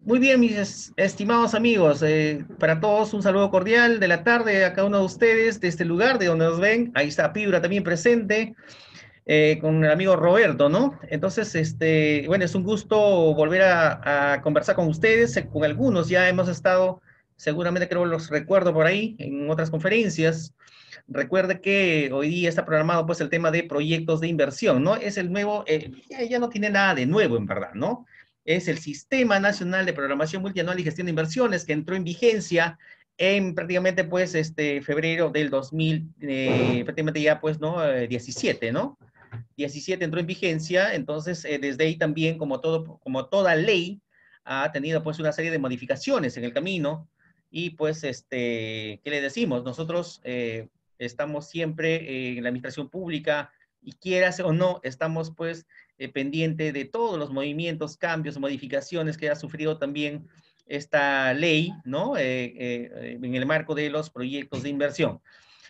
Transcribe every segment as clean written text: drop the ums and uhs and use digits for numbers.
Muy bien, mis estimados amigos, para todos un saludo cordial de la tarde a cada uno de ustedes de este lugar de donde nos ven. Ahí está Piura también presente, con el amigo Roberto, ¿no? Entonces, bueno, es un gusto volver a conversar con ustedes. Con algunos ya hemos estado, seguramente creo los recuerdo por ahí en otras conferencias. Recuerde que hoy día está programado pues el tema de proyectos de inversión, ¿no? Es el nuevo, ya no tiene nada de nuevo en verdad, ¿no? Es el Sistema Nacional de Programación Multianual y Gestión de Inversiones que entró en vigencia en prácticamente pues febrero del 2000, prácticamente ya pues, ¿no? 17, ¿no? 17 entró en vigencia, entonces desde ahí también como toda ley ha tenido pues una serie de modificaciones en el camino y pues ¿qué le decimos? Nosotros estamos siempre en la administración pública y quieras o no, estamos pues pendiente de todos los movimientos, cambios, modificaciones que ha sufrido también esta ley, ¿no? En el marco de los proyectos de inversión.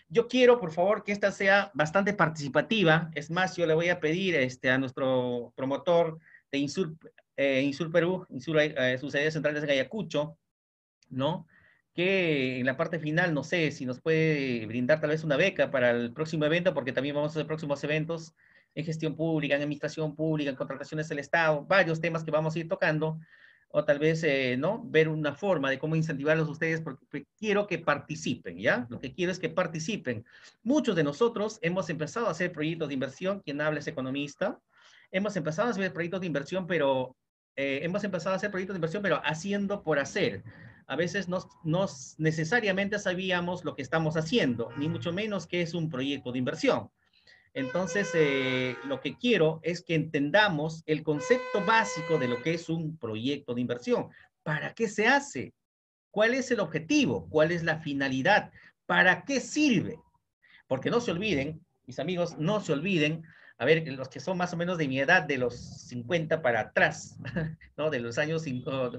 Yo quiero, por favor, que esta sea bastante participativa. Es más, yo le voy a pedir a nuestro promotor de Insur Perú, Insur, sus sedes centrales de Ayacucho, ¿no? Que en la parte final, no sé si nos puede brindar tal vez una beca para el próximo evento, porque también vamos a hacer próximos eventos en gestión pública, en administración pública, en contrataciones del Estado, varios temas que vamos a ir tocando, o tal vez, ¿no? Ver una forma de cómo incentivarlos a ustedes, porque quiero que participen, ¿ya? Lo que quiero es que participen. Muchos de nosotros hemos empezado a hacer proyectos de inversión, quien habla es economista, hemos empezado a hacer proyectos de inversión, pero hemos empezado a hacer proyectos de inversión, pero haciendo por hacer. A veces no necesariamente sabíamos lo que estamos haciendo, ni mucho menos que es un proyecto de inversión. Entonces, lo que quiero es que entendamos el concepto básico de lo que es un proyecto de inversión. ¿Para qué se hace? ¿Cuál es el objetivo? ¿Cuál es la finalidad? ¿Para qué sirve? Porque no se olviden, mis amigos, no se olviden, a ver, los que son más o menos de mi edad, de los 50 para atrás, ¿no? De los años,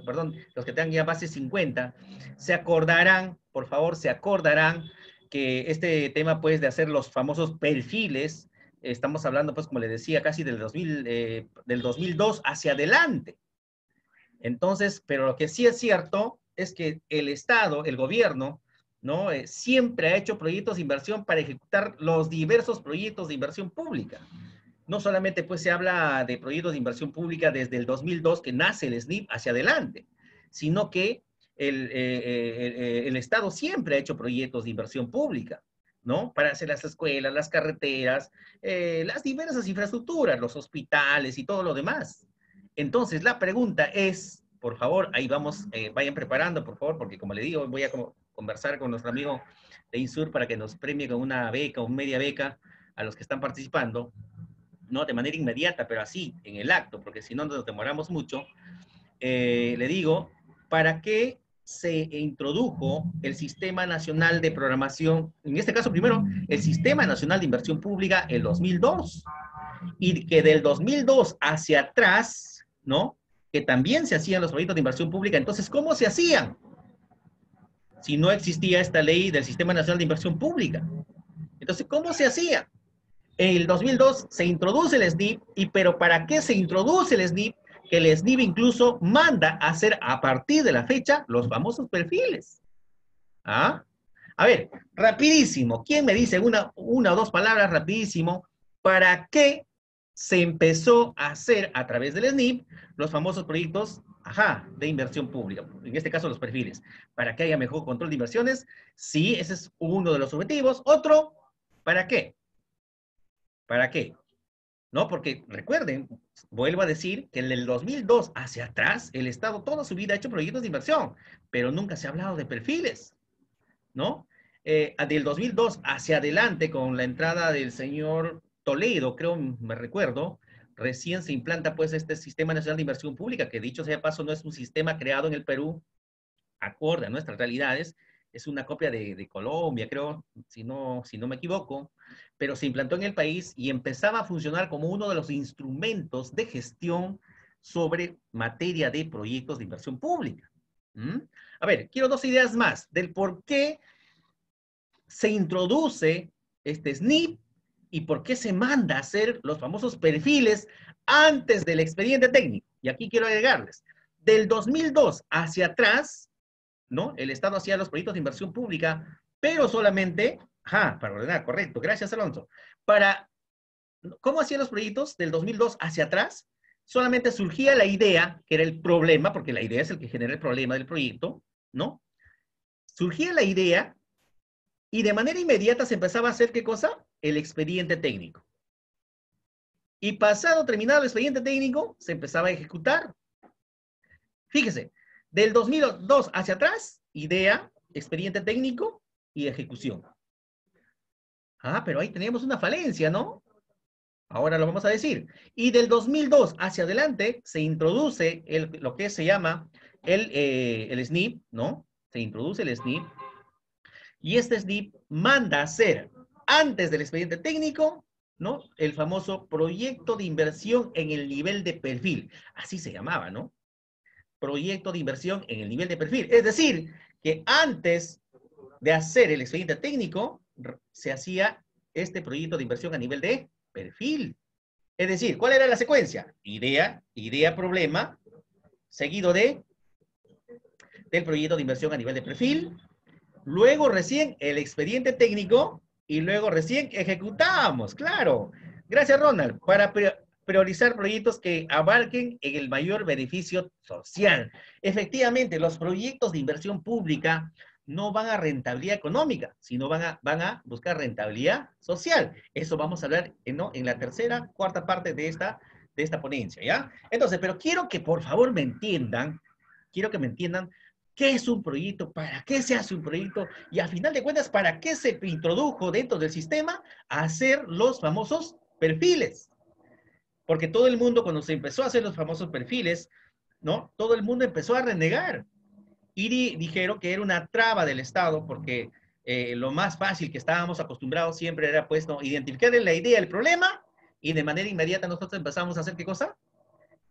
perdón, los que tengan ya base 50, se acordarán, por favor, se acordarán que este tema, pues, de hacer los famosos perfiles, estamos hablando, pues, como le decía, casi del 2002 hacia adelante. Entonces, pero lo que sí es cierto es que el Estado, el gobierno, ¿no? Siempre ha hecho proyectos de inversión para ejecutar los diversos proyectos de inversión pública. No solamente pues se habla de proyectos de inversión pública desde el 2002 que nace el SNIP hacia adelante, sino que el Estado siempre ha hecho proyectos de inversión pública, ¿no? Para hacer las escuelas, las carreteras, las diversas infraestructuras, los hospitales y todo lo demás. Entonces, la pregunta es, por favor, ahí vamos, vayan preparando, por favor, porque como le digo, voy a conversar con nuestro amigo de Insur para que nos premie con una beca o media beca a los que están participando, no de manera inmediata, pero así, en el acto, porque si no nos demoramos mucho. Le digo, ¿para qué se introdujo el Sistema Nacional de Programación? En este caso, primero, el Sistema Nacional de Inversión Pública el 2002, y que del 2002 hacia atrás, ¿no? Que también se hacían los proyectos de inversión pública. Entonces, ¿cómo se hacían? Si no existía esta ley del Sistema Nacional de Inversión Pública. Entonces, ¿cómo se hacía? En el 2002 se introduce el SNIP, pero ¿para qué se introduce el SNIP? Que el SNIP incluso manda a hacer a partir de la fecha los famosos perfiles. ¿Ah? A ver, rapidísimo, ¿quién me dice una o dos palabras rapidísimo? ¿Para qué se empezó a hacer a través del SNIP los famosos proyectos, ajá, de inversión pública? En este caso los perfiles. ¿Para que haya mejor control de inversiones? Sí, ese es uno de los objetivos. Otro, ¿para qué? ¿Para qué? ¿No? Porque recuerden, vuelvo a decir que en el 2002 hacia atrás, el Estado toda su vida ha hecho proyectos de inversión, pero nunca se ha hablado de perfiles, ¿no? Del 2002 hacia adelante, con la entrada del señor Toledo, creo, me recuerdo, recién se implanta pues este Sistema Nacional de Inversión Pública, que dicho sea de paso no es un sistema creado en el Perú, acorde a nuestras realidades, es una copia de Colombia, creo, si no me equivoco, pero se implantó en el país y empezaba a funcionar como uno de los instrumentos de gestión sobre materia de proyectos de inversión pública. ¿Mm? A ver, quiero dos ideas más del por qué se introduce este SNIP y por qué se manda a hacer los famosos perfiles antes del expediente técnico. Y aquí quiero agregarles, Del 2002 hacia atrás, ¿no? El Estado hacía los proyectos de inversión pública, pero solamente, para ordenar, correcto, gracias Alonso. ¿Cómo hacían los proyectos del 2002 hacia atrás? Solamente surgía la idea, que era el problema, porque la idea es el que genera el problema del proyecto, ¿no? Surgía la idea y de manera inmediata se empezaba a hacer, ¿qué cosa? El expediente técnico. Y pasado, terminado el expediente técnico, se empezaba a ejecutar. Fíjese, del 2002 hacia atrás, idea, expediente técnico y ejecución. Pero ahí teníamos una falencia, ¿no? Ahora lo vamos a decir. Y del 2002 hacia adelante se introduce lo que se llama el SNIP, ¿no? Se introduce el SNIP y este SNIP manda a hacer, antes del expediente técnico, ¿no? El famoso proyecto de inversión en el nivel de perfil. Así se llamaba, ¿no? Proyecto de inversión en el nivel de perfil. Es decir, que antes de hacer el expediente técnico, se hacía este proyecto de inversión a nivel de perfil. Es decir, ¿cuál era la secuencia? Idea, problema, seguido del proyecto de inversión a nivel de perfil, luego recién el expediente técnico y luego recién ejecutamos, claro. Gracias, Ronald, para priorizar proyectos que abarquen en el mayor beneficio social. Efectivamente, los proyectos de inversión pública no van a rentabilidad económica, sino van a buscar rentabilidad social. Eso vamos a hablar ¿no? en la tercera, cuarta parte de esta ponencia, ¿ya? Entonces, pero quiero que por favor me entiendan, quiero que me entiendan qué es un proyecto, para qué se hace un proyecto y a final de cuentas, para qué se introdujo dentro del sistema a hacer los famosos perfiles. Porque todo el mundo, cuando se empezó a hacer los famosos perfiles, ¿no? Todo el mundo empezó a renegar y dijeron que era una traba del Estado porque lo más fácil que estábamos acostumbrados siempre era pues no, identificar la idea, el problema y de manera inmediata nosotros empezamos a hacer ¿qué cosa?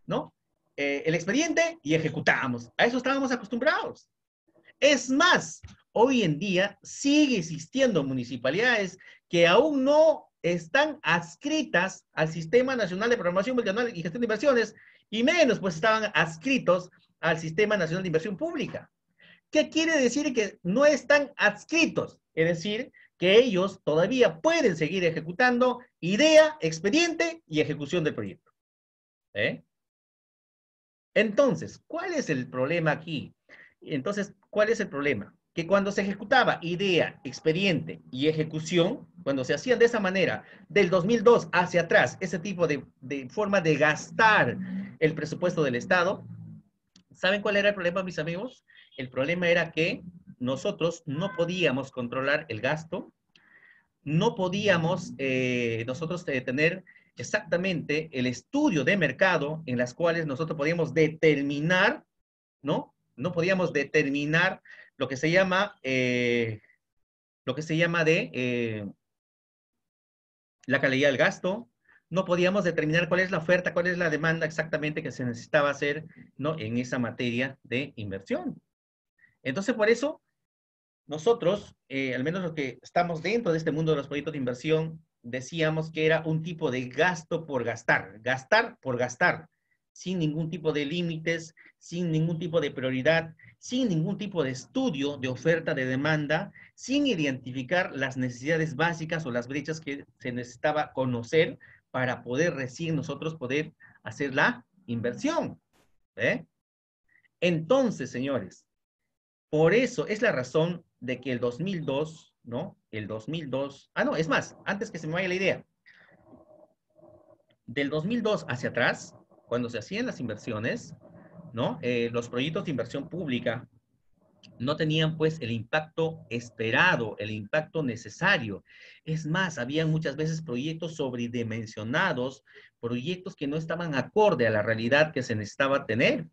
¿No? El expediente y ejecutamos. A eso estábamos acostumbrados. Es más, hoy en día sigue existiendo municipalidades que aún no están adscritas al Sistema Nacional de Programación Multianual y Gestión de Inversiones, y menos pues estaban adscritos al Sistema Nacional de Inversión Pública. ¿Qué quiere decir que no están adscritos? Es decir, que ellos todavía pueden seguir ejecutando idea, expediente y ejecución del proyecto. Entonces, ¿cuál es el problema aquí? Entonces, ¿cuál es el problema? Que cuando se ejecutaba idea, expediente y ejecución, cuando se hacían de esa manera, del 2002 hacia atrás, ese tipo de forma de gastar el presupuesto del Estado, ¿saben cuál era el problema, mis amigos? El problema era que nosotros no podíamos controlar el gasto, no podíamos nosotros tener exactamente el estudio de mercado en las cuales nosotros podíamos determinar, ¿no? No podíamos determinar lo que se llama, la calidad del gasto, no podíamos determinar cuál es la oferta, cuál es la demanda exactamente que se necesitaba hacer, ¿no? En esa materia de inversión. Entonces, por eso, nosotros, al menos los que estamos dentro de este mundo de los proyectos de inversión, decíamos que era un tipo de gasto por gastar por gastar, sin ningún tipo de límites, sin ningún tipo de prioridad, sin ningún tipo de estudio de oferta, de demanda, sin identificar las necesidades básicas o las brechas que se necesitaba conocer para poder recién nosotros poder hacer la inversión. Entonces, señores, por eso es la razón de que el 2002, ¿no? El 2002, no, es más, antes que se me vaya la idea, del 2002 hacia atrás, cuando se hacían las inversiones, ¿no? Los proyectos de inversión pública no tenían pues el impacto esperado, el impacto necesario. Es más, había muchas veces proyectos sobredimensionados, proyectos que no estaban acorde a la realidad que se necesitaba tener.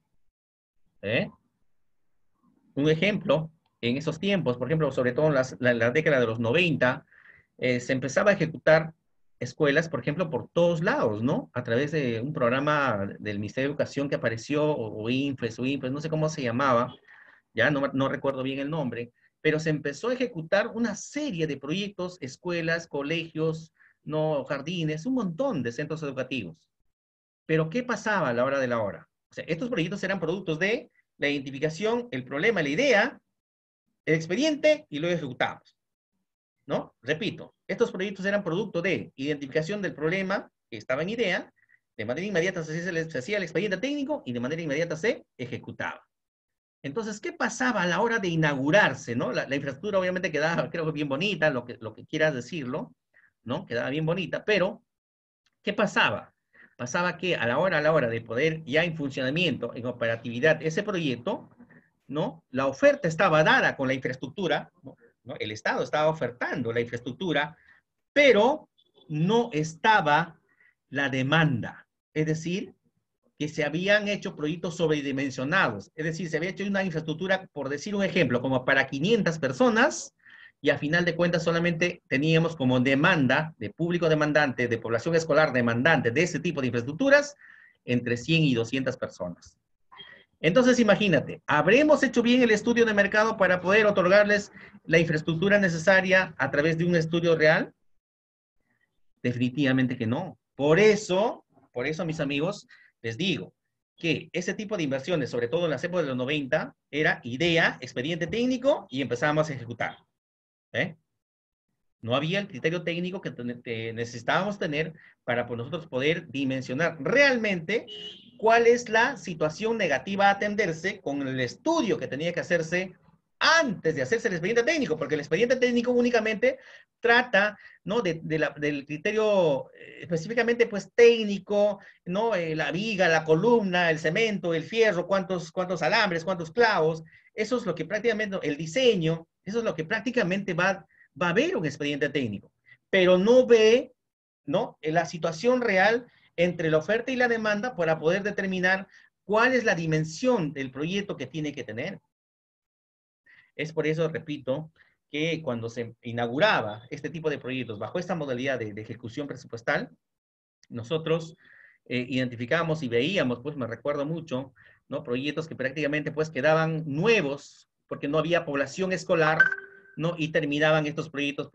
Un ejemplo, en esos tiempos, por ejemplo, sobre todo en la década de los 90, se empezaba a ejecutar escuelas, por ejemplo, por todos lados, ¿no? A través de un programa del Ministerio de Educación que apareció, o INFES, no sé cómo se llamaba, ya no recuerdo bien el nombre, pero se empezó a ejecutar una serie de proyectos, escuelas, colegios, no, jardines, un montón de centros educativos. Pero ¿qué pasaba a la hora de la hora? O sea, estos proyectos eran productos de la identificación, el problema, la idea, el expediente y luego ejecutamos, ¿no? Repito, estos proyectos eran producto de identificación del problema que estaba en idea, de manera inmediata se hacía el expediente técnico y de manera inmediata se ejecutaba. Entonces, ¿qué pasaba a la hora de inaugurarse, ¿no? La infraestructura obviamente quedaba, creo que bien bonita, lo que quieras decirlo, ¿no? Quedaba bien bonita, pero ¿qué pasaba? Pasaba que a la hora de poder ya en funcionamiento, en operatividad, ese proyecto, ¿no? La oferta estaba dada con la infraestructura, ¿no? ¿No? El Estado estaba ofertando la infraestructura, pero no estaba la demanda. Es decir, que se habían hecho proyectos sobredimensionados. Es decir, se había hecho una infraestructura, por decir un ejemplo, como para 500 personas, y a final de cuentas solamente teníamos como demanda de público demandante, de población escolar demandante de ese tipo de infraestructuras, entre 100 y 200 personas. Entonces, imagínate, ¿habremos hecho bien el estudio de mercado para poder otorgarles la infraestructura necesaria a través de un estudio real? Definitivamente que no. Por eso, mis amigos, les digo que ese tipo de inversiones, sobre todo en las épocas de los 90, era idea, expediente técnico y empezábamos a ejecutar. ¿Eh? No había el criterio técnico que necesitábamos tener para por nosotros poder dimensionar realmente cuál es la situación negativa a atenderse con el estudio que tenía que hacerse antes de hacerse el expediente técnico, porque el expediente técnico únicamente trata, ¿no? Del criterio específicamente, pues, técnico, ¿no? La viga, la columna, el cemento, el fierro, cuántos alambres, cuántos clavos, eso es lo que prácticamente, el diseño, eso es lo que prácticamente va a haber un expediente técnico, pero no ve, ¿no? La situación real entre la oferta y la demanda para poder determinar cuál es la dimensión del proyecto que tiene que tener. Es por eso, repito, que cuando se inauguraba este tipo de proyectos bajo esta modalidad de ejecución presupuestal, nosotros identificábamos y veíamos, pues me recuerdo mucho, ¿no? Proyectos que prácticamente pues quedaban nuevos porque no había población escolar, ¿no? Y terminaban estos proyectos,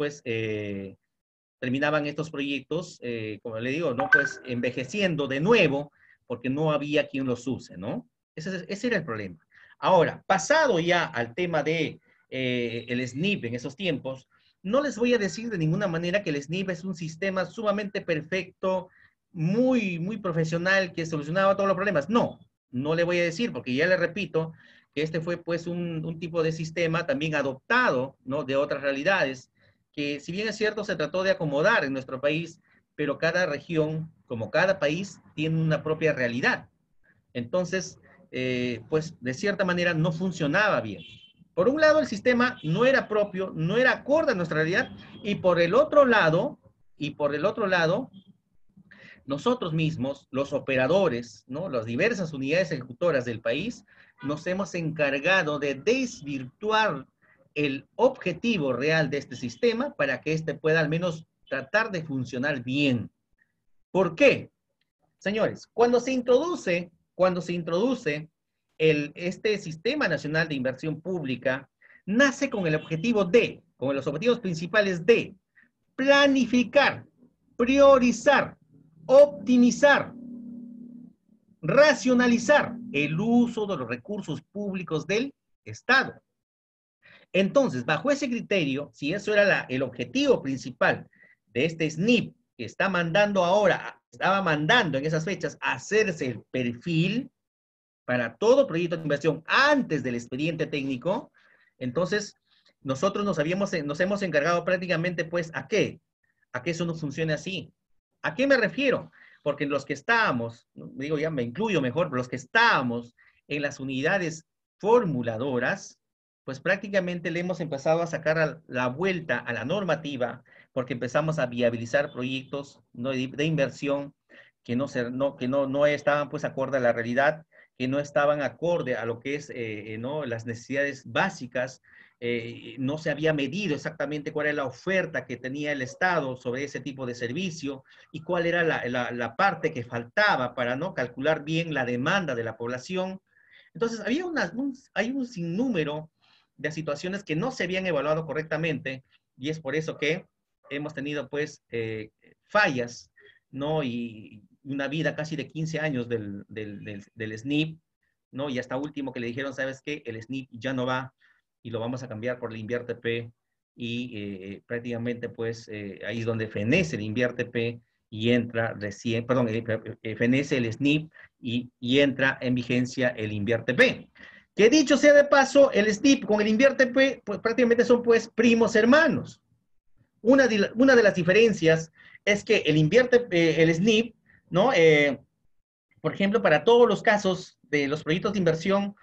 como le digo, ¿no? Pues envejeciendo de nuevo porque no había quien los use, ¿no? Ese era el problema. Ahora, pasado ya al tema de el SNIP en esos tiempos, no les voy a decir de ninguna manera que el SNIP es un sistema sumamente perfecto, muy profesional, que solucionaba todos los problemas. No, no le voy a decir, porque ya le repito que este fue pues un tipo de sistema también adoptado, ¿no? De otras realidades, que si bien es cierto se trató de acomodar en nuestro país, pero cada región, como cada país, tiene una propia realidad. Entonces, pues de cierta manera no funcionaba bien. Por un lado, el sistema no era propio, no era acorde a nuestra realidad, y por el otro lado, nosotros mismos, los operadores, ¿no? Las diversas unidades ejecutoras del país, nos hemos encargado de desvirtuar el objetivo real de este sistema para que éste pueda al menos tratar de funcionar bien. ¿Por qué? Señores, cuando se introduce este Sistema Nacional de Inversión Pública, nace con los objetivos principales de planificar, priorizar, optimizar, racionalizar el uso de los recursos públicos del Estado. Entonces, bajo ese criterio, si eso era el objetivo principal de este SNIP que estaba mandando en esas fechas hacerse el perfil para todo proyecto de inversión antes del expediente técnico, entonces nosotros nos hemos encargado prácticamente, pues, ¿a qué? A que eso no funcione así. ¿A qué me refiero? Porque los que estábamos, digo ya me incluyo mejor, los que estábamos en las unidades formuladoras, pues prácticamente le hemos empezado a sacar la vuelta a la normativa porque empezamos a viabilizar proyectos, ¿no? de inversión que no estaban pues acorde a la realidad, que no estaban acorde a lo que es ¿no? las necesidades básicas. No se había medido exactamente cuál era la oferta que tenía el Estado sobre ese tipo de servicio y cuál era la parte que faltaba para no calcular bien la demanda de la población. Entonces, hay un sinnúmero de situaciones que no se habían evaluado correctamente y es por eso que hemos tenido pues fallas, ¿no? Y una vida casi de 15 años del SNP, ¿no? Y hasta último que le dijeron, ¿sabes qué? El SNP ya no va y lo vamos a cambiar por el InviérteP y prácticamente pues ahí es donde fenece el InviérteP y entra recién, perdón, fenece el SNP y entra en vigencia el InviérteP. Que dicho sea de paso, el SNP con el InviérteP pues prácticamente son pues primos hermanos. Una de las diferencias es que el SNP, ¿no? Por ejemplo, para todos los casos de los proyectos de inversión,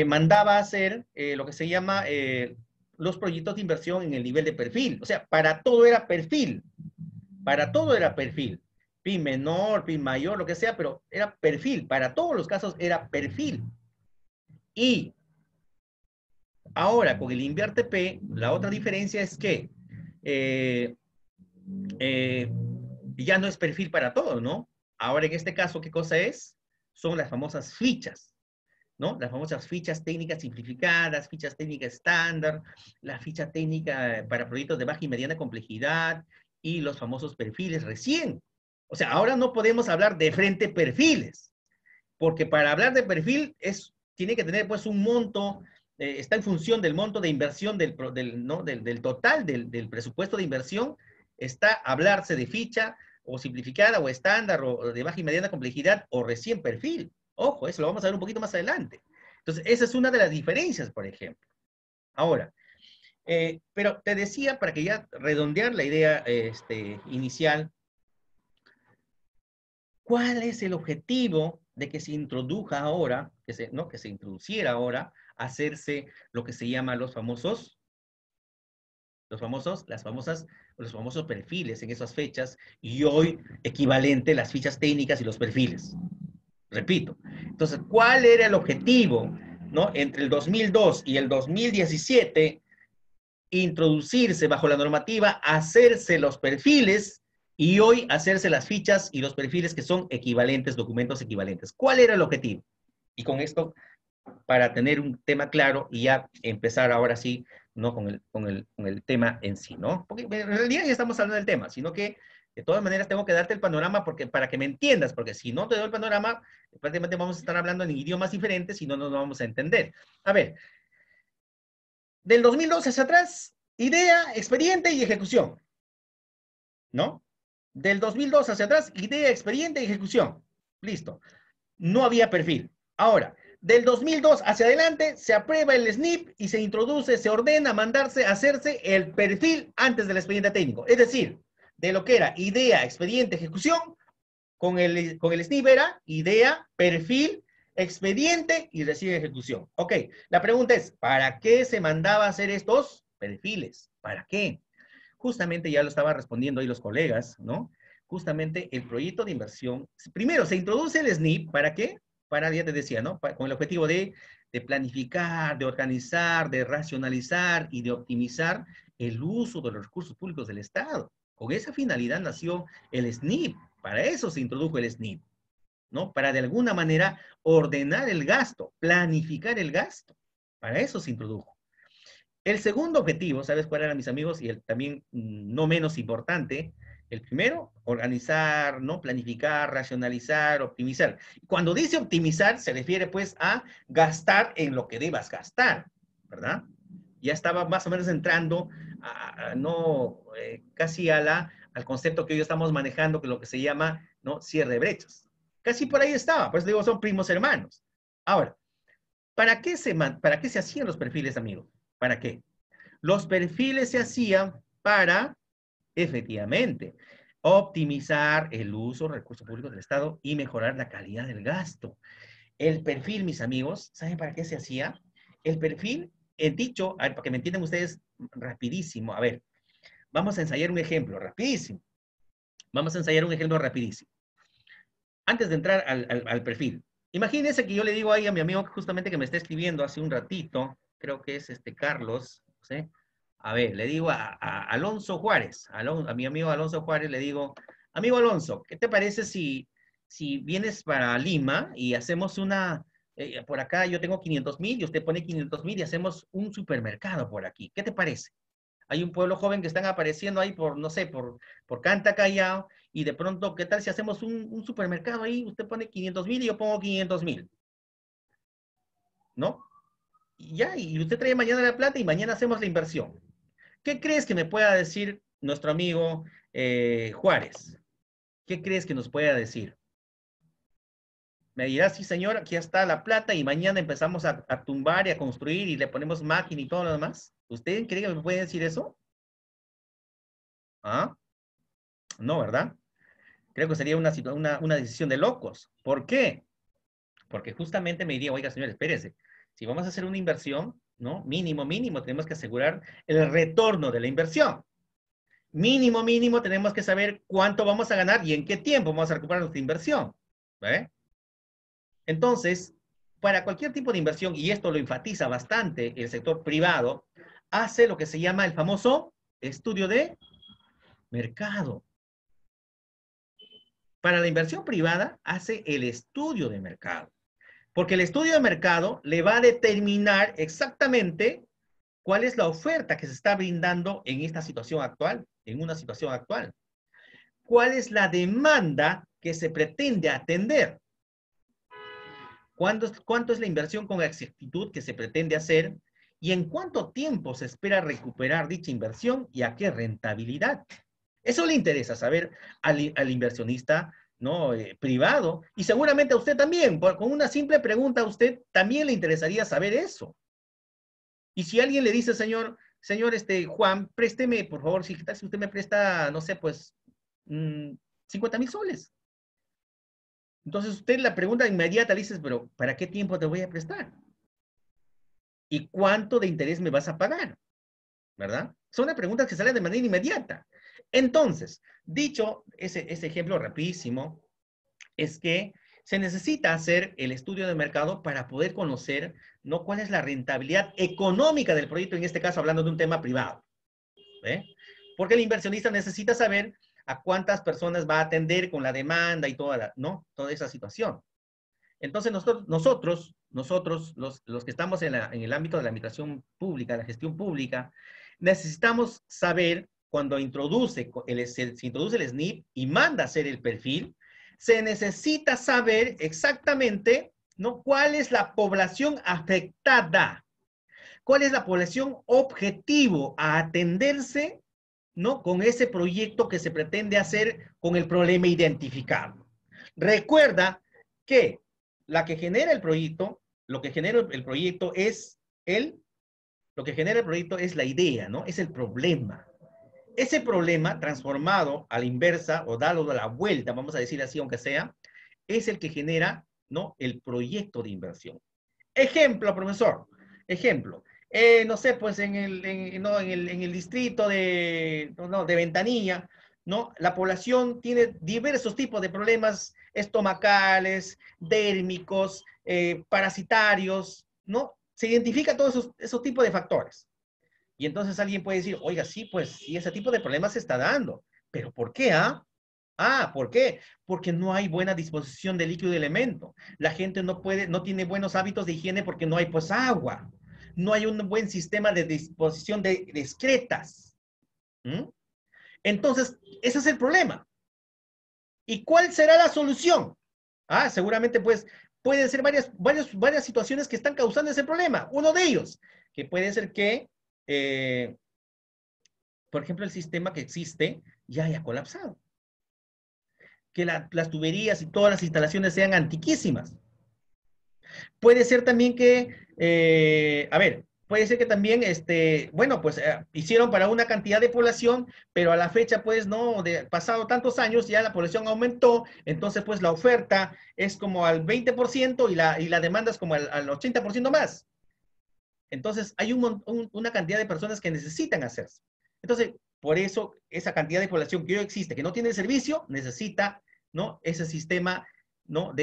mandaba a hacer lo que se llama los proyectos de inversión en el nivel de perfil. O sea, para todo era perfil. Para todo era perfil. PIN menor, PIN mayor, lo que sea, pero era perfil. Para todos los casos era perfil. Y ahora con el InviérteP, la otra diferencia es que eh, eh, ya no es perfil para todo, ¿no? Ahora en este caso, ¿qué cosa es? Son las famosas fichas, ¿no? Las famosas fichas técnicas simplificadas, fichas técnicas estándar, la ficha técnica para proyectos de baja y mediana complejidad y los famosos perfiles recién. O sea, ahora no podemos hablar de frente perfiles, porque para hablar de perfil tiene que tener pues un monto, está en función del monto de inversión ¿no? del total del presupuesto de inversión, está hablarse de ficha o simplificada o estándar o de baja y mediana complejidad o recién perfil. Ojo, eso lo vamos a ver un poquito más adelante. Entonces, esa es una de las diferencias, por ejemplo. Ahora, pero te decía, para que ya redondear la idea inicial, ¿cuál es el objetivo de que se introduja ahora, ¿no? Que se introduciera ahora, hacerse lo que se llama los famosos perfiles en esas fechas y hoy equivalente las fichas técnicas y los perfiles? Repito. Entonces, ¿cuál era el objetivo, ¿no? Entre el 2002 y el 2017, introducirse bajo la normativa, hacerse los perfiles y hoy hacerse las fichas y los perfiles que son equivalentes, documentos equivalentes. ¿Cuál era el objetivo? Y con esto, para tener un tema claro y ya empezar ahora sí, ¿no? Con el tema en sí, ¿no? Porque en realidad ya estamos hablando del tema, sino que de todas maneras tengo que darte el panorama para que me entiendas, porque si no te doy el panorama, prácticamente vamos a estar hablando en idiomas diferentes y no nos vamos a entender. A ver, del 2012 hacia atrás, idea, expediente y ejecución, ¿no? Del 2002 hacia atrás, idea, expediente y ejecución. Listo. No había perfil. Ahora, del 2002 hacia adelante, se aprueba el SNP y se introduce, se ordena mandarse, hacerse el perfil antes del expediente técnico. Es decir, de lo que era idea, expediente, ejecución, con el SNP era idea, perfil, expediente y recibe ejecución. Ok, la pregunta es, ¿para qué se mandaba a hacer estos perfiles? ¿Para qué? Justamente ya lo estaba respondiendo ahí los colegas, ¿no? Justamente el proyecto de inversión, primero se introduce el SNP, ¿para qué? Para, ya te decía, ¿no? Con el objetivo de planificar, de organizar, de racionalizar y de optimizar el uso de los recursos públicos del Estado. Con esa finalidad nació el SNP, para eso se introdujo el SNP, ¿no? Para de alguna manera ordenar el gasto, planificar el gasto. Para eso se introdujo. El segundo objetivo, ¿sabes cuál era, mis amigos? Y el también no menos importante, el primero, organizar, ¿no? Planificar, racionalizar, optimizar. Cuando dice optimizar, se refiere pues a gastar en lo que debas gastar, ¿verdad? Ya estaba más o menos entrando no, casi al concepto que hoy estamos manejando, que es lo que se llama, ¿no? Cierre de brechas. Casi por ahí estaba, pues digo, son primos hermanos. Ahora, ¿para qué se hacían los perfiles, amigos? ¿Para qué? Los perfiles se hacían para, efectivamente, optimizar el uso de recursos públicos del Estado y mejorar la calidad del gasto. El perfil, mis amigos, ¿saben para qué se hacía? El perfil, he dicho, a ver, para que me entiendan ustedes rapidísimo, a ver, vamos a ensayar un ejemplo, rapidísimo. Vamos a ensayar un ejemplo rapidísimo. Antes de entrar al perfil, imagínense que yo le digo ahí a mi amigo justamente que me está escribiendo hace un ratito, creo que es Carlos, ¿sí? A ver, le digo a Alonso Juárez, a mi amigo Alonso Juárez, le digo, amigo Alonso, ¿qué te parece si vienes para Lima y hacemos por acá yo tengo 500,000 y usted pone 500,000 y hacemos un supermercado por aquí? ¿Qué te parece? Hay un pueblo joven que están apareciendo ahí por, no sé, por Canta Callao, Y de pronto, ¿qué tal si hacemos un supermercado ahí? Usted pone 500.000 y yo pongo 500.000, ¿no? Y ya, y usted trae mañana la plata y mañana hacemos la inversión. ¿Qué crees que me pueda decir nuestro amigo Juárez? ¿Qué crees que nos pueda decir? Me dirá, sí, señor, aquí está la plata y mañana empezamos a tumbar y a construir y le ponemos máquina y todo lo demás. ¿Usted cree que me puede decir eso? ¿Ah? No, ¿verdad? Creo que sería una decisión de locos. ¿Por qué? Porque justamente me diría, oiga, señor, espérese, si vamos a hacer una inversión, ¿no? Mínimo, mínimo, tenemos que asegurar el retorno de la inversión. Mínimo, mínimo, tenemos que saber cuánto vamos a ganar y en qué tiempo vamos a recuperar nuestra inversión. ¿Ve? Entonces, para cualquier tipo de inversión, y esto lo enfatiza bastante el sector privado, hace lo que se llama el famoso estudio de mercado. Para la inversión privada, hace el estudio de mercado. Porque el estudio de mercado le va a determinar exactamente cuál es la oferta que se está brindando en esta situación actual, en una situación actual. ¿Cuál es la demanda que se pretende atender? ¿Cuánto es la inversión con exactitud que se pretende hacer? ¿Y en cuánto tiempo se espera recuperar dicha inversión y a qué rentabilidad? Eso le interesa saber al inversionista, ¿no? Privado, y seguramente a usted también, con una simple pregunta a usted también le interesaría saber eso. Y si alguien le dice, señor Juan, présteme, por favor, si usted me presta, no sé, pues, 50.000 soles. Entonces usted la pregunta inmediata le dice, pero ¿para qué tiempo te voy a prestar? ¿Y cuánto de interés me vas a pagar? ¿Verdad? Son las preguntas que salen de manera inmediata. Entonces, dicho ese ejemplo rapidísimo, es que se necesita hacer el estudio de mercado para poder conocer, ¿no? Cuál es la rentabilidad económica del proyecto, en este caso hablando de un tema privado. ¿Eh? Porque el inversionista necesita saber a cuántas personas va a atender con la demanda y ¿no? Toda esa situación. Entonces nosotros los que estamos en el ámbito de la administración pública, la gestión pública, necesitamos saber cuando se introduce el SNIP y manda a hacer el perfil, se necesita saber exactamente, ¿no? Cuál es la población afectada, cuál es la población objetivo a atenderse, ¿no? Con ese proyecto que se pretende hacer con el problema identificado. Recuerda que la que genera el proyecto, lo que genera el proyecto es lo que genera el proyecto es la idea, ¿no? Es el problema. Ese problema transformado a la inversa o dado la vuelta, vamos a decir así, aunque sea, es el que genera, ¿no? El proyecto de inversión. Ejemplo, profesor. Ejemplo. No sé, pues no, en el distrito de Ventanilla, ¿no? La población tiene diversos tipos de problemas estomacales, dérmicos, parasitarios, ¿no? Se identifica todos esos tipos de factores. Y entonces alguien puede decir, oiga, sí, pues sí, ese tipo de problemas se está dando. ¿Pero por qué, ah? Ah, ¿por qué? Porque no hay buena disposición de líquido y elemento. La gente no tiene buenos hábitos de higiene porque no hay pues agua. No hay un buen sistema de disposición de excretas. ¿Mm? Entonces, ese es el problema. ¿Y cuál será la solución? Ah, seguramente pues pueden ser varias situaciones que están causando ese problema. Uno de ellos, que puede ser que, eh, por ejemplo, el sistema que existe ya haya colapsado. Que las tuberías y todas las instalaciones sean antiquísimas. Puede ser también que, a ver, puede ser que también, bueno, pues hicieron para una cantidad de población, pero a la fecha, pues, no, pasado tantos años, ya la población aumentó, entonces, pues, la oferta es como al 20% y la demanda es como al 80% más. Entonces, hay una cantidad de personas que necesitan hacerse. Entonces, por eso, esa cantidad de población que hoy existe, que no tiene servicio, necesita, ¿no? Ese sistema, ¿no?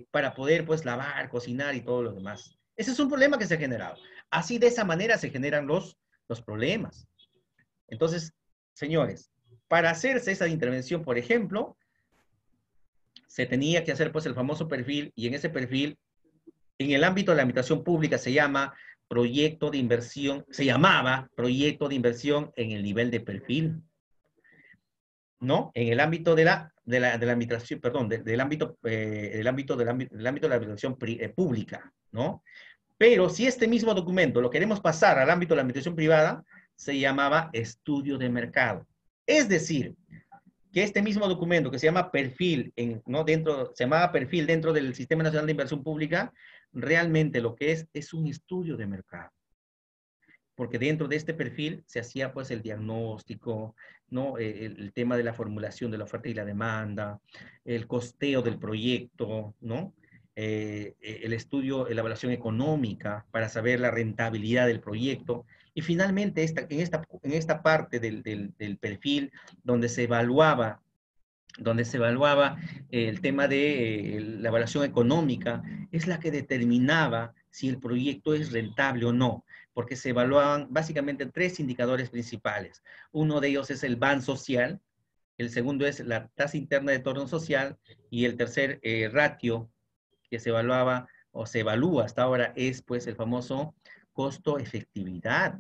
Para poder, pues, lavar, cocinar y todo lo demás. Ese es un problema que se ha generado. Así, de esa manera, se generan los problemas. Entonces, señores, para hacerse esa intervención, por ejemplo, se tenía que hacer, pues, el famoso perfil, y en ese perfil en el ámbito de la administración pública se llamaba proyecto de inversión en el nivel de perfil. ¿no? En el ámbito de la administración, perdón, del ámbito, del ámbito de la administración pública, ¿no? Pero si este mismo documento lo queremos pasar al ámbito de la administración privada, se llamaba estudio de mercado. Es decir, que este mismo documento que se llama perfil, ¿no? Se llamaba perfil dentro del Sistema Nacional de Inversión Pública, realmente lo que es un estudio de mercado. Porque dentro de este perfil se hacía pues el diagnóstico, ¿no? El tema de la formulación de la oferta y la demanda, el costeo del proyecto, ¿no? El estudio, la evaluación económica para saber la rentabilidad del proyecto. Y finalmente, en esta parte del perfil donde se evaluaba el tema de la evaluación económica, es la que determinaba si el proyecto es rentable o no, porque se evaluaban básicamente tres indicadores principales. Uno de ellos es el BAN social, el segundo es la tasa interna de retorno social, y el tercer ratio que se evaluaba o se evalúa hasta ahora es pues el famoso costo-efectividad.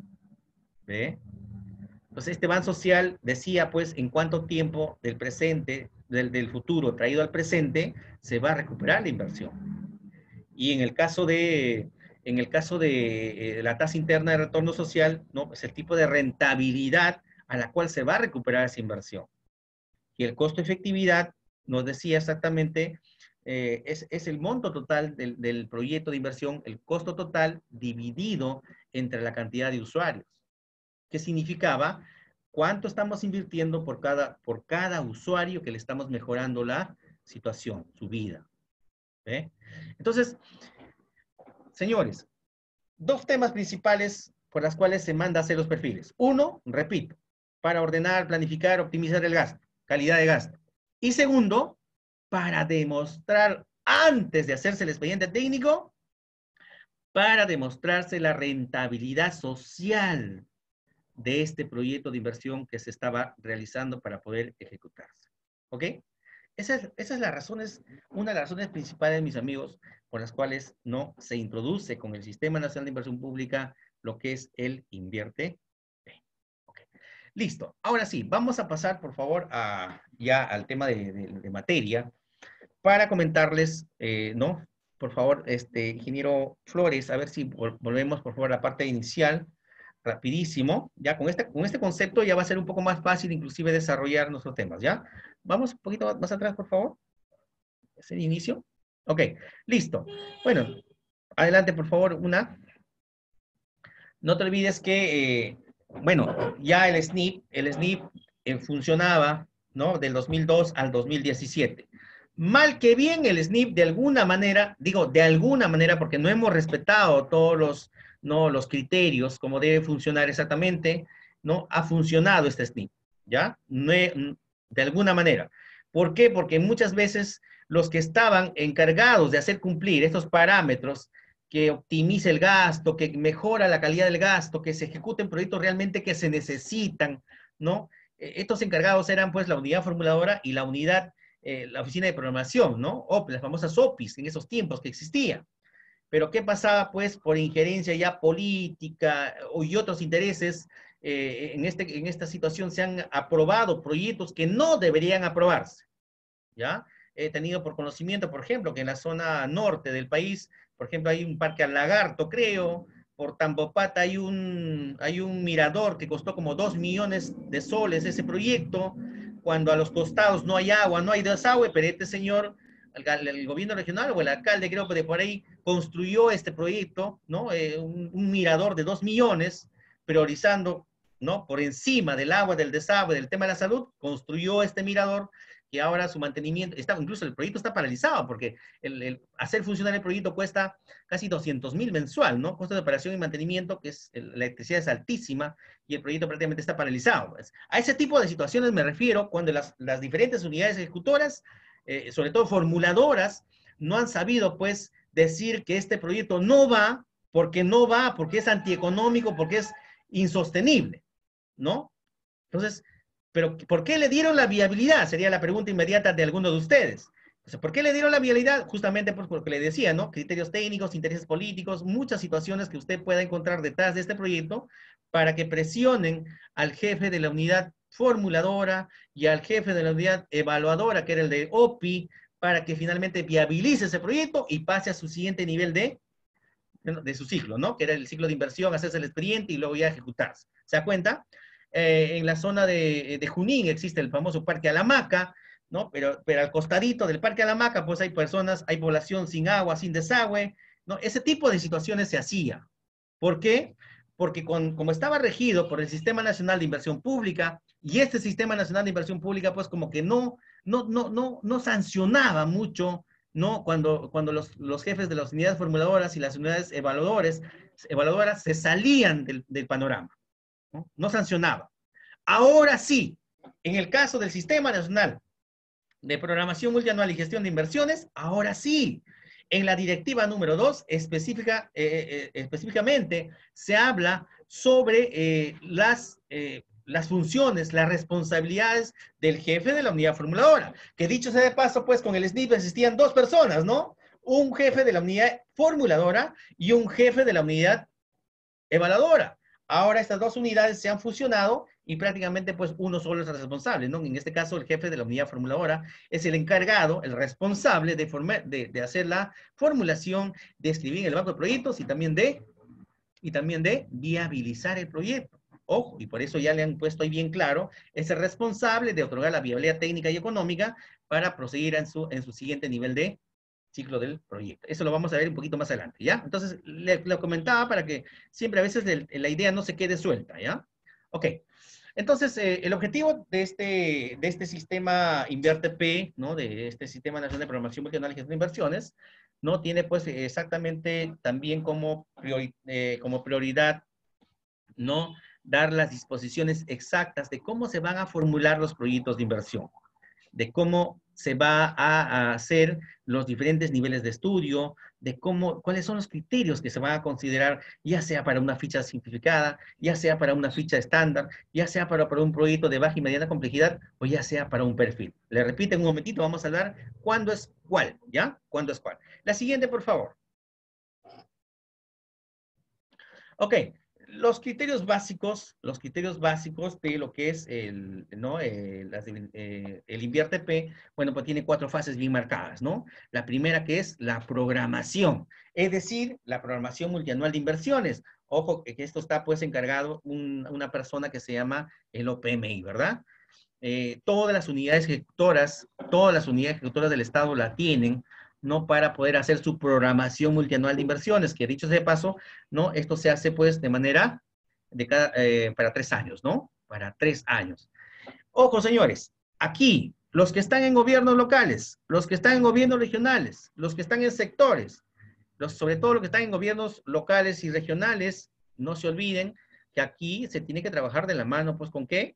¿Ve? Entonces, este ban social decía, pues, en cuánto tiempo del presente, del futuro traído al presente, se va a recuperar la inversión. Y en el caso de la tasa interna de retorno social, ¿no? Es el tipo de rentabilidad a la cual se va a recuperar esa inversión. Y el costo efectividad nos decía exactamente, es el monto total del proyecto de inversión, el costo total dividido entre la cantidad de usuarios, que significaba cuánto estamos invirtiendo por cada usuario que le estamos mejorando la situación, su vida. ¿Ve? Entonces, señores, dos temas principales por las cuales se manda a hacer los perfiles. Uno, repito, para ordenar, planificar, optimizar el gasto, calidad de gasto. Y segundo, para demostrar, antes de hacerse el expediente técnico, para demostrarse la rentabilidad social de este proyecto de inversión que se estaba realizando para poder ejecutarse. ¿Ok? Esa es una de las razones principales, mis amigos, por las cuales no se introduce con el Sistema Nacional de Inversión Pública lo que es el Invierte B. Okay. Listo. Ahora sí, vamos a pasar, por favor, ya al tema de materia para comentarles, ¿no? Por favor, ingeniero Flores, a ver si volvemos, por favor, a la parte inicial rapidísimo. Ya con este concepto ya va a ser un poco más fácil inclusive desarrollar nuestros temas, ¿ya? Vamos un poquito más atrás, por favor. ¿Es el inicio? Ok, listo. Bueno, adelante, por favor, una. No te olvides que, bueno, ya el SNIP funcionaba, ¿no? Del 2002 al 2017. Mal que bien el SNIP de alguna manera, digo de alguna manera porque no hemos respetado todos los criterios como debe funcionar exactamente, ¿no? Ha funcionado este SNIP, ¿ya? No de alguna manera. ¿Por qué? Porque muchas veces los que estaban encargados de hacer cumplir estos parámetros que optimice el gasto, que mejora la calidad del gasto, que se ejecuten proyectos realmente que se necesitan, ¿no? Estos encargados eran pues la unidad formuladora y la oficina de programación, ¿no? Las famosas OPIs en esos tiempos que existían. Pero ¿qué pasaba pues por injerencia ya política y otros intereses? En esta situación se han aprobado proyectos que no deberían aprobarse. ¿Ya? He tenido por conocimiento, por ejemplo, que en la zona norte del país, por ejemplo, hay un parque al lagarto, creo, por Tambopata hay un mirador que costó como 2 millones de soles ese proyecto, cuando a los costados no hay agua, no hay desagüe, pero este señor, el gobierno regional o el alcalde, creo que de por ahí, construyó este proyecto, ¿no? Un mirador de 2 millones, priorizando, ¿no? Por encima del agua, del desagüe, del tema de la salud, construyó este mirador que ahora su mantenimiento, incluso el proyecto está paralizado, porque el hacer funcionar el proyecto cuesta casi 200,000 mensual, ¿no? Costo de operación y mantenimiento, que la electricidad es altísima y el proyecto prácticamente está paralizado. Pues. A ese tipo de situaciones me refiero cuando las diferentes unidades ejecutoras, sobre todo formuladoras, no han sabido, pues, decir que este proyecto no va, porque es antieconómico, porque es insostenible, ¿no? Entonces, pero ¿por qué le dieron la viabilidad? Sería la pregunta inmediata de alguno de ustedes. Entonces, ¿por qué le dieron la viabilidad? Justamente porque le decía, ¿no? Criterios técnicos, intereses políticos, muchas situaciones que usted pueda encontrar detrás de este proyecto para que presionen al jefe de la unidad formuladora y al jefe de la unidad evaluadora, que era el de OPI, para que finalmente viabilice ese proyecto y pase a su siguiente nivel de su ciclo, ¿no? Que era el ciclo de inversión, hacerse el expediente y luego ya ejecutarse. ¿Se da cuenta? En la zona de Junín existe el famoso Parque Alamaca, ¿no? Pero al costadito del Parque Alamaca, pues hay personas, hay población sin agua, sin desagüe, ¿no? Ese tipo de situaciones se hacía. ¿Por qué? Porque como estaba regido por el Sistema Nacional de Inversión Pública, y este Sistema Nacional de Inversión Pública, pues como que no sancionaba mucho, ¿no? Cuando los jefes de las unidades formuladoras y las unidades evaluadoras se salían del panorama, ¿no? No sancionaba. Ahora sí, en el caso del Sistema Nacional de Programación Multianual y Gestión de Inversiones, ahora sí, en la directiva número 2, específicamente, se habla sobre las funciones, las responsabilidades del jefe de la unidad formuladora. Que dicho sea de paso, pues con el SNIP existían dos personas, ¿no? Un jefe de la unidad formuladora y un jefe de la unidad evaluadora. Ahora estas dos unidades se han fusionado y prácticamente pues uno solo es el responsable, ¿no? En este caso el jefe de la unidad formuladora es el encargado, el responsable de hacer la formulación, de escribir en el banco de proyectos y también de viabilizar el proyecto. Ojo, y por eso ya le han puesto ahí bien claro, es el responsable de otorgar la viabilidad técnica y económica para proseguir en su siguiente nivel de ciclo del proyecto. Eso lo vamos a ver un poquito más adelante, ¿ya? Entonces, lo comentaba para que siempre a veces la idea no se quede suelta, ¿ya? Ok. Entonces, el objetivo de este sistema InverteP, ¿no? De este Sistema Nacional de Programación Multianual y Gestión de Inversiones, ¿no? Tiene, pues, exactamente también como prioridad, ¿no? Dar las disposiciones exactas de cómo se van a formular los proyectos de inversión, de cómo se va a hacer los diferentes niveles de estudio, de cuáles son los criterios que se van a considerar, ya sea para una ficha simplificada, ya sea para una ficha estándar, ya sea para un proyecto de baja y mediana complejidad, o ya sea para un perfil. Le repito en un momentito, vamos a hablar cuándo es cuál, ¿ya? ¿Cuándo es cuál? La siguiente, por favor. Ok, los criterios básicos de lo que es ¿no? El InvierteP, bueno, pues tiene cuatro fases bien marcadas, ¿no? La primera que es la programación, es decir, la programación multianual de inversiones. Ojo, que esto está pues encargado una persona que se llama el OPMI, ¿verdad? Todas las unidades ejecutoras del Estado la tienen, ¿no? Para poder hacer su programación multianual de inversiones, que dicho sea de paso, ¿no? Esto se hace pues de manera para 3 años, ¿no? Para 3 años. Ojo, señores, aquí, los que están en gobiernos locales, los que están en gobiernos regionales, los que están en sectores, sobre todo los que están en gobiernos locales y regionales, no se olviden que aquí se tiene que trabajar de la mano, pues, ¿con qué?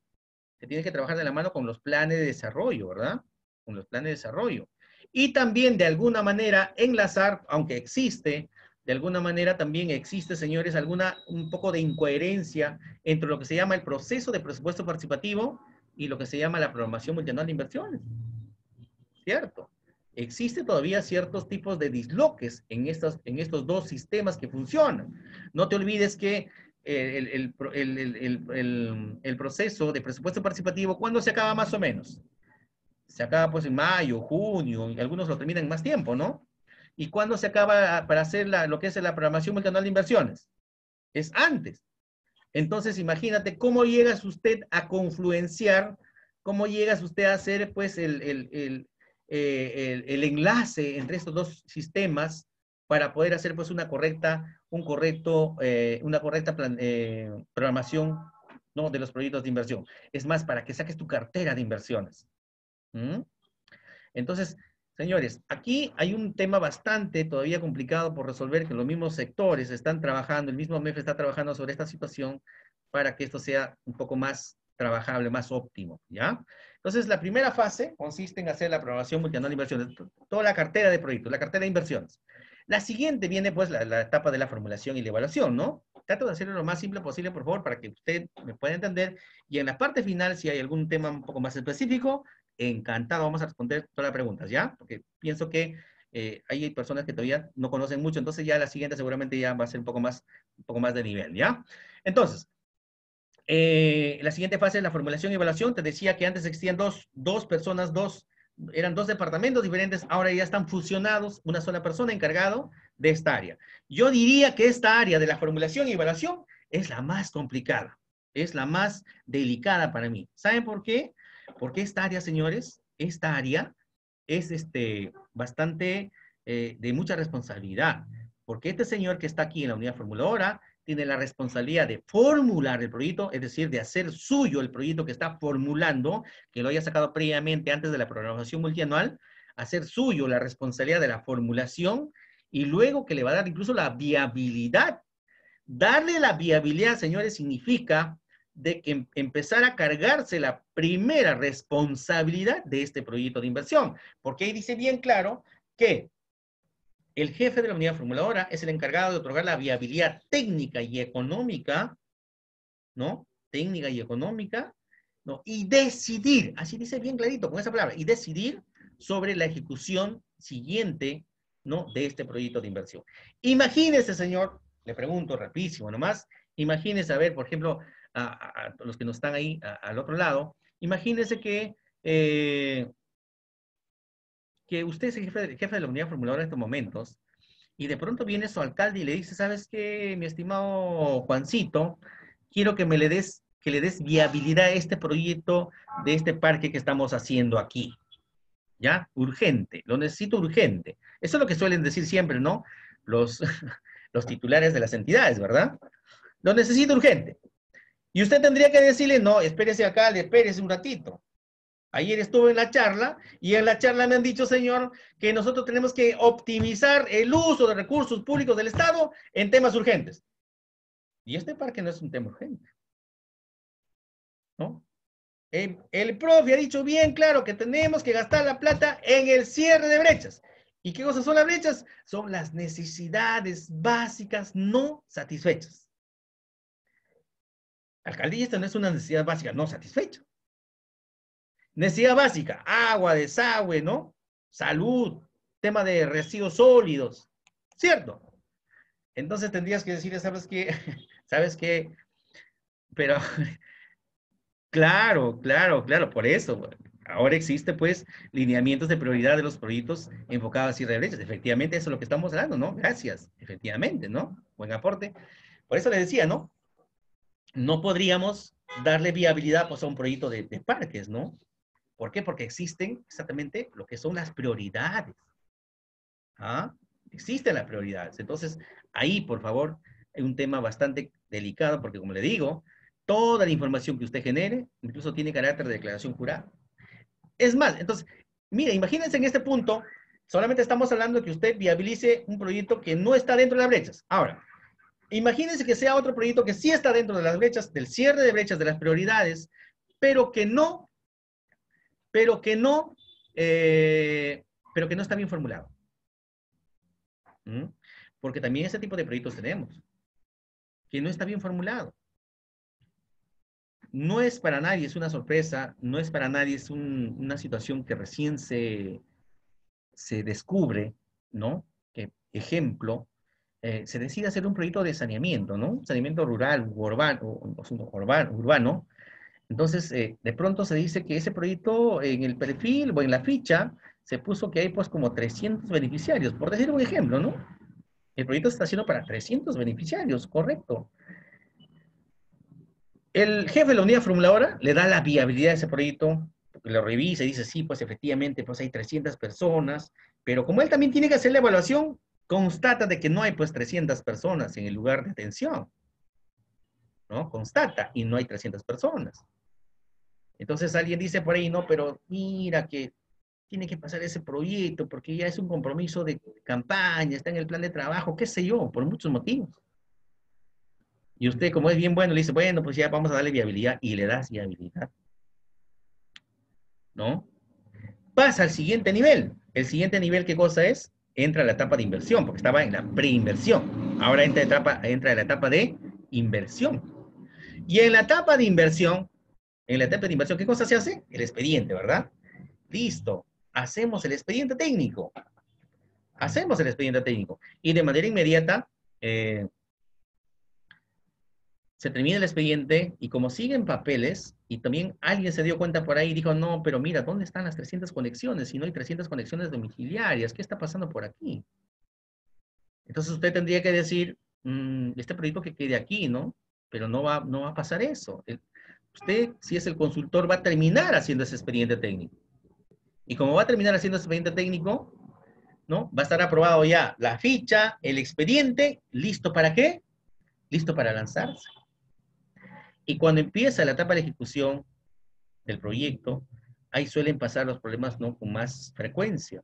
Se tiene que trabajar de la mano con los planes de desarrollo, ¿verdad? Con los planes de desarrollo. Y también de alguna manera enlazar, aunque existe, de alguna manera también existe, señores, un poco de incoherencia entre lo que se llama el proceso de presupuesto participativo y lo que se llama la programación multianual de inversiones. ¿Cierto? Existe todavía ciertos tipos de disloques en estos dos sistemas que funcionan. No te olvides que el proceso de presupuesto participativo, ¿cuándo se acaba más o menos? Se acaba pues en mayo, junio, y algunos lo terminan en más tiempo, ¿no? ¿Y cuándo se acaba para hacer lo que es la programación multianual de inversiones? Es antes. Entonces, imagínate cómo llegas usted a confluenciar, cómo llegas usted a hacer pues el enlace entre estos dos sistemas para poder hacer pues una correcta programación, ¿no? De los proyectos de inversión. Es más, para que saques tu cartera de inversiones. ¿Mm? Entonces, señores, aquí hay un tema bastante todavía complicado por resolver, que los mismos sectores están trabajando, el mismo MEF está trabajando sobre esta situación para que esto sea un poco más trabajable, más óptimo, ¿ya? Entonces, la primera fase consiste en hacer la programación multianual de inversiones, toda la cartera de proyectos, la cartera de inversiones. La siguiente viene, pues, la etapa de la formulación y la evaluación, ¿no? Trato de hacerlo lo más simple posible, por favor, para que usted me pueda entender. Y en la parte final, si hay algún tema un poco más específico, encantado, vamos a responder todas las preguntas, ¿ya? Porque pienso que hay personas que todavía no conocen mucho, entonces ya la siguiente seguramente ya va a ser un poco más de nivel, ¿ya? Entonces, La siguiente fase es la formulación y evaluación. Te decía que antes existían dos personas, eran dos departamentos diferentes, ahora ya están fusionados, una sola persona encargado de esta área. Yo diría que esta área de la formulación y evaluación es la más complicada, es la más delicada para mí. ¿Saben por qué? Porque esta área, señores, esta área es bastante de mucha responsabilidad, porque este señor que está aquí en la unidad formuladora tiene la responsabilidad de formular el proyecto, es decir, de hacer suyo el proyecto que está formulando, que lo haya sacado previamente antes de la programación multianual, hacer suyo la responsabilidad de la formulación y luego que le va a dar incluso la viabilidad. Darle la viabilidad, señores, significa de que empezar a cargarse la primera responsabilidad de este proyecto de inversión, porque ahí dice bien claro que el jefe de la unidad formuladora es el encargado de otorgar la viabilidad técnica y económica, ¿no? Técnica y económica, ¿no? Y decidir, así dice bien clarito con esa palabra, y decidir sobre la ejecución siguiente, ¿no? De este proyecto de inversión. Imagínese, señor, le pregunto rapidísimo nomás, imagínese, a ver, por ejemplo, a los que no están ahí al otro lado, imagínese que usted es el jefe de la unidad formuladora en estos momentos, y de pronto viene su alcalde y le dice, ¿sabes qué, mi estimado Juancito? Quiero que le des viabilidad a este proyecto de este parque que estamos haciendo aquí. ¿Ya? Urgente, lo necesito urgente. Eso es lo que suelen decir siempre, ¿no? Los, los titulares de las entidades, ¿verdad? Lo necesito urgente. Y usted tendría que decirle, no, espérese alcalde, espérese un ratito. Ayer estuve en la charla y en la charla me han dicho, señor, que nosotros tenemos que optimizar el uso de recursos públicos del Estado en temas urgentes. Y este parque no es un tema urgente, ¿no? El profe ha dicho bien claro que tenemos que gastar la plata en el cierre de brechas. ¿Y qué cosas son las brechas? Son las necesidades básicas no satisfechas. Alcaldía, esta no es una necesidad básica no satisfecha. Necesidad básica, agua, desagüe, ¿no? Salud, tema de residuos sólidos, ¿cierto? Entonces tendrías que decir, ¿sabes qué? ¿Sabes qué? Pero claro, claro, claro, por eso. Bueno, ahora existe pues lineamientos de prioridad de los proyectos enfocados a cierre de brechas. Efectivamente, eso es lo que estamos hablando, ¿no? Gracias, efectivamente, ¿no? Buen aporte. Por eso les decía, ¿no? No podríamos darle viabilidad pues, a un proyecto de parques, ¿no? ¿Por qué? Porque existen exactamente lo que son las prioridades. ¿Ah? Existen las prioridades. Entonces, ahí, por favor, hay un tema bastante delicado, porque como le digo, toda la información que usted genere, incluso tiene carácter de declaración jurada. Es más, entonces, mire, imagínense en este punto, solamente estamos hablando de que usted viabilice un proyecto que no está dentro de las brechas. Ahora, imagínense que sea otro proyecto que sí está dentro de las brechas, del cierre de brechas, de las prioridades, pero que no, pero que no, eh, pero que no está bien formulado. ¿Mm? Porque también ese tipo de proyectos tenemos, que no está bien formulado. No es para nadie, es una sorpresa, no es para nadie, es una situación que recién se descubre, ¿no? Que, ejemplo, se decide hacer un proyecto de saneamiento, ¿no? Saneamiento rural, urbano. Entonces, de pronto se dice que ese proyecto en el perfil o en la ficha se puso que hay pues como 300 beneficiarios, por decir un ejemplo, ¿no? El proyecto se está haciendo para 300 beneficiarios, correcto. El jefe de la unidad formuladora le da la viabilidad de ese proyecto, lo revisa y dice, sí, pues efectivamente, pues hay 300 personas, pero como él también tiene que hacer la evaluación, constata de que no hay pues 300 personas en el lugar de atención, ¿no? Constata y no hay 300 personas. Entonces alguien dice por ahí, no, pero mira que tiene que pasar ese proyecto porque ya es un compromiso de campaña, está en el plan de trabajo, qué sé yo, por muchos motivos. Y usted, como es bien bueno, le dice, bueno, pues ya vamos a darle viabilidad y le das viabilidad, ¿no? Pasa al siguiente nivel. El siguiente nivel, ¿qué cosa es? Entra a la etapa de inversión, porque estaba en la preinversión. Ahora entra en la etapa de inversión. Y en la etapa de inversión, ¿qué cosa se hace? El expediente, ¿verdad? Listo. Hacemos el expediente técnico. Hacemos el expediente técnico. Y de manera inmediata, eh, se termina el expediente y como siguen papeles, y también alguien se dio cuenta por ahí y dijo, no, pero mira, ¿dónde están las 300 conexiones? Si no hay 300 conexiones domiciliarias, ¿qué está pasando por aquí? Entonces usted tendría que decir, este proyecto que quede aquí, ¿no? Pero no va a pasar eso. Usted, si es el consultor, va a terminar haciendo ese expediente técnico. Y como va a terminar haciendo ese expediente técnico, ¿no? Va a estar aprobado ya la ficha, el expediente, ¿listo para qué? Listo para lanzarse. Y cuando empieza la etapa de ejecución del proyecto, ahí suelen pasar los problemas, ¿no? Con más frecuencia.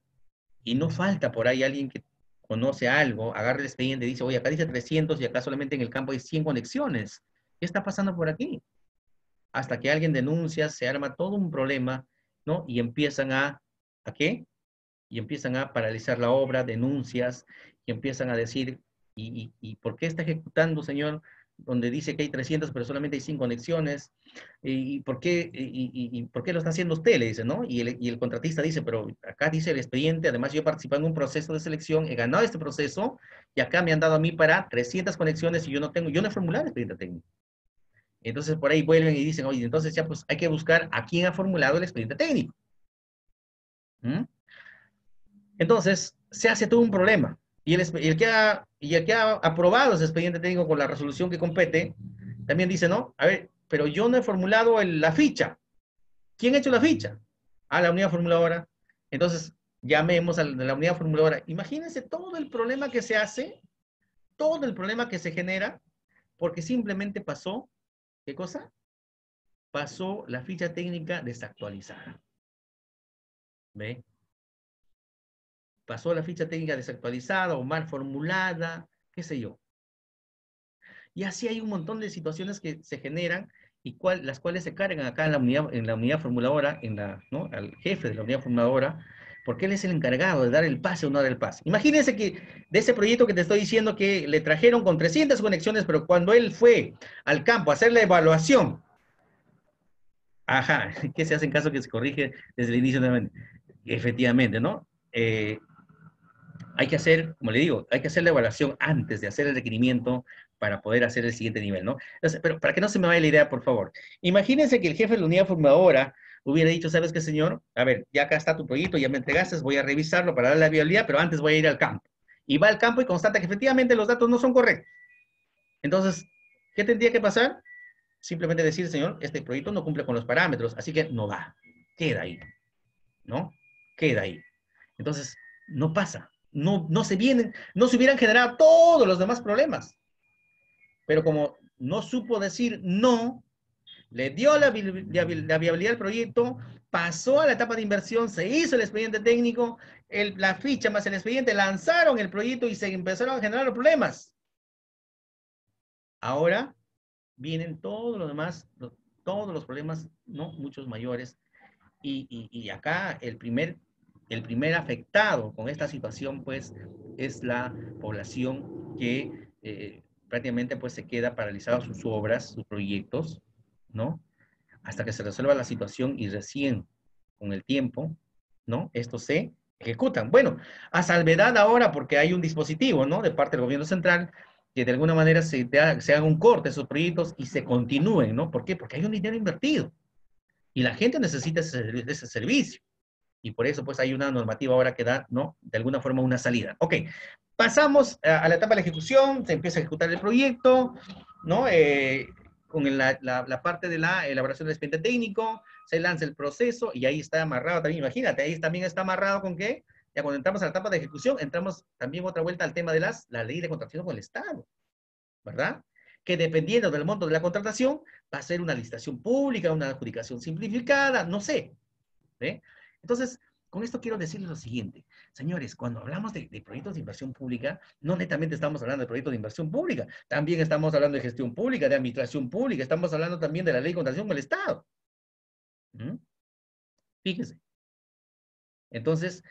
Y no falta por ahí alguien que conoce algo, agarra el expediente y dice, oye, acá dice 300 y acá solamente en el campo hay 100 conexiones. ¿Qué está pasando por aquí? Hasta que alguien denuncia, se arma todo un problema, ¿no? Y empiezan ¿a qué? Y empiezan a paralizar la obra, denuncias, y empiezan a decir, ¿y por qué está ejecutando, señor? Donde dice que hay 300, pero solamente hay 100 conexiones. ¿Y por qué lo está haciendo usted? Le dice, ¿no? Y el contratista dice, pero acá dice el expediente, además yo he participado en un proceso de selección, he ganado este proceso, y acá me han dado a mí para 300 conexiones y yo no he formulado el expediente técnico. Entonces por ahí vuelven y dicen, oye, entonces ya pues hay que buscar a quién ha formulado el expediente técnico. ¿Mm? Entonces, se hace todo un problema. Y el que ha aprobado ese expediente técnico con la resolución que compete, también dice, no, a ver, pero yo no he formulado la ficha. ¿Quién ha hecho la ficha? A la unidad formuladora. Entonces, llamemos a la unidad formuladora. Imagínense todo el problema que se hace, todo el problema que se genera, porque simplemente pasó, ¿qué cosa? Pasó la ficha técnica desactualizada. ¿Ve? Pasó la ficha técnica desactualizada o mal formulada, qué sé yo. Y así hay un montón de situaciones que se generan y las cuales se cargan acá en la unidad formuladora, ¿no? Al jefe de la unidad formuladora, porque él es el encargado de dar el pase o no dar el pase. Imagínense que de ese proyecto que te estoy diciendo que le trajeron con 300 conexiones, pero cuando él fue al campo a hacer la evaluación, ajá, ¿qué se hace en caso que se corrige desde el inicio nuevamente? Efectivamente, ¿no? Hay que hacer, como le digo, hay que hacer la evaluación antes de hacer el requerimiento para poder hacer el siguiente nivel, ¿no? Entonces, pero para que no se me vaya la idea, por favor. Imagínense que el jefe de la unidad formadora hubiera dicho, ¿sabes qué, señor? A ver, ya acá está tu proyecto, ya me entregaste, voy a revisarlo para darle la viabilidad, pero antes voy a ir al campo. Y va al campo y constata que efectivamente los datos no son correctos. Entonces, ¿qué tendría que pasar? Simplemente decir, señor, este proyecto no cumple con los parámetros, así que no va. Queda ahí, ¿no? Queda ahí. Entonces, no pasa. No se hubieran generado todos los demás problemas. Pero como no supo decir no, le dio la viabilidad al proyecto, pasó a la etapa de inversión, se hizo el expediente técnico, la ficha más el expediente, lanzaron el proyecto y se empezaron a generar los problemas. Ahora vienen todos los demás, todos los problemas, no muchos mayores, y acá el primer afectado con esta situación, pues, es la población que prácticamente pues se queda paralizada sus obras, sus proyectos, ¿no? Hasta que se resuelva la situación y recién con el tiempo, ¿no? Estos se ejecutan. Bueno, a salvedad ahora porque hay un dispositivo, ¿no? De parte del gobierno central que de alguna manera se haga un corte a esos proyectos y se continúen, ¿no? ¿Por qué? Porque hay un dinero invertido. Y la gente necesita ese servicio. Y por eso, pues, hay una normativa ahora que da, ¿no? De alguna forma una salida. Ok, pasamos a la etapa de la ejecución, se empieza a ejecutar el proyecto, ¿no? Con la parte de la elaboración del expediente técnico, se lanza el proceso y ahí está amarrado también, imagínate, ahí también está amarrado con qué, ya cuando entramos a la etapa de ejecución, entramos también otra vuelta al tema de la ley de contratación con el Estado, ¿verdad? Que dependiendo del monto de la contratación, va a ser una licitación pública, una adjudicación simplificada, no sé. ¿Ve? Entonces, con esto quiero decirles lo siguiente. Señores, cuando hablamos de proyectos de inversión pública, no netamente estamos hablando de proyectos de inversión pública, también estamos hablando de gestión pública, de administración pública, estamos hablando también de la ley de contratación con el Estado. ¿Mm? Fíjese. Entonces,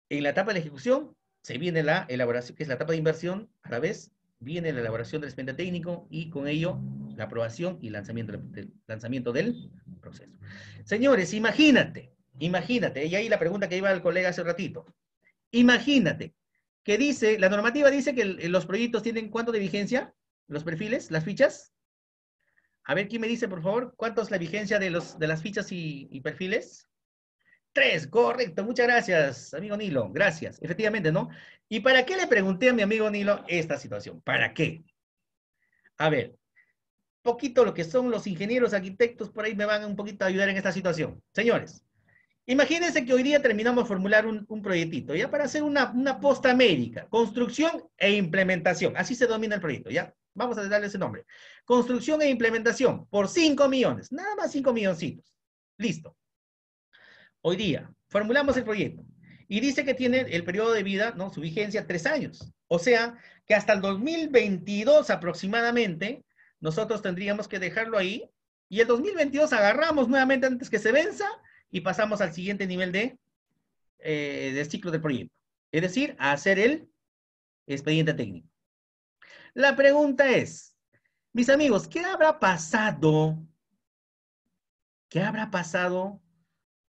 en la etapa de ejecución, se viene la elaboración, que es la etapa de inversión, a la vez viene la elaboración del expediente técnico y con ello la aprobación y lanzamiento del proceso. Señores, imagínate, y ahí la pregunta que iba al colega hace ratito, imagínate que dice, la normativa dice que los proyectos tienen ¿cuánto de vigencia? Los perfiles, las fichas, A ver, ¿quién me dice, por favor, cuánto es la vigencia de las fichas y perfiles? 3, correcto, muchas gracias, amigo Nilo, gracias, efectivamente, ¿no? ¿Y para qué le pregunté a mi amigo Nilo esta situación? ¿Para qué? A ver, poquito lo que son los ingenieros, arquitectos, por ahí me van un poquito a ayudar en esta situación. Señores, imagínense que hoy día terminamos de formular un proyectito, ¿ya? Para hacer una posta médica, construcción e implementación, así se domina el proyecto, ¿ya? Vamos a darle ese nombre. Construcción e implementación, por 5 millones, nada más 5 milloncitos. Listo. Hoy día, formulamos el proyecto y dice que tiene el periodo de vida, ¿no? Su vigencia 3 años. O sea, que hasta el 2022 aproximadamente, nosotros tendríamos que dejarlo ahí y el 2022 agarramos nuevamente antes que se venza y pasamos al siguiente nivel de ciclo del proyecto. Es decir, a hacer el expediente técnico. La pregunta es, mis amigos, ¿qué habrá pasado? ¿Qué habrá pasado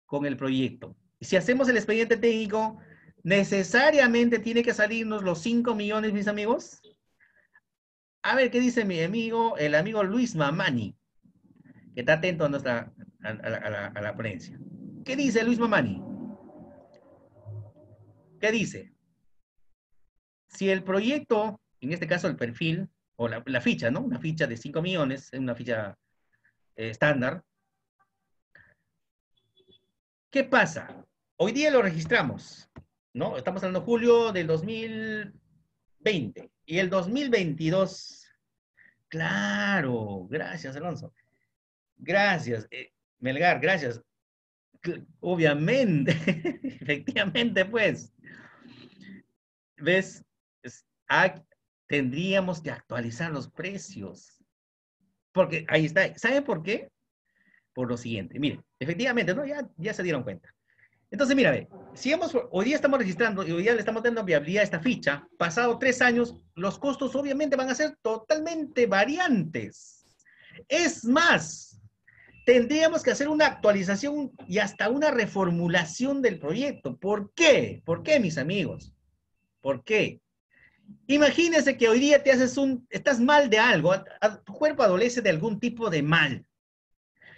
con el proyecto? Si hacemos el expediente técnico, ¿necesariamente tiene que salirnos los 5 millones, mis amigos? A ver, ¿qué dice mi amigo, el amigo Luis Mamani, que está atento a la ponencia? ¿Qué dice Luis Mamani? ¿Qué dice? Si el proyecto, en este caso el perfil, o la ficha, ¿no? Una ficha de 5 millones, una ficha estándar. ¿Qué pasa? Hoy día lo registramos, ¿no? Estamos hablando de julio del 2020 y el 2022. Claro, gracias, Alonso. Gracias, Melgar, gracias. Obviamente, efectivamente, pues. ¿Ves? Tendríamos que actualizar los precios. Porque ahí está. ¿Sabe por qué? Por lo siguiente. Miren, efectivamente, ¿no? Ya se dieron cuenta. Entonces, mira, ve, si hoy día estamos registrando y hoy día le estamos dando viabilidad a esta ficha, pasado 3 años, los costos obviamente van a ser totalmente variantes. Es más, tendríamos que hacer una actualización y hasta una reformulación del proyecto. ¿Por qué? ¿Por qué, mis amigos? ¿Por qué? Imagínense que hoy día estás mal de algo, tu cuerpo adolece de algún tipo de mal.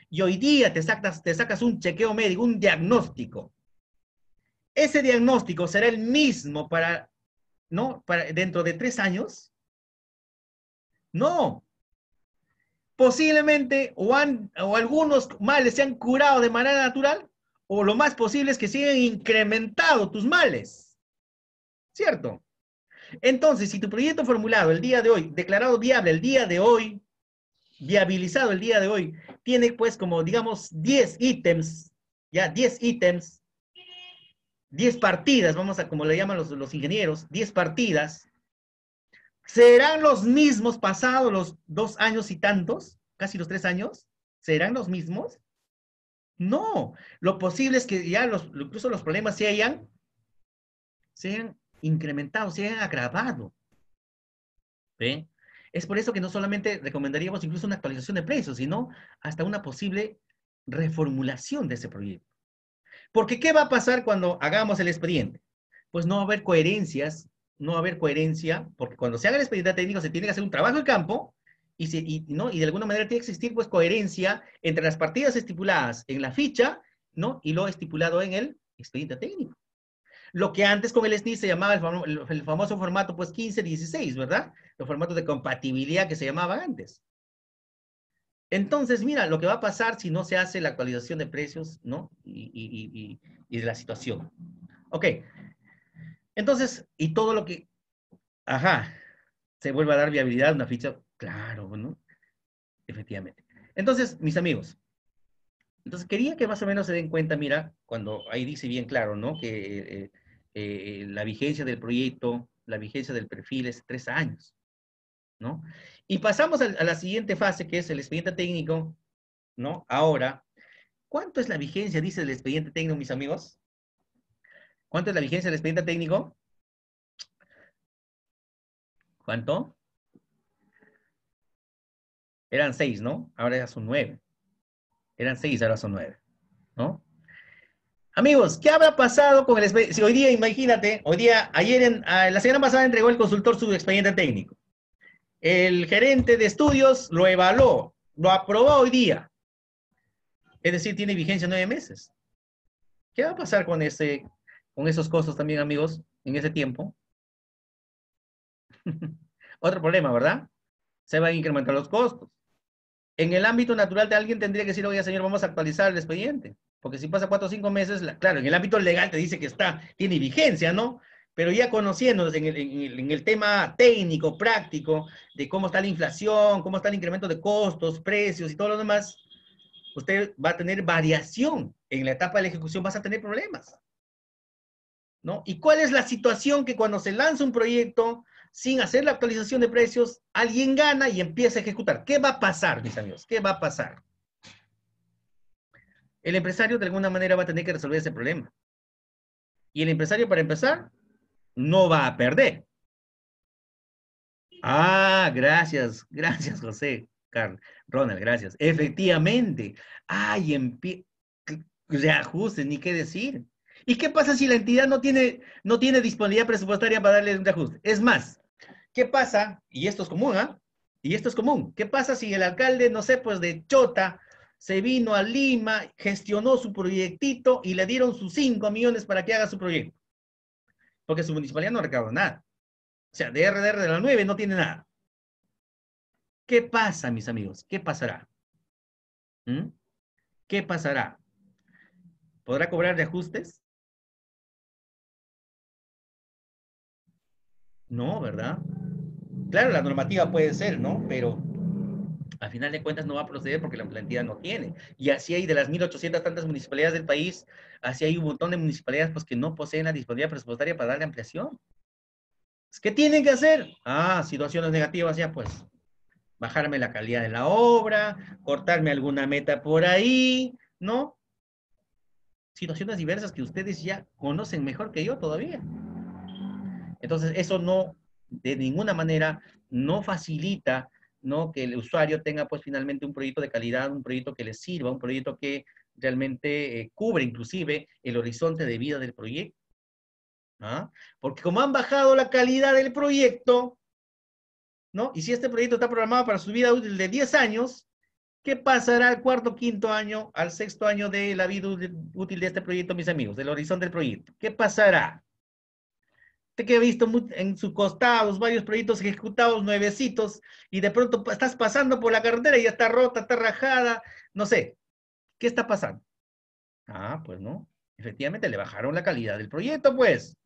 Y hoy día te sacas un chequeo médico, un diagnóstico. Ese diagnóstico será el mismo ¿no? Dentro de 3 años. No. Posiblemente o algunos males se han curado de manera natural, o lo más posible es que se hayan incrementado tus males. ¿Cierto? Entonces, si tu proyecto formulado el día de hoy, declarado viable el día de hoy, viabilizado el día de hoy, tiene pues como, digamos, 10 ítems, ya 10 ítems, 10 partidas, vamos a, como le llaman los ingenieros, 10 partidas, ¿serán los mismos pasados los 2 años y tantos? Casi los 3 años. ¿Serán los mismos? No. Lo posible es que ya incluso los problemas se hayan incrementado, se hayan agravado. ¿Ve? Es por eso que no solamente recomendaríamos incluso una actualización de precios, sino hasta una posible reformulación de ese proyecto. Porque ¿qué va a pasar cuando hagamos el expediente? Pues no va a haber coherencias, no va a haber coherencia, porque cuando se haga el expediente técnico se tiene que hacer un trabajo de campo ¿no? Y de alguna manera tiene que existir pues coherencia entre las partidas estipuladas en la ficha, ¿no? Y lo estipulado en el expediente técnico. Lo que antes con el SNI se llamaba el famoso formato pues 15-16, ¿verdad? Los formatos de compatibilidad que se llamaban antes. Entonces, mira, lo que va a pasar si no se hace la actualización de precios, ¿no? Y de la situación. Ok. Entonces, y todo lo que, ajá, se vuelve a dar viabilidad a una ficha, claro, ¿no? Efectivamente. Entonces, mis amigos, entonces quería que más o menos se den cuenta, mira, cuando ahí dice bien claro, ¿no? Que la vigencia del proyecto, la vigencia del perfil es 3 años, ¿no? Y pasamos a la siguiente fase, que es el expediente técnico, ¿no? Ahora, ¿cuánto es la vigencia, dice el expediente técnico, mis amigos? ¿Cuánto es la vigencia del expediente técnico? ¿Cuánto? Eran 6, ¿no? Ahora ya son 9. Eran 6, ahora son 9, ¿no? Amigos, ¿qué habrá pasado con el expediente? Si hoy día, imagínate, hoy día, la semana pasada entregó el consultor su expediente técnico. El gerente de estudios lo evaluó Lo aprobó hoy día. Es decir, tiene vigencia 9 meses. ¿Qué va a pasar con esos costos también, amigos, en ese tiempo? Otro problema, ¿verdad? Se van a incrementar los costos. En el ámbito natural de alguien tendría que decir, oye, señor, vamos a actualizar el expediente. Porque si pasa 4 o 5 meses, claro, en el ámbito legal te dice que tiene vigencia, ¿no? Pero ya conociéndonos en el tema técnico, práctico, de cómo está la inflación, cómo está el incremento de costos, precios y todo lo demás, usted va a tener variación. En la etapa de la ejecución vas a tener problemas, ¿no? ¿Y cuál es la situación que cuando se lanza un proyecto sin hacer la actualización de precios, alguien gana y empieza a ejecutar? ¿Qué va a pasar, mis amigos? ¿Qué va a pasar? El empresario de alguna manera va a tener que resolver ese problema. Y el empresario, para empezar, no va a perder. Ah, gracias, gracias, José, Carl, Ronald, gracias. Efectivamente, ay, reajuste, ni qué decir. ¿Y qué pasa si la entidad no tiene disponibilidad presupuestaria para darle un reajuste? Es más, ¿qué pasa? Y esto es común, ¿ah? Y esto es común. ¿Qué pasa si el alcalde, no sé, pues de Chota, se vino a Lima, gestionó su proyectito y le dieron sus 5 millones para que haga su proyecto? Porque su municipalidad no recauda nada. O sea, de RDR de la 9 no tiene nada. ¿Qué pasa, mis amigos? ¿Qué pasará? ¿Mm? ¿Qué pasará? ¿Podrá cobrar de ajustes? No, ¿verdad? Claro, la normativa puede ser, ¿no? Pero al final de cuentas no va a proceder porque la entidad no tiene. Y así hay de las 1.800 tantas municipalidades del país, así hay un montón de municipalidades pues, que no poseen la disponibilidad presupuestaria para darle ampliación. ¿Qué tienen que hacer? Ah, situaciones negativas ya pues. Bajarme la calidad de la obra, cortarme alguna meta por ahí, ¿no? Situaciones diversas que ustedes ya conocen mejor que yo todavía. Entonces, eso no, de ninguna manera, no facilita, ¿no? Que el usuario tenga, pues, finalmente un proyecto de calidad, un proyecto que le sirva, un proyecto que realmente cubre, inclusive, el horizonte de vida del proyecto. ¿Ah? Porque como han bajado la calidad del proyecto, ¿no? Y si este proyecto está programado para su vida útil de 10 años, ¿qué pasará al cuarto, quinto año, al sexto año de la vida útil de este proyecto, mis amigos, del horizonte del proyecto? ¿Qué pasará? Usted que ha visto en sus costados varios proyectos ejecutados, nuevecitos, y de pronto estás pasando por la carretera y ya está rota, está rajada, no sé, ¿qué está pasando? Ah, pues no, efectivamente le bajaron la calidad del proyecto, pues.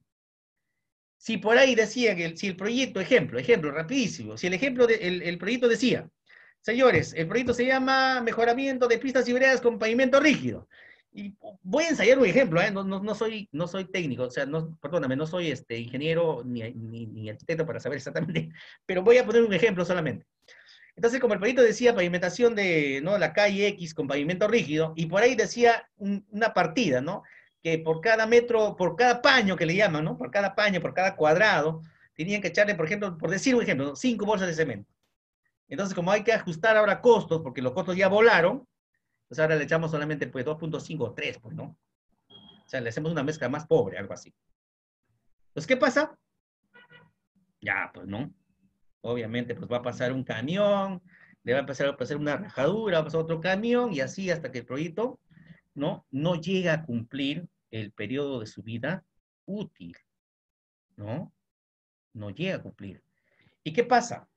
Si por ahí decía que si el proyecto, ejemplo, rapidísimo, si el proyecto decía, señores, el proyecto se llama mejoramiento de pistas y veredas con pavimento rígido. Y voy a ensayar un ejemplo, ¿eh? No soy técnico, o sea, perdóname, no soy ingeniero ni arquitecto para saber exactamente, pero voy a poner un ejemplo solamente. Entonces, como el proyecto decía pavimentación de, ¿no? La calle X con pavimento rígido, y por ahí decía una partida, ¿no? Que por cada metro, por cada paño que le llaman, ¿no? Por cada paño, por cada cuadrado, tenían que echarle, por ejemplo, por decir un ejemplo, ¿no? 5 bolsas de cemento. Entonces, como hay que ajustar ahora costos, porque los costos ya volaron, pues ahora le echamos solamente pues 2.5 o 3, pues, ¿no? O sea, le hacemos una mezcla más pobre, algo así. Entonces, ¿qué pasa? Ya, pues, ¿no? Obviamente, pues va a pasar un camión, le va a empezar a pasar una rajadura, va a pasar otro camión, y así hasta que el proyecto, no llega a cumplir el periodo de su vida útil, ¿no? No llega a cumplir. ¿Y qué pasa?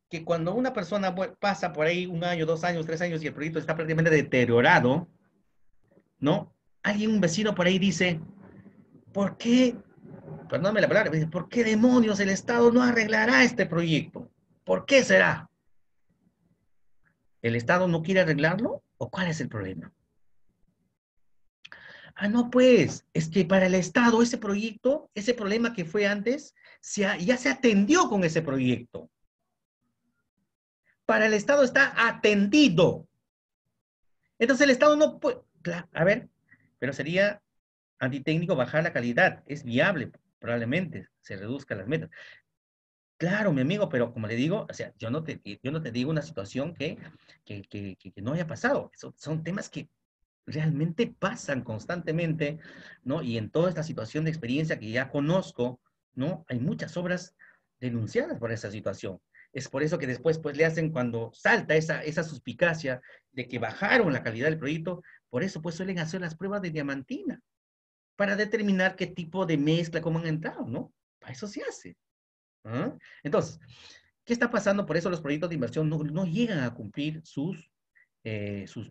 Que cuando una persona pasa por ahí 1 año, 2 años, 3 años y el proyecto está prácticamente deteriorado, ¿no? Alguien, un vecino por ahí dice, ¿por qué? Perdóname la palabra, dice, ¿por qué demonios el Estado no arreglará este proyecto? ¿Por qué será? ¿El Estado no quiere arreglarlo? ¿O cuál es el problema? Ah, no, pues, es que para el Estado ese proyecto, ese problema que fue antes, ya se atendió con ese proyecto. Para el Estado está atendido. Entonces el Estado no puede, a ver, pero sería antitécnico bajar la calidad. Es viable, probablemente, se reduzcan las metas. Claro, mi amigo, pero como le digo, o sea, yo no te digo una situación que no haya pasado. Son temas que realmente pasan constantemente, ¿no? Y en toda esta situación de experiencia que ya conozco, ¿no? Hay muchas obras denunciadas por esa situación. Es por eso que después pues le hacen, cuando salta esa suspicacia de que bajaron la calidad del proyecto, por eso pues suelen hacer las pruebas de diamantina, para determinar qué tipo de mezcla, cómo han entrado, ¿no? Para eso se hace. ¿Ah? Entonces, ¿qué está pasando? Por eso los proyectos de inversión no llegan a cumplir sus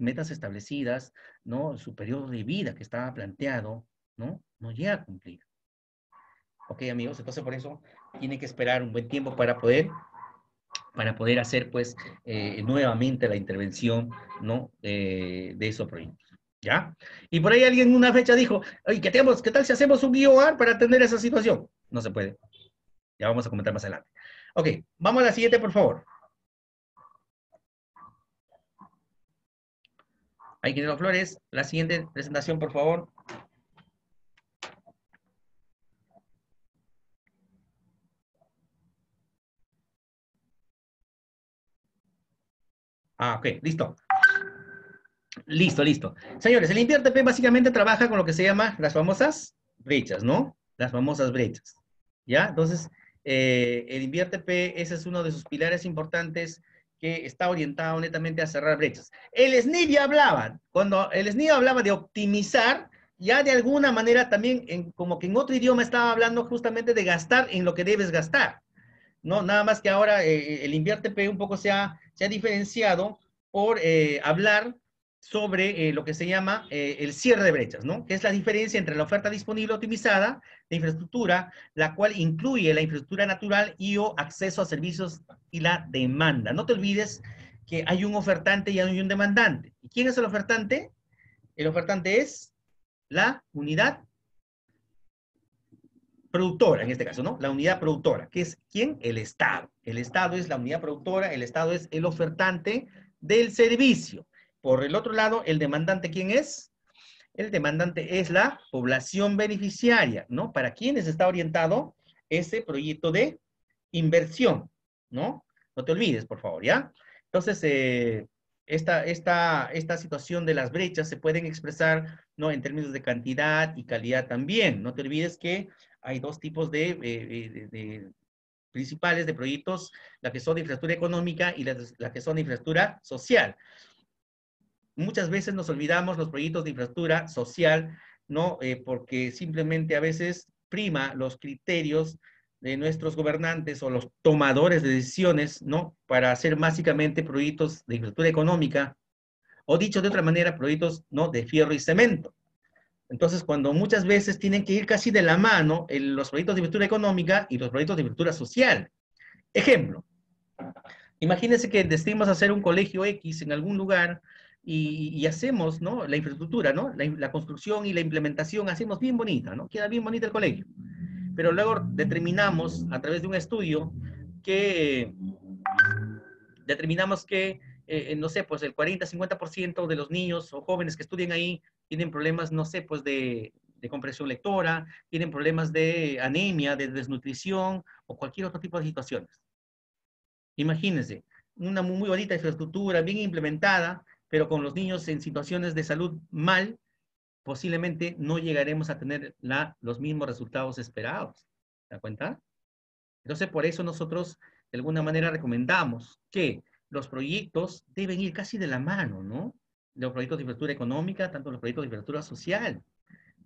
metas establecidas, ¿no? Su periodo de vida que estaba planteado, ¿no? No llega a cumplir. Ok, amigos, entonces por eso tienen que esperar un buen tiempo para poder hacer, pues, nuevamente la intervención, ¿no? De esos proyectos. ¿Ya? Y por ahí alguien en una fecha dijo, oye, ¿qué tal si hacemos un guión para atender esa situación? No se puede. Ya vamos a comentar más adelante. Ok, vamos a la siguiente, por favor. Ahí, Quintero Flores, la siguiente presentación, por favor. Ah, ok, listo. Listo, listo. Señores, el InviérteP básicamente trabaja con lo que se llama las famosas brechas, ¿no? Las famosas brechas. ¿Ya? Entonces, el InviérteP, ese es uno de sus pilares importantes que está orientado netamente a cerrar brechas. El SNIP ya hablaba, cuando el SNIP hablaba de optimizar, ya de alguna manera también, como que en otro idioma estaba hablando justamente de gastar en lo que debes gastar. ¿No? Nada más que ahora el InviérteP un poco se ha diferenciado por hablar sobre lo que se llama el cierre de brechas, ¿no? Que es la diferencia entre la oferta disponible optimizada de infraestructura, la cual incluye la infraestructura natural y o acceso a servicios y la demanda. No te olvides que hay un ofertante y hay un demandante. ¿Y quién es el ofertante? El ofertante es la unidad productora, en este caso, ¿no? La unidad productora, que es ¿quién? El Estado. El Estado es la unidad productora, el Estado es el ofertante del servicio. Por el otro lado, el demandante, ¿quién es? El demandante es la población beneficiaria, ¿no? ¿Para quiénes está orientado ese proyecto de inversión, ¿no? No te olvides, por favor, ¿ya? Entonces, esta situación de las brechas se pueden expresar, ¿no? En términos de cantidad y calidad también. No te olvides que hay dos tipos de principales de proyectos, la que son de infraestructura económica y la que son de infraestructura social. Muchas veces nos olvidamos los proyectos de infraestructura social, ¿no? Porque simplemente a veces prima los criterios de nuestros gobernantes o los tomadores de decisiones, ¿no? Para hacer básicamente proyectos de infraestructura económica, o dicho de otra manera, proyectos, ¿no? De fierro y cemento. Entonces, cuando muchas veces tienen que ir casi de la mano los proyectos de infraestructura económica y los proyectos de infraestructura social. Ejemplo, imagínense que decidimos hacer un colegio X en algún lugar y hacemos, ¿no? La infraestructura, ¿no? La construcción y la implementación hacemos bien bonita, ¿no? Queda bien bonita el colegio. Pero luego determinamos a través de un estudio que no sé, pues el 40-50% de los niños o jóvenes que estudian ahí tienen problemas, no sé, pues de comprensión lectora, tienen problemas de anemia, de desnutrición o cualquier otro tipo de situaciones. Imagínense, una muy bonita infraestructura, bien implementada, pero con los niños en situaciones de salud mal, posiblemente no llegaremos a tener los mismos resultados esperados. ¿Se da cuenta? Entonces, por eso nosotros, de alguna manera, recomendamos que los proyectos deben ir casi de la mano, ¿no? Los proyectos de infraestructura económica, tanto los proyectos de infraestructura social,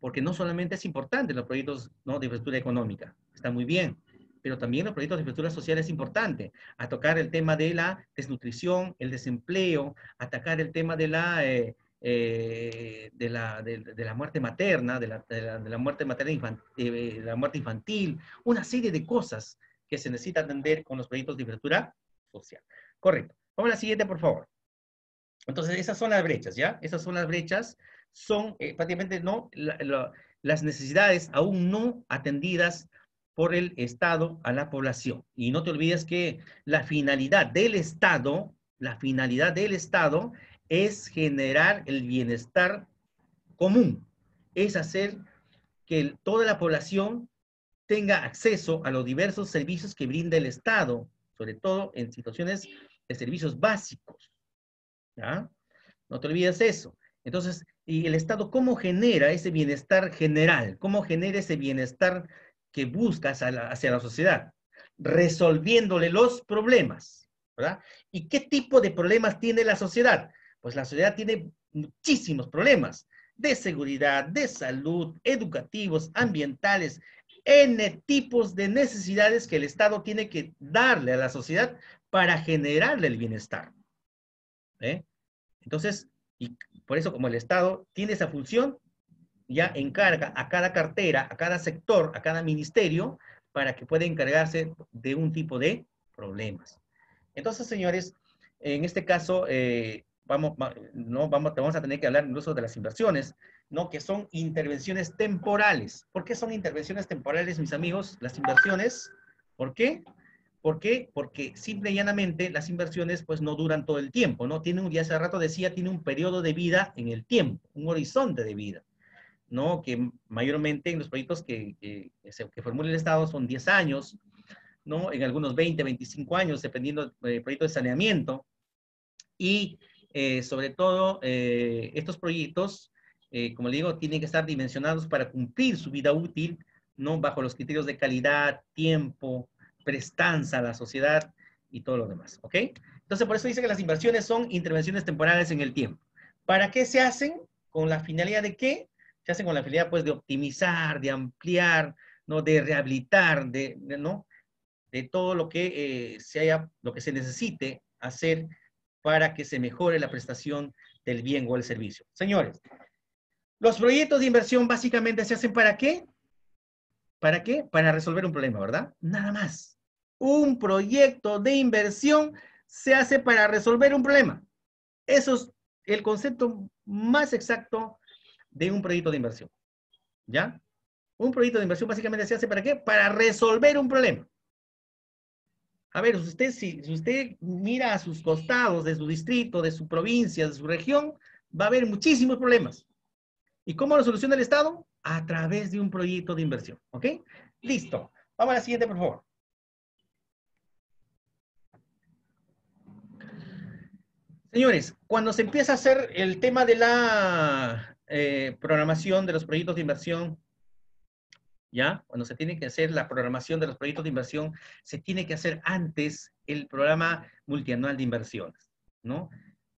porque no solamente es importante los proyectos, ¿no? De infraestructura económica, está muy bien, pero también los proyectos de infraestructura social es importante, a tocar el tema de la desnutrición, el desempleo, atacar el tema de la muerte materna, de la muerte materna la muerte infantil, una serie de cosas que se necesita atender con los proyectos de infraestructura social. Correcto. Vamos a la siguiente, por favor. Entonces, esas son las brechas, ¿ya? Esas son las brechas, son prácticamente no las necesidades aún no atendidas por el Estado a la población. Y no te olvides que la finalidad del Estado es generar el bienestar común, es hacer que toda la población tenga acceso a los diversos servicios que brinda el Estado, sobre todo en situaciones de servicios básicos, ¿ya? No te olvides eso. Entonces, ¿y el Estado cómo genera ese bienestar general? ¿Cómo genera ese bienestar que busca hacia la sociedad? resolviéndole los problemas, ¿verdad? ¿Y qué tipo de problemas tiene la sociedad? Pues la sociedad tiene muchísimos problemas de seguridad, de salud, educativos, ambientales, N tipos de necesidades que el Estado tiene que darle a la sociedad para generarle el bienestar. ¿Eh? Entonces, y por eso como el Estado tiene esa función, ya encarga a cada cartera, a cada sector, a cada ministerio, para que pueda encargarse de un tipo de problemas. Entonces, señores, en este caso, no, vamos a tener que hablar incluso de las inversiones, ¿no? Que son intervenciones temporales. ¿Por qué son intervenciones temporales, mis amigos? Las inversiones, ¿por qué? ¿Por qué? Porque simple y llanamente las inversiones pues no duran todo el tiempo, ¿no? Tienen, ya hace rato decía, tiene un periodo de vida en el tiempo, un horizonte de vida, ¿no? Que mayormente en los proyectos que formula el Estado son 10 años, ¿no? En algunos 20, 25 años, dependiendo del proyecto de saneamiento. Y sobre todo, estos proyectos, como le digo, tienen que estar dimensionados para cumplir su vida útil, ¿no? Bajo los criterios de calidad, tiempo, prestanza a la sociedad y todo lo demás, ¿ok? Entonces, por eso dice que las inversiones son intervenciones temporales en el tiempo. ¿Para qué se hacen? ¿Con la finalidad de qué? Se hacen con la finalidad, pues, de optimizar, de ampliar, ¿no? De rehabilitar, ¿no? De todo lo que se necesite hacer para que se mejore la prestación del bien o el servicio. Señores, los proyectos de inversión básicamente se hacen ¿para qué? ¿Para qué? Para resolver un problema, ¿verdad? Nada más. Un proyecto de inversión se hace para resolver un problema. Eso es el concepto más exacto de un proyecto de inversión. ¿Ya? Un proyecto de inversión básicamente se hace ¿para qué? Para resolver un problema. A ver, si usted mira a sus costados de su distrito, de su provincia, de su región, va a haber muchísimos problemas. ¿Y cómo lo soluciona el Estado? A través de un proyecto de inversión. ¿Ok? Listo. Vamos a la siguiente, por favor. Señores, cuando se empieza a hacer el tema de la programación de los proyectos de inversión, ¿ya? Cuando se tiene que hacer la programación de los proyectos de inversión, se tiene que hacer antes el programa multianual de inversiones, ¿no?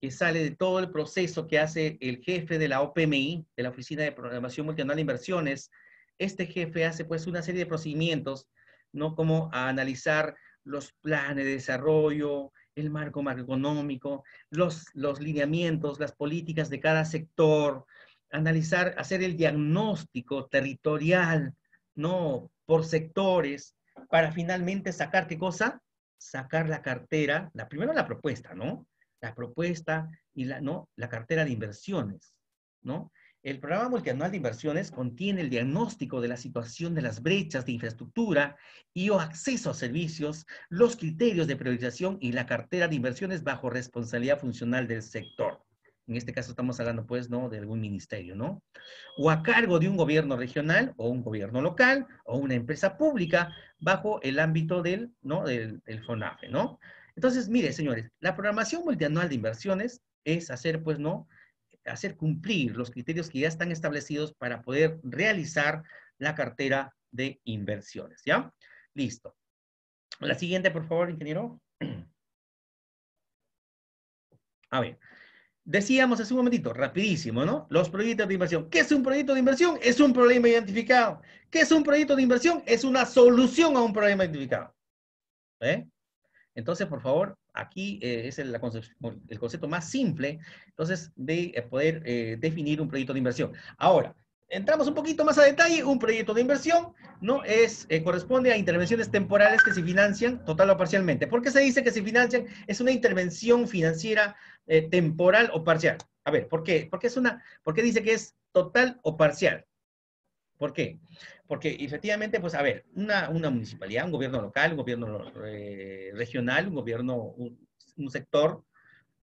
Que sale de todo el proceso que hace el jefe de la OPMI, de la Oficina de Programación Multianual de Inversiones. Este jefe hace pues una serie de procedimientos, ¿no? Como a analizar los planes de desarrollo, el marco macroeconómico, los lineamientos, las políticas de cada sector, analizar, hacer el diagnóstico territorial, ¿no? Por sectores, para finalmente sacar qué cosa? Sacar la cartera, primero la propuesta, ¿no? La propuesta y ¿no? La cartera de inversiones, ¿no? El programa multianual de inversiones contiene el diagnóstico de la situación de las brechas de infraestructura y o acceso a servicios, los criterios de priorización y la cartera de inversiones bajo responsabilidad funcional del sector. En este caso estamos hablando, pues, ¿no? De algún ministerio, ¿no? O a cargo de un gobierno regional o un gobierno local o una empresa pública bajo el ámbito ¿no? del FONAFE, ¿no? Entonces, mire, señores, la programación multianual de inversiones es hacer, pues, ¿no? Hacer cumplir los criterios que ya están establecidos para poder realizar la cartera de inversiones, ¿ya? Listo. La siguiente, por favor, ingeniero. A ver. Decíamos hace un momentito, rapidísimo, ¿no? Los proyectos de inversión. ¿Qué es un proyecto de inversión? Es un problema identificado. ¿Qué es un proyecto de inversión? Es una solución a un problema identificado. ¿Eh? Entonces, por favor, aquí es el concepto más simple, entonces, de poder definir un proyecto de inversión. Ahora, entramos un poquito más a detalle. Un proyecto de inversión, ¿no? Corresponde a intervenciones temporales que se financian total o parcialmente. ¿Por qué se dice que se financian? Es una intervención financiera temporal o parcial. A ver, ¿por qué? ¿Por qué dice que es total o parcial? ¿Por qué? Porque efectivamente, pues a ver, una municipalidad, un gobierno local, un gobierno regional, un sector,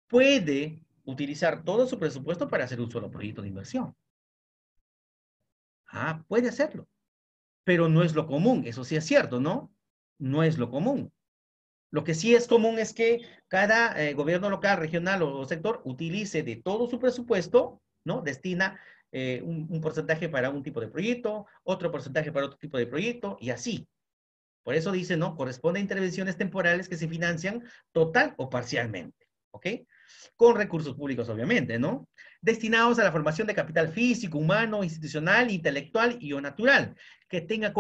puede utilizar todo su presupuesto para hacer un solo proyecto de inversión. Ah, puede hacerlo, pero no es lo común, eso sí es cierto, ¿no? No es lo común. Lo que sí es común es que cada gobierno local, regional o sector utilice de todo su presupuesto, ¿no? Destina un porcentaje para un tipo de proyecto, otro porcentaje para otro tipo de proyecto y así. Por eso dice, ¿no? Corresponde a intervenciones temporales que se financian total o parcialmente, ¿ok? Con recursos públicos, obviamente, ¿no? Destinados a la formación de capital físico, humano, institucional, intelectual y o natural, que tenga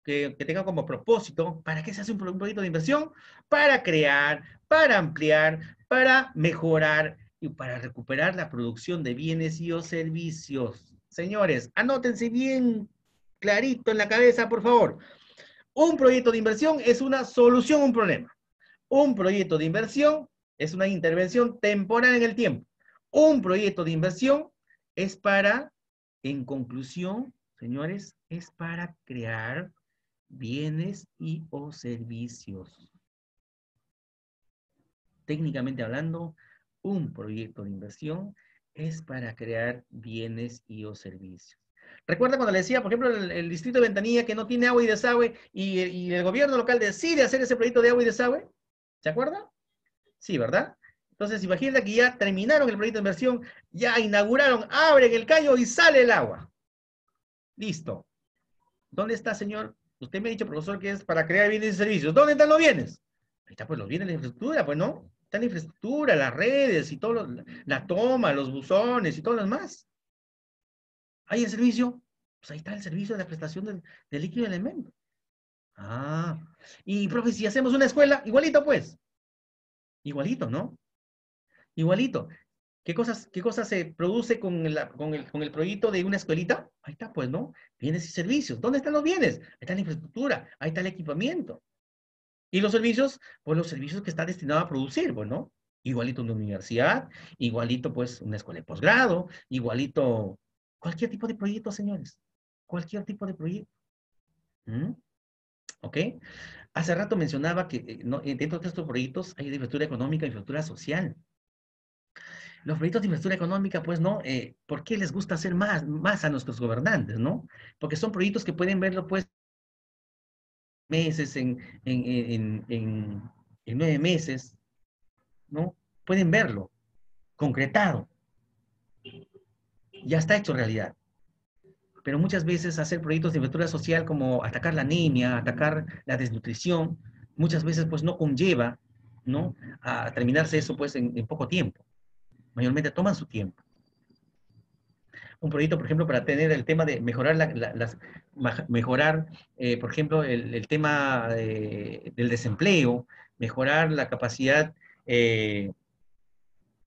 que tenga como propósito, ¿para qué se hace un proyecto de inversión? Para crear, para ampliar, para mejorar y para recuperar la producción de bienes y o servicios. Señores, anótense bien clarito en la cabeza, por favor. Un proyecto de inversión es una solución a un problema. Un proyecto de inversión es una intervención temporal en el tiempo. Un proyecto de inversión es para, en conclusión, señores, es para crear bienes y o servicios. Técnicamente hablando, un proyecto de inversión es para crear bienes y o servicios. Recuerda cuando le decía, por ejemplo, el distrito de Ventanilla que no tiene agua y desagüe y el gobierno local decide hacer ese proyecto de agua y desagüe. ¿Se acuerda? Sí, ¿verdad? Entonces, imagínate que ya terminaron el proyecto de inversión, ya inauguraron, abren el caño y sale el agua. Listo. ¿Dónde está, señor? Usted me ha dicho, profesor, que es para crear bienes y servicios. ¿Dónde están los bienes? Ahí está, pues los bienes de la infraestructura, pues no. Está la infraestructura, las redes y todo, la toma, los buzones y todo lo demás. ¿Hay el servicio? Pues ahí está el servicio de la prestación del líquido de elemento. Ah, y profe, si hacemos una escuela, igualito pues. Igualito, ¿no? Igualito. Qué cosas se produce con el proyecto de una escuelita? Ahí está, pues, ¿no? Bienes y servicios. ¿Dónde están los bienes? Ahí está la infraestructura, ahí está el equipamiento. ¿Y los servicios? Pues los servicios que está destinado a producir, pues, ¿no? Igualito una universidad, igualito, pues, una escuela de posgrado, igualito cualquier tipo de proyecto, señores. Cualquier tipo de proyecto. ¿Mm? ¿Ok? Hace rato mencionaba que dentro de estos proyectos hay infraestructura económica y infraestructura social. Los proyectos de infraestructura económica, pues, ¿no? ¿Por qué les gusta hacer más a nuestros gobernantes, ¿no? Porque son proyectos que pueden verlo, pues, meses, en 9 meses, ¿no? Pueden verlo, concretado, ya está hecho realidad. Pero muchas veces hacer proyectos de infraestructura social como atacar la anemia, atacar la desnutrición, muchas veces, pues, no conlleva, ¿no? A terminarse eso, pues, en poco tiempo. Mayormente toman su tiempo. Un proyecto, por ejemplo, para tener el tema de mejorar, mejorar por ejemplo, el tema del desempleo, mejorar la capacidad eh,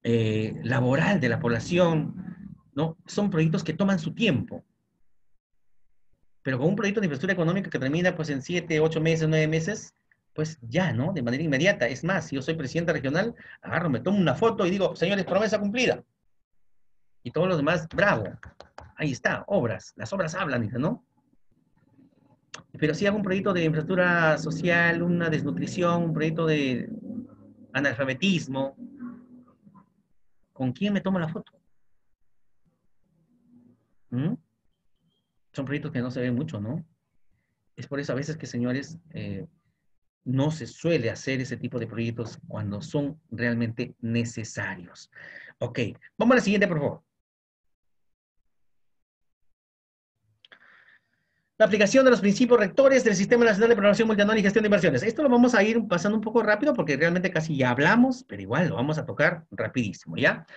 laboral de la población, ¿no? Son proyectos que toman su tiempo. Pero con un proyecto de infraestructura económica que termina pues en 7, 8 meses, 9 meses, pues ya, ¿no? De manera inmediata. Es más, si yo soy presidente regional, agarro, me tomo una foto y digo, señores, promesa cumplida. Y todos los demás, bravo. Ahí está, obras. Las obras hablan, dice, ¿no? Pero si hago un proyecto de infraestructura social, una desnutrición, un proyecto de analfabetismo, ¿con quién me tomo la foto? ¿Mm? Son proyectos que no se ven mucho, ¿no? Es por eso a veces que, señores, no se suele hacer ese tipo de proyectos cuando son realmente necesarios. Ok, vamos a la siguiente, por favor. La aplicación de los principios rectores del Sistema Nacional de Programación Multianual y Gestión de Inversiones. Esto lo vamos a ir pasando un poco rápido porque realmente casi ya hablamos, pero igual lo vamos a tocar rapidísimo, ¿ya?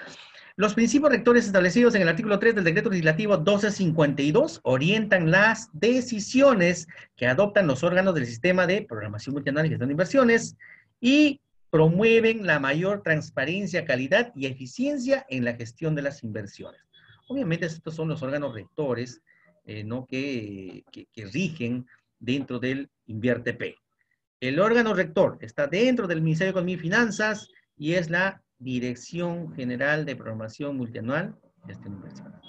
Los principios rectores establecidos en el artículo 3 del Decreto Legislativo 1252 orientan las decisiones que adoptan los órganos del Sistema de Programación Multianual y Gestión de Inversiones y promueven la mayor transparencia, calidad y eficiencia en la gestión de las inversiones. Obviamente estos son los órganos rectores, ¿no? que rigen dentro del InvierteP. El órgano rector está dentro del Ministerio de Economía y Finanzas y es la Dirección General de Programación Multianual de esta universidad.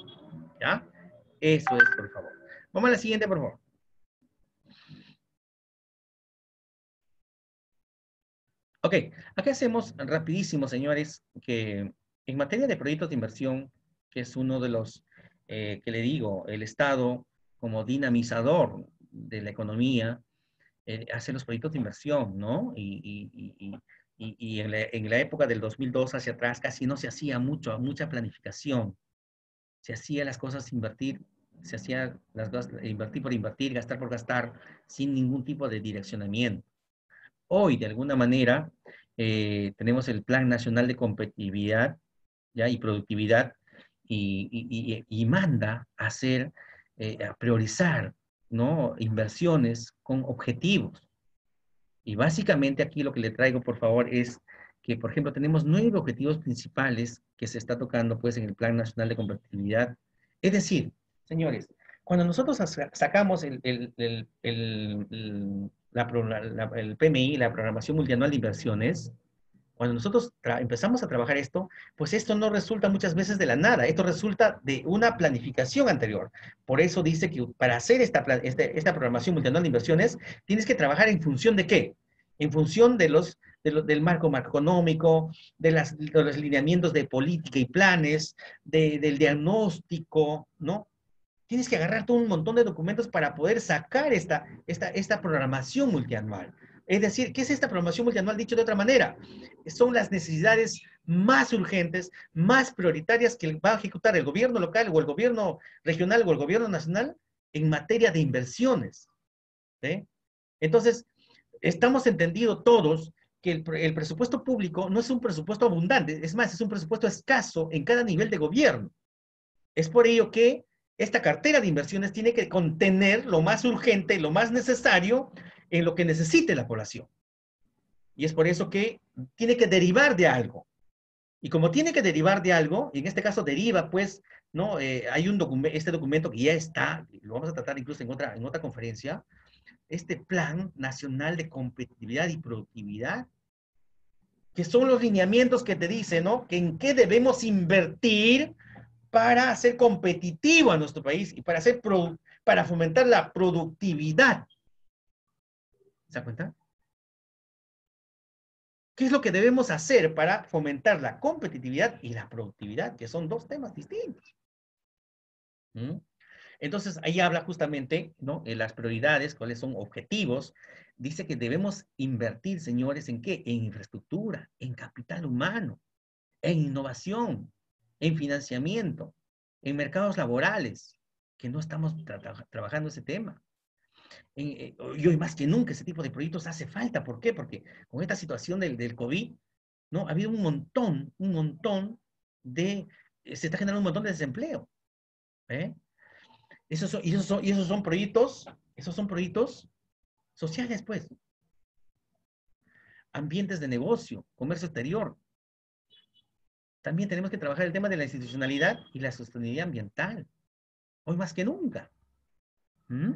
¿Ya? Eso es, por favor. Vamos a la siguiente, por favor. Ok, acá hacemos rapidísimo, señores, que en materia de proyectos de inversión, que es uno de los, que le digo, el Estado como dinamizador de la economía, hace los proyectos de inversión, ¿no? Y en la época del 2002 hacia atrás casi no se hacía mucha planificación. Se hacía las cosas invertir se hacía invertir por invertir, gastar por gastar, sin ningún tipo de direccionamiento. Hoy, de alguna manera, tenemos el Plan Nacional de Competitividad, ¿ya? Y Productividad, y manda a hacer, a priorizar, ¿no? Inversiones con objetivos. Y básicamente aquí lo que le traigo, por favor, es que, por ejemplo, tenemos 9 objetivos principales que se está tocando, pues, en el Plan Nacional de Competitividad. Es decir, señores, cuando nosotros sacamos el PMI, la Programación Multianual de Inversiones, cuando nosotros empezamos a trabajar esto, pues esto no resulta muchas veces de la nada, esto resulta de una planificación anterior. Por eso dice que para hacer esta programación multianual de inversiones, tienes que trabajar en función de qué? En función del marco macroeconómico, de los lineamientos de política y planes, del diagnóstico, ¿no? Tienes que agarrar todo un montón de documentos para poder sacar esta programación multianual. Es decir, ¿qué es esta programación multianual? Dicho de otra manera, son las necesidades más urgentes, más prioritarias que va a ejecutar el gobierno local o el gobierno regional o el gobierno nacional en materia de inversiones. ¿Sí? Entonces, estamos entendidos todos que el presupuesto público no es un presupuesto abundante, es más, es un presupuesto escaso en cada nivel de gobierno. Es por ello que esta cartera de inversiones tiene que contener lo más urgente, lo más necesario en lo que necesite la población. Y es por eso que tiene que derivar de algo. Y como tiene que derivar de algo, y en este caso deriva, pues, ¿no? Hay este documento que ya está, lo vamos a tratar incluso en otra conferencia, este Plan Nacional de Competitividad y Productividad, que son los lineamientos que te dicen, ¿no? Que en qué debemos invertir para hacer competitivo a nuestro país y para fomentar la productividad. ¿Se da cuenta? ¿Qué es lo que debemos hacer para fomentar la competitividad y la productividad? Que son dos temas distintos. ¿Mm? Entonces, ahí habla justamente, ¿no? En las prioridades, cuáles son objetivos. Dice que debemos invertir, señores, ¿en qué? En infraestructura, en capital humano, en innovación, en financiamiento, en mercados laborales, que no estamos trabajando ese tema. Y hoy más que nunca ese tipo de proyectos hace falta. ¿Por qué? Porque con esta situación del COVID, ¿no? Ha habido un montón se está generando un montón de desempleo. ¿Eh? Esos son proyectos sociales, pues. Ambientes de negocio, comercio exterior. También tenemos que trabajar el tema de la institucionalidad y la sostenibilidad ambiental. Hoy más que nunca. ¿Mm?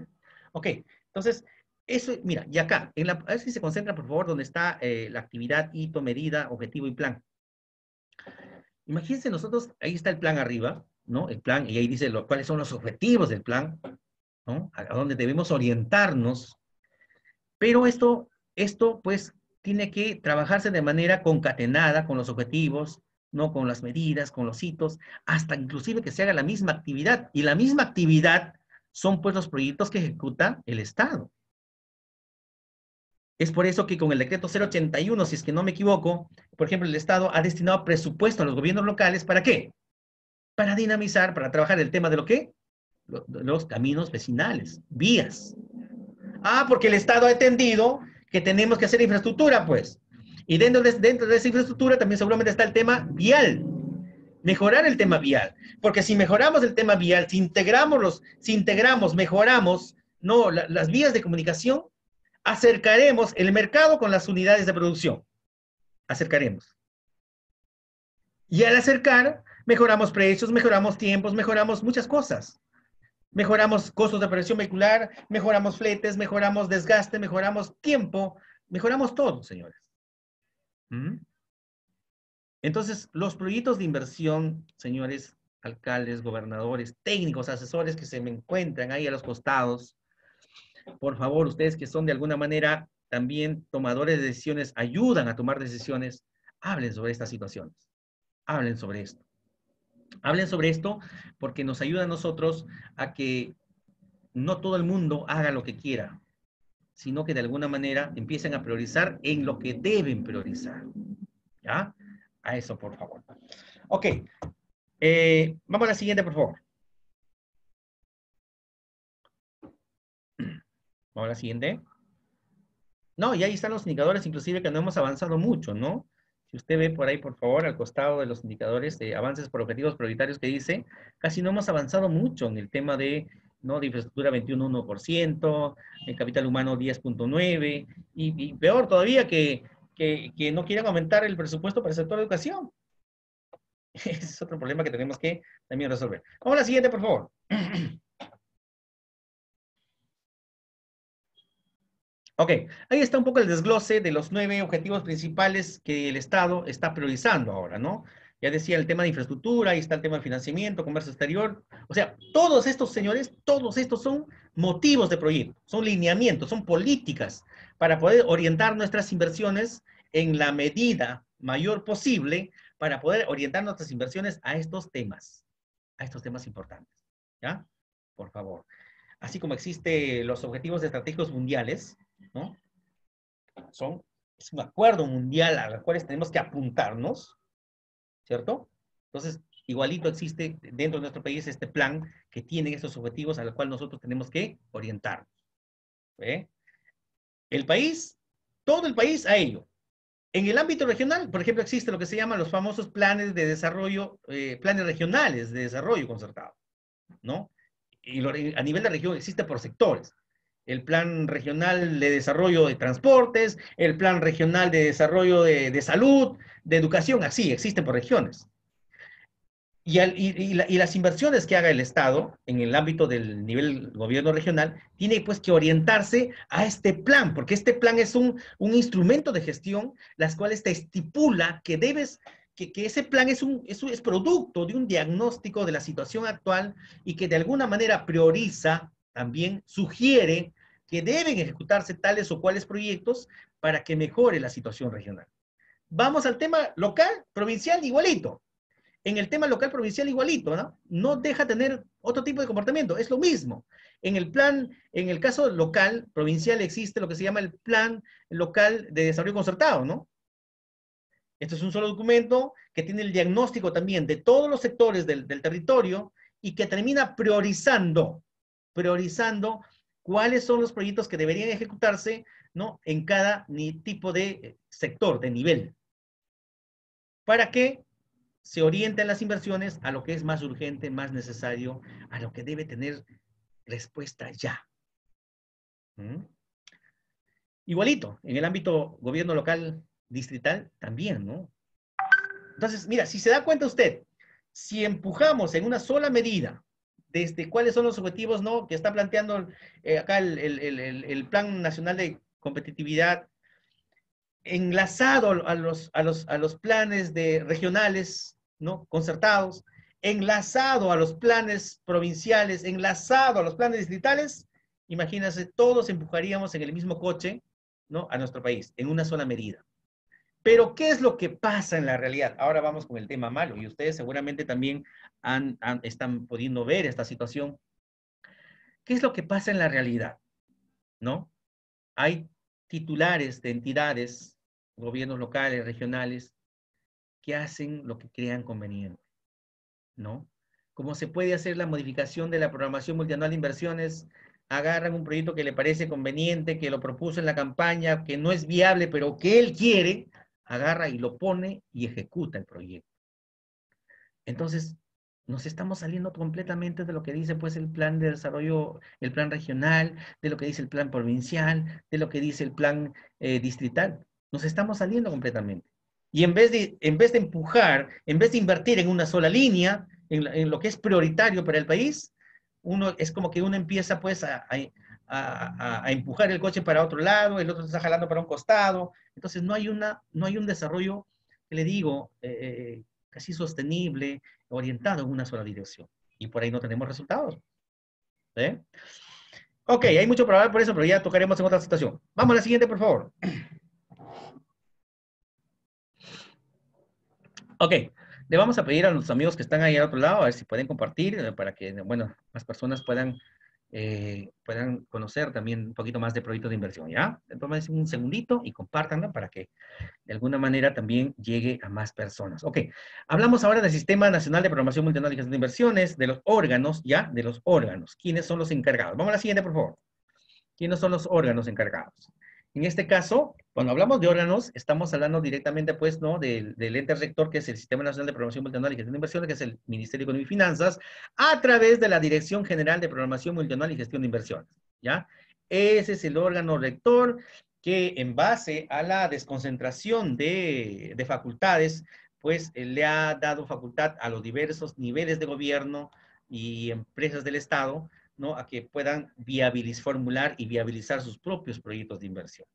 Ok, entonces, eso, mira, y acá, a ver si se concentra, por favor, donde está la actividad, hito, medida, objetivo y plan. Imagínense nosotros, ahí está el plan arriba, ¿no? El plan, y ahí dice cuáles son los objetivos del plan, ¿no? A dónde debemos orientarnos. Pero esto, pues, tiene que trabajarse de manera concatenada con los objetivos, ¿no? Con las medidas, con los hitos, hasta inclusive que se haga la misma actividad. Y la misma actividad son, pues, los proyectos que ejecuta el Estado. Es por eso que con el decreto 081, si es que no me equivoco, por ejemplo, el Estado ha destinado presupuesto a los gobiernos locales, ¿para qué? Para dinamizar, para trabajar el tema de lo que los caminos vecinales, vías. Ah, porque el Estado ha entendido que tenemos que hacer infraestructura, pues. Y dentro de esa infraestructura también seguramente está el tema vial. Mejorar el tema vial. Porque si mejoramos el tema vial, si integramos, mejoramos, no, las vías de comunicación, acercaremos el mercado con las unidades de producción. Acercaremos. Y al acercar, mejoramos precios, mejoramos tiempos, mejoramos muchas cosas. Mejoramos costos de operación vehicular, mejoramos fletes, mejoramos desgaste, mejoramos tiempo, mejoramos todo, señores. ¿Mm? Entonces, los proyectos de inversión, señores alcaldes, gobernadores, técnicos, asesores que se me encuentran ahí a los costados, por favor, ustedes que son de alguna manera también tomadores de decisiones, ayudan a tomar decisiones, hablen sobre estas situaciones, hablen sobre esto. Hablen sobre esto porque nos ayuda a nosotros a que no todo el mundo haga lo que quiera, sino que de alguna manera empiecen a priorizar en lo que deben priorizar. ¿Ya? A eso, por favor. Ok. Vamos a la siguiente, por favor. Vamos a la siguiente. No, y ahí están los indicadores, inclusive que no hemos avanzado mucho, ¿no? Si usted ve por ahí, por favor, al costado de los indicadores de avances por objetivos prioritarios que dice, casi no hemos avanzado mucho en el tema de, ¿no?, de infraestructura 21,1%, el capital humano 10,9%, y peor todavía que no quieran aumentar el presupuesto para el sector de educación. Ese es otro problema que tenemos que también resolver. Vamos a la siguiente, por favor. Ok, ahí está un poco el desglose de los 9 objetivos principales que el Estado está priorizando ahora, ¿no? Ya decía el tema de infraestructura, ahí está el tema de financiamiento, comercio exterior. O sea, todos estos señores, todos estos son motivos de proyecto, son lineamientos, son políticas para poder orientar nuestras inversiones en la medida mayor posible para poder orientar nuestras inversiones a estos temas importantes, ¿ya? Por favor. Así como existen los objetivos estratégicos mundiales, ¿no? Es un acuerdo mundial a los cuales tenemos que apuntarnos, ¿cierto? Entonces, igualito existe dentro de nuestro país este plan que tiene estos objetivos a los cuales nosotros tenemos que orientarnos. ¿Eh? El país, todo el país a ello. En el ámbito regional, por ejemplo, existe lo que se llaman los famosos planes de desarrollo, planes regionales de desarrollo concertado, ¿no? Y a nivel de región existe por sectores. El plan regional de desarrollo de transportes, el plan regional de desarrollo de salud, de educación, así, existen por regiones. Y las inversiones que haga el Estado en el ámbito del nivel gobierno regional, tiene pues que orientarse a este plan, porque este plan es un instrumento de gestión, las cuales te estipula que debes, que ese plan es producto de un diagnóstico de la situación actual y que de alguna manera prioriza, también sugiere que deben ejecutarse tales o cuales proyectos para que mejore la situación regional. Vamos al tema local, provincial, igualito. En el tema local provincial igualito, ¿no? No deja tener otro tipo de comportamiento, es lo mismo. En el caso local, provincial, existe lo que se llama el Plan Local de Desarrollo Concertado, ¿no? Esto es un solo documento que tiene el diagnóstico también de todos los sectores del territorio y que termina priorizando cuáles son los proyectos que deberían ejecutarse, ¿no?, en cada tipo de sector, de nivel. ¿Para qué? Se orientan las inversiones a lo que es más urgente, más necesario, a lo que debe tener respuesta ya. ¿Mm? Igualito, en el ámbito gobierno local, distrital, también, ¿no? Entonces, mira, si se da cuenta usted, si empujamos en una sola medida, desde cuáles son los objetivos, ¿no?, que está planteando acá el Plan Nacional de Competitividad, enlazado a los planes de regionales, ¿no?, concertados, enlazado a los planes provinciales, enlazado a los planes distritales, imagínense, todos empujaríamos en el mismo coche, ¿no?, a nuestro país, en una sola medida. Pero, ¿qué es lo que pasa en la realidad? Ahora vamos con el tema malo, y ustedes seguramente también están pudiendo ver esta situación. ¿Qué es lo que pasa en la realidad? ¿No? Hay titulares de entidades, gobiernos locales, regionales, que hacen lo que crean conveniente, ¿no? Como se puede hacer la modificación de la programación multianual de inversiones, agarran un proyecto que le parece conveniente, que lo propuso en la campaña, que no es viable, pero que él quiere, agarra y lo pone y ejecuta el proyecto. Entonces, nos estamos saliendo completamente de lo que dice pues el plan de desarrollo, el plan regional, de lo que dice el plan provincial, de lo que dice el plan distrital. Nos estamos saliendo completamente. Y en vez de empujar, en vez de invertir en una sola línea, en lo que es prioritario para el país, es como que uno empieza pues a empujar el coche para otro lado, el otro está jalando para un costado. Entonces no hay un desarrollo, que le digo, casi sostenible, orientado en una sola dirección. Y por ahí no tenemos resultados. ¿Eh? Ok, hay mucho para hablar por eso, pero ya tocaremos en otra situación. Vamos a la siguiente, por favor. Ok, le vamos a pedir a los amigos que están ahí al otro lado, a ver si pueden compartir, para que, bueno, más personas puedan conocer también un poquito más de proyectos de inversión, ¿ya? Entonces, un segundito y compártanlo para que de alguna manera también llegue a más personas. Ok, hablamos ahora del Sistema Nacional de Programación Multianual y Gestión de Inversiones, de los órganos, ¿ya? De los órganos. ¿Quiénes son los encargados? Vamos a la siguiente, por favor. ¿Quiénes son los órganos encargados? En este caso, cuando hablamos de órganos, estamos hablando directamente, pues, ¿no? Del ente rector, que es el Sistema Nacional de Programación Multianual y Gestión de Inversiones, que es el Ministerio de Economía y Finanzas, a través de la Dirección General de Programación Multianual y Gestión de Inversiones, ¿ya? Ese es el órgano rector que, en base a la desconcentración de facultades, pues, le ha dado facultad a los diversos niveles de gobierno y empresas del Estado, ¿no? A que puedan formular y viabilizar sus propios proyectos de inversión.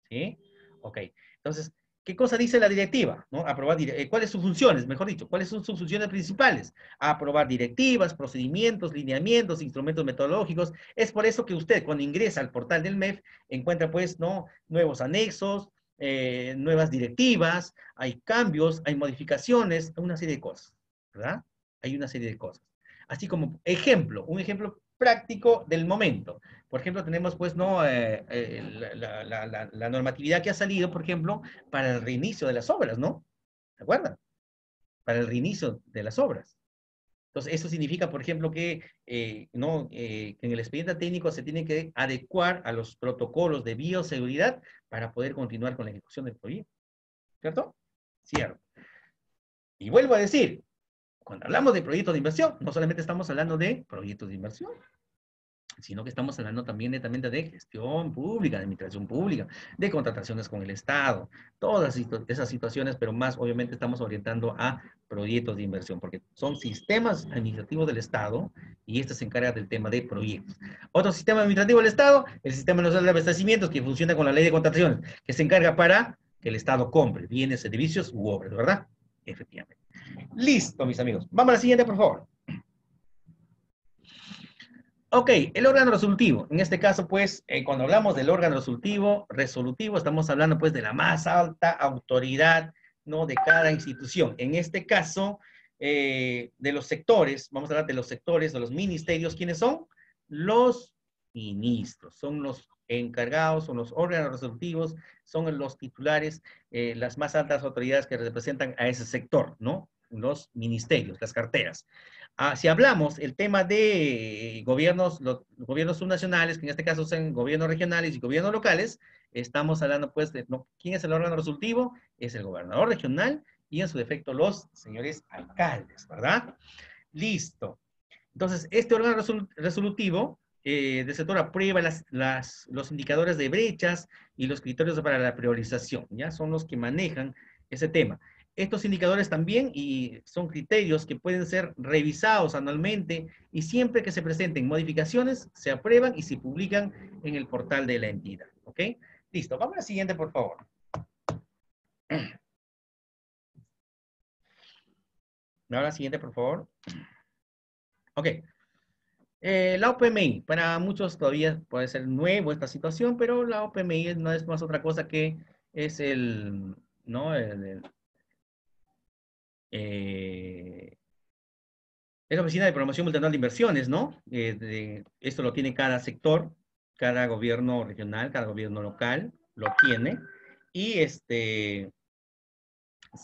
¿Sí? Ok. Entonces, ¿qué cosa dice la directiva? ¿No? Aprobar ¿cuáles son sus funciones? Mejor dicho, ¿cuáles son sus funciones principales? Aprobar directivas, procedimientos, lineamientos, instrumentos metodológicos. Es por eso que usted, cuando ingresa al portal del MEF, encuentra, pues, ¿no? Nuevos anexos, nuevas directivas, hay cambios, hay modificaciones, una serie de cosas, ¿verdad? Hay una serie de cosas. Así como ejemplo, un ejemplo práctico del momento. Por ejemplo, tenemos, pues, ¿no? La normatividad que ha salido, por ejemplo, para el reinicio de las obras, ¿no? ¿Se acuerdan? Para el reinicio de las obras. Entonces, eso significa, por ejemplo, que, ¿no? Que en el expediente técnico se tiene que adecuar a los protocolos de bioseguridad para poder continuar con la ejecución del proyecto. ¿Cierto? Cierto. Y vuelvo a decir, cuando hablamos de proyectos de inversión, no solamente estamos hablando de proyectos de inversión, sino que estamos hablando también de gestión pública, de administración pública, de contrataciones con el Estado, todas esas situaciones, pero más obviamente estamos orientando a proyectos de inversión, porque son sistemas administrativos del Estado y este se encarga del tema de proyectos. Otro sistema administrativo del Estado, el Sistema Nacional de Abastecimientos, que funciona con la ley de contrataciones, que se encarga para que el Estado compre bienes, servicios u obras, ¿verdad? Efectivamente. Listo, mis amigos. Vamos a la siguiente, por favor. Ok, el órgano resolutivo. En este caso, pues, cuando hablamos del órgano resolutivo, estamos hablando, pues, de la más alta autoridad, ¿no? De cada institución. En este caso, de los sectores, vamos a hablar de los sectores, de los ministerios. ¿Quiénes son? Los ministros. Son los encargados, son los órganos resolutivos, son los titulares, las más altas autoridades que representan a ese sector, ¿no? Los ministerios, las carteras. Si hablamos el tema de gobiernos, los gobiernos subnacionales, que en este caso son gobiernos regionales y gobiernos locales, estamos hablando, pues, de ¿no? ¿Quién es el órgano resolutivo? Es el gobernador regional y en su defecto los señores alcaldes, ¿verdad? Listo. Entonces, este órgano resolutivo del sector aprueba los indicadores de brechas y los criterios para la priorización, ¿ya? Son los que manejan ese tema. Estos indicadores también y son criterios que pueden ser revisados anualmente y siempre que se presenten modificaciones, se aprueban y se publican en el portal de la entidad, ¿ok? Listo, vamos a la siguiente, por favor. Ahora la siguiente, por favor. Ok. La OPMI, para muchos todavía puede ser nuevo esta situación, pero la OPMI no es más otra cosa que es ¿no? Eh, es la Oficina de Promoción Multinacional de Inversiones, ¿no? Esto lo tiene cada sector, cada gobierno regional, cada gobierno local, lo tiene, y se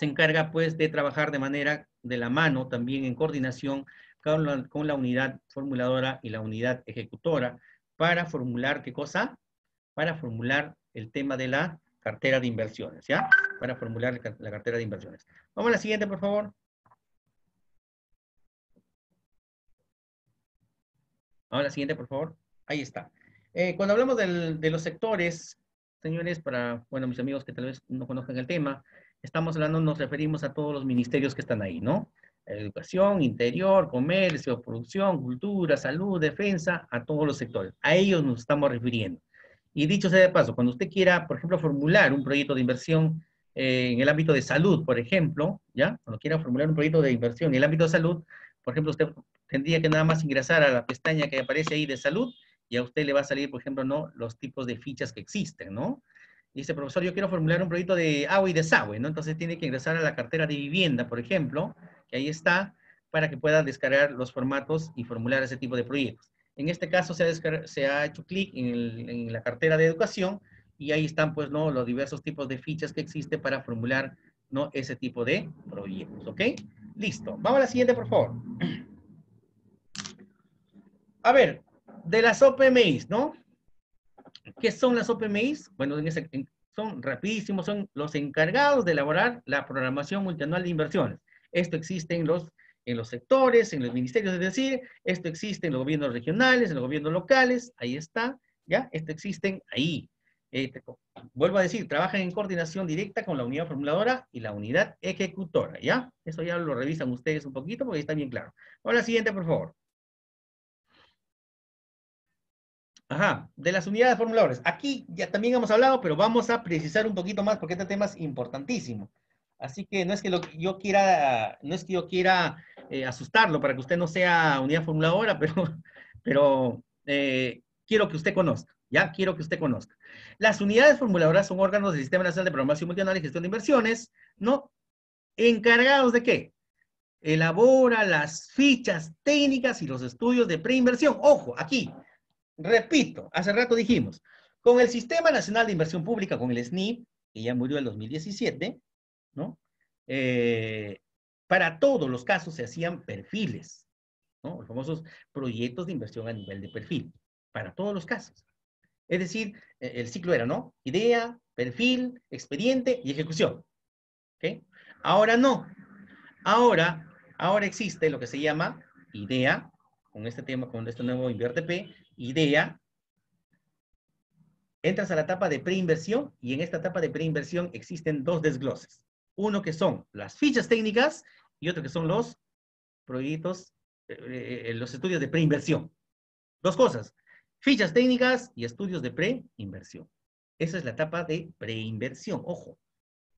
encarga pues de trabajar de manera de la mano, también en coordinación con la unidad formuladora y la unidad ejecutora para formular, ¿qué cosa? Para formular el tema de la cartera de inversiones, ¿ya? Para formular la cartera de inversiones. Vamos a la siguiente, por favor. Vamos a la siguiente, por favor. Ahí está. Cuando hablamos de los sectores, señores, para, bueno, mis amigos que tal vez no conozcan el tema, estamos hablando, nos referimos a todos los ministerios que están ahí, ¿no? Educación, interior, comercio, producción, cultura, salud, defensa, a todos los sectores. A ellos nos estamos refiriendo. Y dicho sea de paso, cuando usted quiera, por ejemplo, formular un proyecto de inversión en el ámbito de salud, por ejemplo, ¿ya? Cuando quiera formular un proyecto de inversión en el ámbito de salud, por ejemplo, usted tendría que nada más ingresar a la pestaña que aparece ahí de salud y a usted le va a salir, por ejemplo, ¿no? Los tipos de fichas que existen, ¿no? Dice, profesor, yo quiero formular un proyecto de agua y desagüe, ¿no? Entonces tiene que ingresar a la cartera de vivienda, por ejemplo, que ahí está, para que pueda descargar los formatos y formular ese tipo de proyectos. En este caso se ha hecho clic en la cartera de educación y ahí están, pues, ¿no? Los diversos tipos de fichas que existen para formular, ¿no? Ese tipo de proyectos, ¿ok? Listo. Vamos a la siguiente, por favor. A ver, de las OPMIs, ¿no? ¿Qué son las OPMIs? Bueno, son rapidísimos, son los encargados de elaborar la programación multianual de inversiones. Esto existe en los sectores, en los ministerios, es decir, esto existe en los gobiernos regionales, en los gobiernos locales, ahí está, ¿ya? Esto existen ahí. Vuelvo a decir, trabajan en coordinación directa con la unidad formuladora y la unidad ejecutora, ¿ya? Eso ya lo revisan ustedes un poquito porque está bien claro. Ahora la siguiente, por favor. Ajá, de las unidades formuladores. Aquí ya también hemos hablado, pero vamos a precisar un poquito más porque este tema es importantísimo. Así que no es que yo quiera, no es que yo quiera asustarlo para que usted no sea unidad formuladora, pero quiero que usted conozca, ¿ya? Quiero que usted conozca. Las unidades formuladoras son órganos del Sistema Nacional de Programación Multianual y Gestión de Inversiones, ¿no? ¿Encargados de qué? Elabora las fichas técnicas y los estudios de preinversión. Ojo, aquí, repito, hace rato dijimos, con el Sistema Nacional de Inversión Pública, con el SNIP, que ya murió en 2017, ¿no? Para todos los casos se hacían perfiles, ¿no? Los famosos proyectos de inversión a nivel de perfil, para todos los casos. Es decir, el ciclo era, ¿no? Idea, perfil, expediente y ejecución. ¿Ok? Ahora no. Ahora existe lo que se llama idea, con este tema, con este nuevo InverTP, idea, entras a la etapa de preinversión y en esta etapa de preinversión existen dos desgloses. Uno que son las fichas técnicas y otro que son los proyectos, los estudios de preinversión. Dos cosas, fichas técnicas y estudios de preinversión. Esa es la etapa de preinversión, ojo.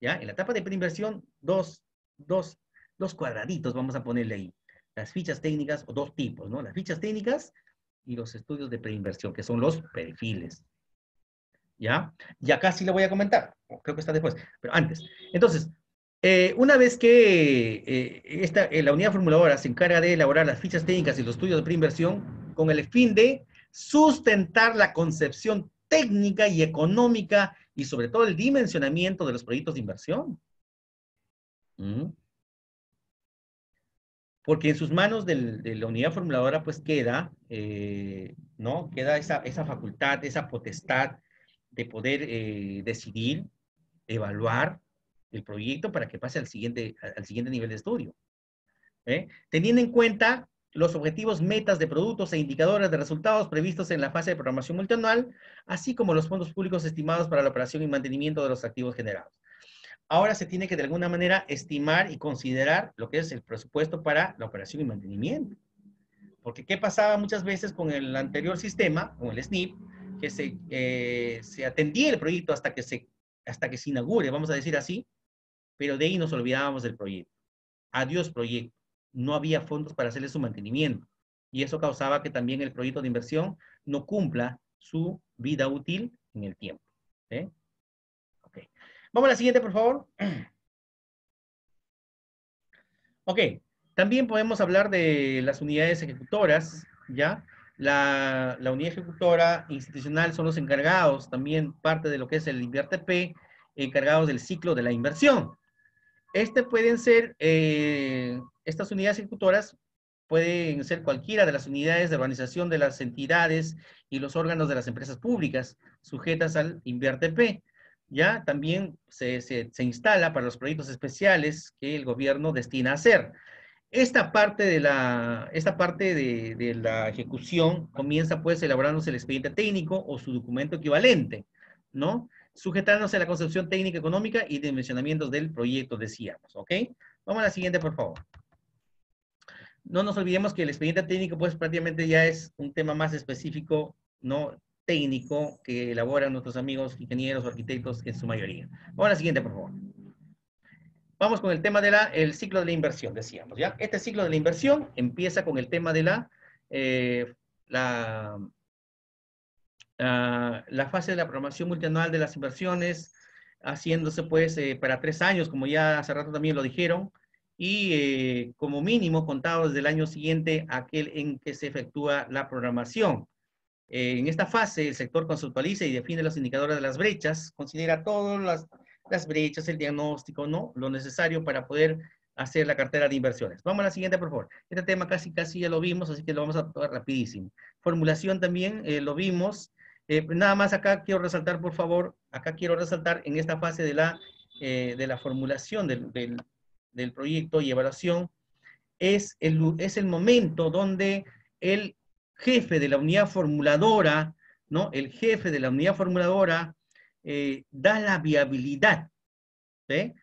¿Ya? En la etapa de preinversión, dos cuadraditos vamos a ponerle ahí. Las fichas técnicas, o dos tipos, ¿no? Las fichas técnicas y los estudios de preinversión, que son los perfiles. ¿Ya? Y acá sí le voy a comentar. Creo que está después, pero antes. Entonces, una vez que la unidad formuladora se encarga de elaborar las fichas técnicas y los estudios de preinversión con el fin de sustentar la concepción técnica y económica y sobre todo el dimensionamiento de los proyectos de inversión. ¿Mm? Porque en sus manos de la unidad formuladora pues queda, ¿no? Queda esa facultad, esa potestad de poder decidir, evaluar el proyecto para que pase al siguiente nivel de estudio. Teniendo en cuenta los objetivos, metas de productos e indicadores de resultados previstos en la fase de programación multianual, así como los fondos públicos estimados para la operación y mantenimiento de los activos generados. Ahora se tiene que de alguna manera estimar y considerar lo que es el presupuesto para la operación y mantenimiento. Porque ¿qué pasaba muchas veces con el anterior sistema, con el SNIP? Que se atendía el proyecto hasta que se inaugure, vamos a decir así, pero de ahí nos olvidábamos del proyecto. Adiós proyecto. No había fondos para hacerle su mantenimiento. Y eso causaba que también el proyecto de inversión no cumpla su vida útil en el tiempo. ¿Eh? Ok. Vamos a la siguiente, por favor. Ok. También podemos hablar de las unidades ejecutoras, ¿ya? La unidad ejecutora institucional son los encargados, también parte de lo que es el InverTP, encargados del ciclo de la inversión. Pueden ser, estas unidades ejecutoras pueden ser cualquiera de las unidades de organización de las entidades y los órganos de las empresas públicas sujetas al InverTP. Ya también se instala para los proyectos especiales que el gobierno destina a hacer. Esta parte de la ejecución comienza pues elaborándose el expediente técnico o su documento equivalente, ¿no? Sujetándose a la concepción técnica económica y dimensionamientos del proyecto, decíamos, ¿ok? Vamos a la siguiente, por favor. No nos olvidemos que el expediente técnico pues prácticamente ya es un tema más específico, ¿no? Técnico que elaboran nuestros amigos ingenieros o arquitectos en su mayoría. Vamos a la siguiente, por favor. Vamos con el tema del ciclo de la inversión, decíamos, ¿ya? Este ciclo de la inversión empieza con el tema de la fase de la programación multianual de las inversiones, haciéndose pues para 3 años, como ya hace rato también lo dijeron, y como mínimo contado desde el año siguiente aquel en que se efectúa la programación. En esta fase, el sector conceptualiza y define los indicadores de las brechas, considera todas las brechas, el diagnóstico, ¿no? Lo necesario para poder hacer la cartera de inversiones. Vamos a la siguiente, por favor. Este tema casi ya lo vimos, así que lo vamos a tocar rapidísimo. Formulación también lo vimos. Nada más acá quiero resaltar, por favor, acá quiero resaltar en esta fase de la formulación del proyecto y evaluación, es el momento donde el jefe de la unidad formuladora, ¿no? El jefe de la unidad formuladora da la viabilidad, ¿sí?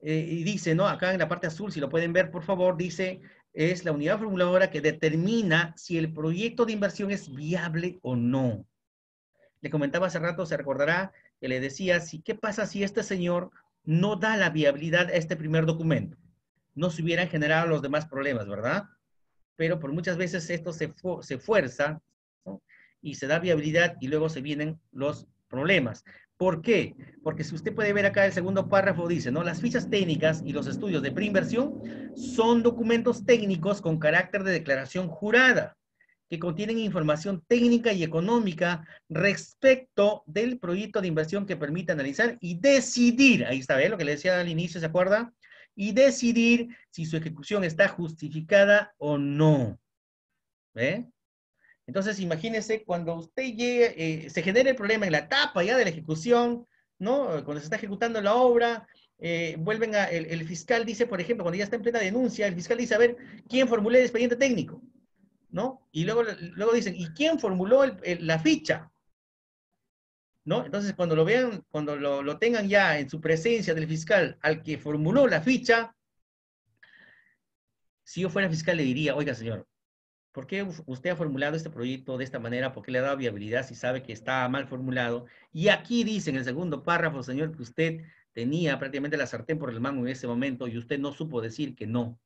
Y dice, ¿no? Acá en la parte azul, si lo pueden ver, por favor, dice, es la unidad formuladora que determina si el proyecto de inversión es viable o no. Le comentaba hace rato, se recordará, que le decía, ¿qué pasa si este señor no da la viabilidad a este primer documento? No se hubieran generado los demás problemas, ¿verdad? Pero por muchas veces esto se fuerza, ¿no? Y se da viabilidad y luego se vienen los problemas. ¿Por qué? Porque si usted puede ver acá el segundo párrafo dice, ¿no? Las fichas técnicas y los estudios de preinversión son documentos técnicos con carácter de declaración jurada, que contienen información técnica y económica respecto del proyecto de inversión que permite analizar y decidir, ahí está, ¿ve? Lo que le decía al inicio, ¿se acuerda? Y decidir si su ejecución está justificada o no. ¿Ve? Entonces, imagínese cuando usted llegue, se genera el problema en la etapa ya de la ejecución, ¿no? Cuando se está ejecutando la obra, el fiscal dice, por ejemplo, cuando ya está en plena denuncia, el fiscal dice, a ver, ¿quién formuló el expediente técnico? ¿No? Y luego dicen, ¿y quién formuló la ficha? ¿No? Entonces, cuando lo vean, cuando lo tengan ya en su presencia del fiscal al que formuló la ficha, si yo fuera fiscal le diría, oiga, señor, ¿por qué usted ha formulado este proyecto de esta manera? ¿Por qué le ha dado viabilidad si sabe que está mal formulado? Y aquí dice en el segundo párrafo, señor, que usted tenía prácticamente la sartén por el mango en ese momento y usted no supo decir que no.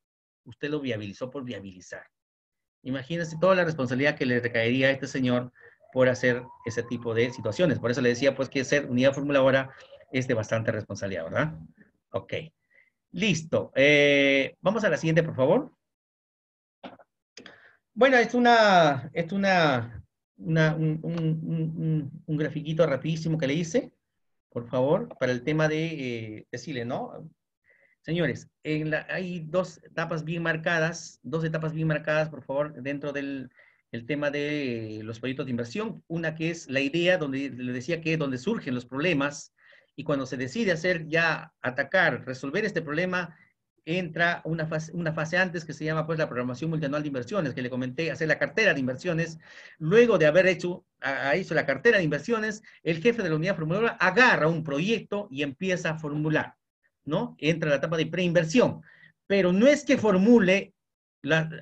Usted lo viabilizó por viabilizar. Imagínese toda la responsabilidad que le recaería a este señor por hacer ese tipo de situaciones. Por eso le decía, pues, que ser unidad formuladora es de bastante responsabilidad, ¿verdad? Ok. Listo. Vamos a la siguiente, por favor. Bueno, un grafiquito rapidísimo que le hice, por favor, para el tema de decirle, ¿no? Señores, hay dos etapas bien marcadas, por favor, dentro del el tema de los proyectos de inversión. Una que es la idea, donde le decía que es donde surgen los problemas, y cuando se decide hacer ya, atacar, resolver este problema, entra una fase antes que se llama pues la programación multianual de inversiones, que le comenté, hacer la cartera de inversiones. Luego de haber hecho la cartera de inversiones, el jefe de la unidad formuladora agarra un proyecto y empieza a formular, ¿no? Entra la etapa de preinversión. Pero no es que formule,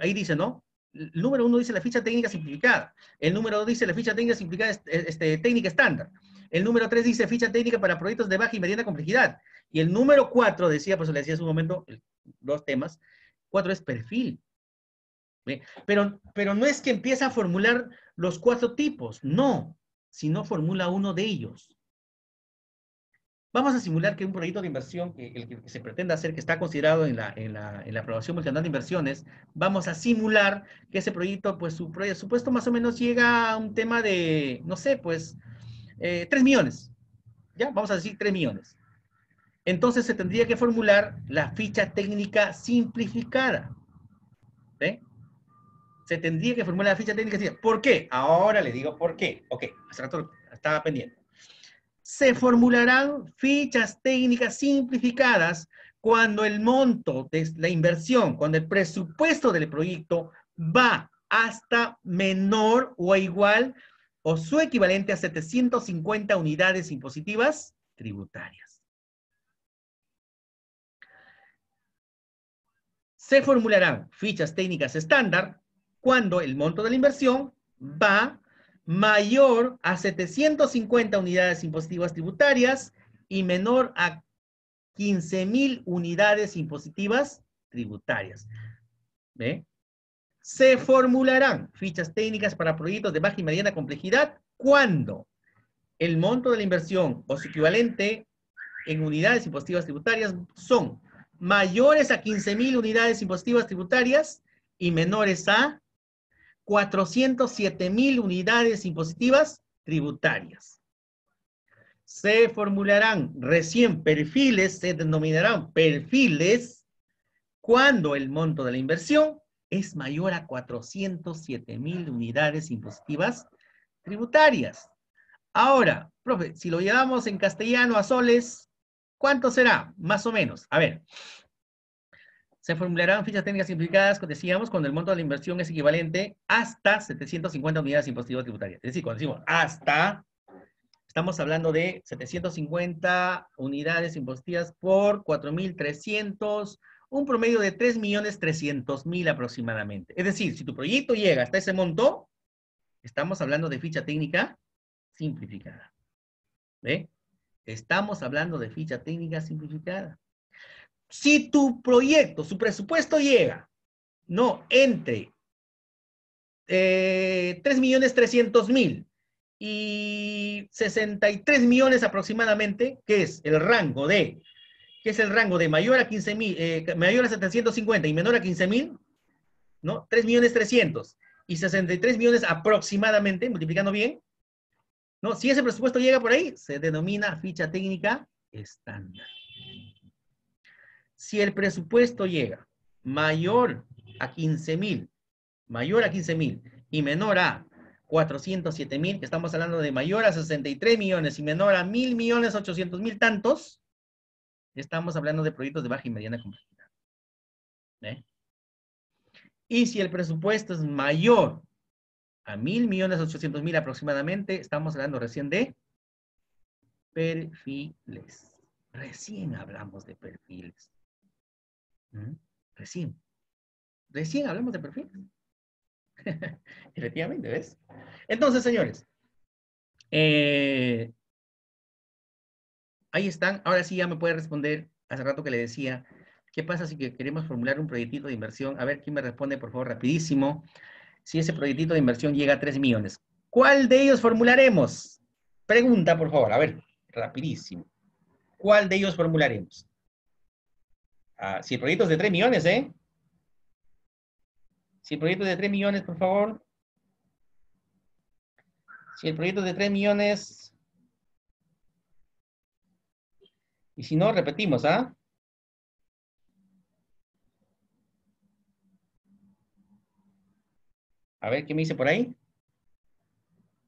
ahí dice, ¿no? El número 1 dice la ficha técnica simplificada. El número 2 dice la ficha técnica simplificada, técnica estándar. El número 3 dice ficha técnica para proyectos de baja y mediana complejidad. Y el número 4 decía, pues le decía hace un momento, dos temas. 4 es perfil. ¿Ve? Pero no es que empieza a formular los 4 tipos, no, sino formula uno de ellos. Vamos a simular que un proyecto de inversión, el que se pretende hacer, que está considerado en la aprobación multianual de inversiones, vamos a simular que ese proyecto, pues su presupuesto más o menos llega a un tema de, no sé, pues 3 millones. ¿Ya? Vamos a decir 3 millones. Entonces se tendría que formular la ficha técnica simplificada. ¿Ve? Se tendría que formular la ficha técnica simplificada. ¿Por qué? Ahora le digo por qué. Ok, hace rato estaba pendiente. Se formularán fichas técnicas simplificadas cuando el monto de la inversión, cuando el presupuesto del proyecto va hasta menor o igual o su equivalente a 750 unidades impositivas tributarias. Se formularán fichas técnicas estándar cuando el monto de la inversión va mayor a 750 unidades impositivas tributarias y menor a 15,000 unidades impositivas tributarias. ¿Ve? Se formularán fichas técnicas para proyectos de baja y mediana complejidad cuando el monto de la inversión o su equivalente en unidades impositivas tributarias son mayores a 15,000 unidades impositivas tributarias y menores a 407,000 unidades impositivas tributarias. Se formularán recién perfiles, se denominarán perfiles cuando el monto de la inversión es mayor a 407,000 unidades impositivas tributarias. Ahora, profe, si lo llevamos en castellano a soles, ¿cuánto será? Más o menos. A ver, se formularán fichas técnicas simplificadas, decíamos, cuando el monto de la inversión es equivalente hasta 750 unidades impositivas tributarias. Es decir, cuando decimos hasta, estamos hablando de 750 unidades impositivas por 4.300, un promedio de 3.300.000 aproximadamente. Es decir, si tu proyecto llega hasta ese monto, estamos hablando de ficha técnica simplificada. ¿Ve? Estamos hablando de ficha técnica simplificada. Si tu proyecto, su presupuesto llega, no, entre 3.300.000 y 63 millones aproximadamente, que es el rango de, mayor a 15.000, mayor a 750 y menor a 15.000, ¿no? 3.300.000 y 63 millones aproximadamente, multiplicando bien, ¿no? Si ese presupuesto llega por ahí, se denomina ficha técnica estándar. Si el presupuesto llega mayor a 15.000, y menor a 407.000, que estamos hablando de mayor a 63 millones y menor a 1.000.800.000 tantos, estamos hablando de proyectos de baja y mediana complejidad. ¿Eh? Y si el presupuesto es mayor a 1.000.800.000 aproximadamente, estamos hablando recién de perfiles. Recién hablamos de perfiles. Recién hablamos de perfiles. Efectivamente, ¿ves? Entonces, señores, ahí están. Ahora sí ya me puede responder. Hace rato que le decía, ¿qué pasa si queremos formular un proyectito de inversión? A ver, ¿quién me responde, por favor, rapidísimo? Si ese proyectito de inversión llega a 3 millones. ¿Cuál de ellos formularemos? Pregunta, por favor. A ver, rapidísimo. ¿Cuál de ellos formularemos? Si el proyecto es de 3 millones, ¿eh? Si el proyecto es de 3 millones, por favor. Si el proyecto es de 3 millones... Y si no, repetimos, ¿ah? A ver, ¿qué me dice por ahí?